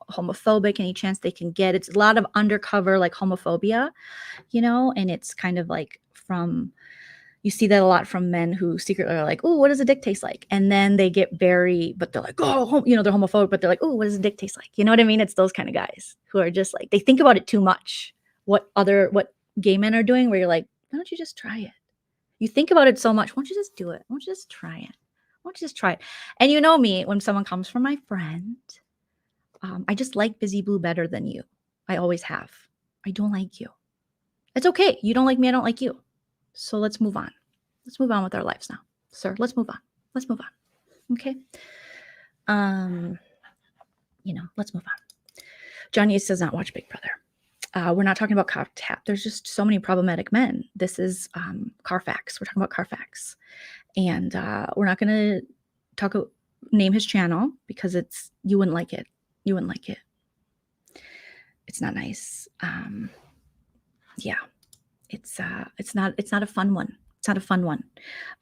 homophobic any chance they can get. It's a lot of undercover like homophobia, and it's kind of like you see that a lot from men who secretly are like, oh, what does a dick taste like? And then they get but they're like, oh, they're homophobic, but they're like, oh, what does a dick taste like? You know what I mean? It's those kind of guys who are just like, they think about it too much. What gay men are doing where you're like, why don't you just try it? You think about it so much. Why don't you just do it? Why don't you just try it? Why don't you just try it? And you know me, when someone comes from my friend, I just like Busy Blue better than you. I always have. I don't like you. It's okay. You don't like me. I don't like you. So let's move on. Let's move on with our lives now, sir. Let's move on. Okay. Let's move on. John Yates does not watch Big Brother. We're not talking about Cock Tap. There's just so many problematic men. This is Carfax. We're talking about Carfax. And we're not going to name his channel because you wouldn't like it. You wouldn't like it. It's not nice. Yeah. It's not a fun one. It's not a fun one.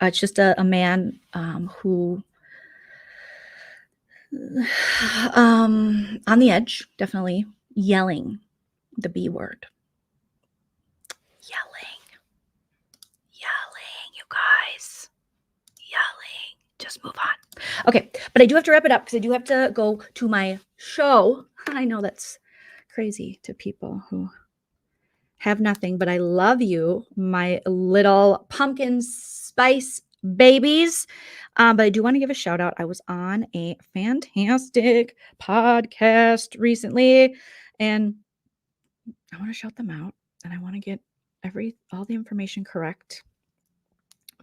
It's just a man who on the edge, definitely yelling the B word. Yelling, you guys. Yelling. Just move on. Okay, but I do have to wrap it up because I do have to go to my show. I know that's crazy to people who have nothing, but I love you, my little pumpkin spice babies. But I do want to give a shout out. I was on a fantastic podcast recently, and I want to shout them out. And I want to get all the information correct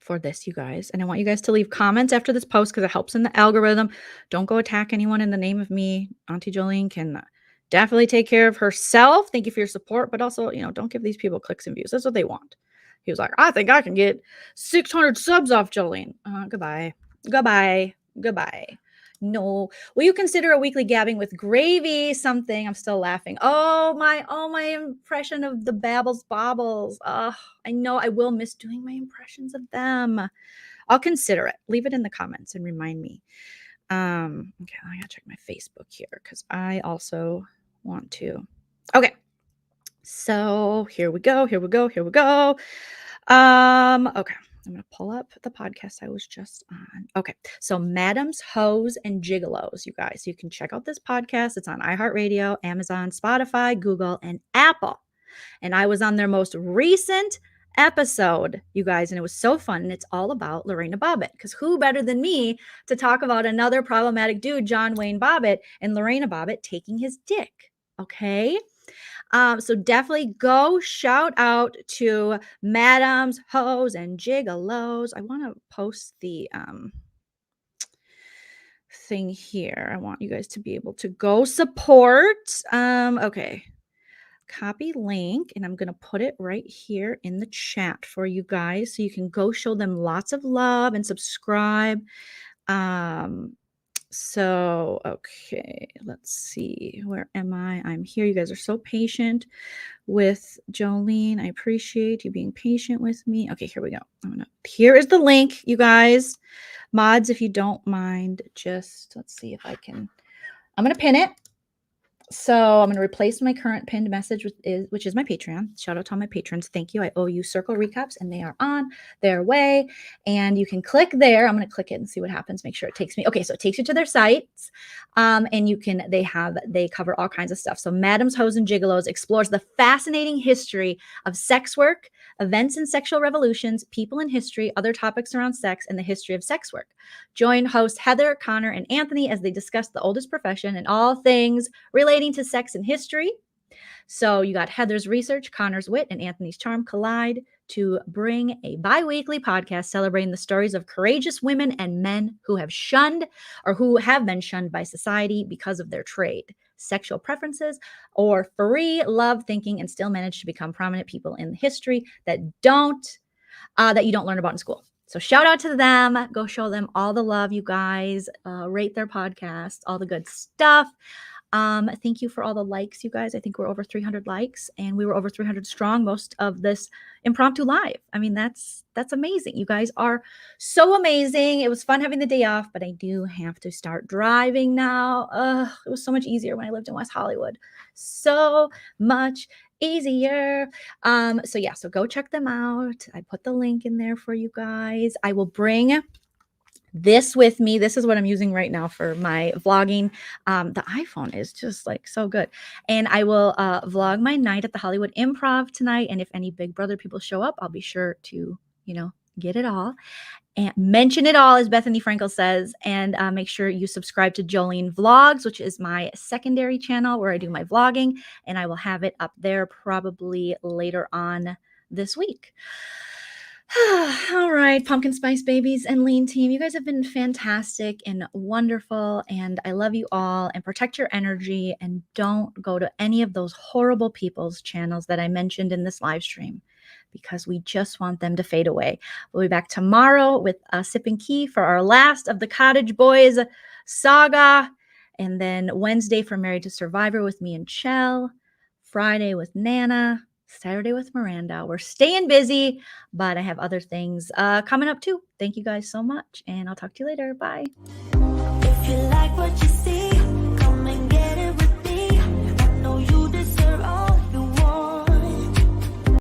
for this, you guys. And I want you guys to leave comments after this post because it helps in the algorithm. Don't go attack anyone in the name of me. Auntie Joleen can definitely take care of herself. Thank you for your support, but also, don't give these people clicks and views. That's what they want. He was like, I think I can get 600 subs off Joleen. Goodbye. No. Will you consider a weekly gabbing with gravy something? I'm still laughing. Oh, my impression of the Babbles Bobbles. I know I will miss doing my impressions of them. I'll consider it. Leave it in the comments and remind me. Okay, I gotta check my Facebook here because I also want to. Okay. So here we go. Okay. I'm going to pull up the podcast I was just on. Okay. So Madams, Hoes, and Gigolos, you guys. You can check out this podcast. It's on iHeartRadio, Amazon, Spotify, Google, and Apple. And I was on their most recent episode, you guys, and it was so fun. And it's all about Lorena Bobbitt, because who better than me to talk about another problematic dude, John Wayne Bobbitt, and Lorena Bobbitt taking his dick. Okay. So definitely go shout out to Madams, Hoes, and Gigolos. I want to post the thing here. I want you guys to be able to go support. Okay. Copy link, and I'm going to put it right here in the chat for you guys so you can go show them lots of love and subscribe. So, okay, let's see. Where am I? I'm here. You guys are so patient with Joleen. I appreciate you being patient with me. Okay, here we go. Here is the link, you guys. Mods, if you don't mind, just let's see if I can. I'm going to pin it. So I'm going to replace my current pinned message, which is my Patreon. Shout out to all my patrons. Thank you. I owe you circle recaps, and they are on their way. And you can click there. I'm going to click it and see what happens. Make sure it takes me. Okay, so it takes you to their sites. And you can, they cover all kinds of stuff. So Madams, Hoes, and Gigolos explores the fascinating history of sex work, events and sexual revolutions, people in history, other topics around sex, and the history of sex work. Join hosts Heather, Connor, and Anthony as they discuss the oldest profession and all things relating to sex and history. So you got Heather's research, Connor's wit, and Anthony's charm collide to bring a bi-weekly podcast celebrating the stories of courageous women and men who have shunned or who have been shunned by society because of their trade, sexual preferences, or free love thinking, and still manage to become prominent people in history that you don't learn about in school. So shout out to them. Go show them all the love, you guys. Rate their podcast, all the good stuff. Thank you for all the likes, you guys. I think we're over 300 likes, and we were over 300 strong most of this impromptu live. I mean, that's amazing. You guys are so amazing. It was fun having the day off, but I do have to start driving now. It was so much easier when I lived in West Hollywood. So much easier. So go check them out. I put the link in there for you guys. I will bring this with me. This is what I'm using right now for my vlogging. The iPhone is just like so good. And I will vlog my night at the Hollywood Improv tonight. And if any Big Brother people show up, I'll be sure to, get it all and mention it all, as Bethany Frankel says. And make sure you subscribe to Joleen Vlogs, which is my secondary channel where I do my vlogging. And I will have it up there probably later on this week. All right, pumpkin spice babies and Leen Team, you guys have been fantastic and wonderful, and I love you all. And protect your energy, and don't go to any of those horrible people's channels that I mentioned in this live stream, because we just want them to fade away. We'll be back tomorrow with Sip and Key for our last of the Cottage Boys saga, and then Wednesday for Married to Survivor with me and Chell, Friday with Nana, Saturday with Miranda. We're staying busy, but I have other things coming up too. Thank you guys so much, and I'll talk to you later. Bye. If you like what you see,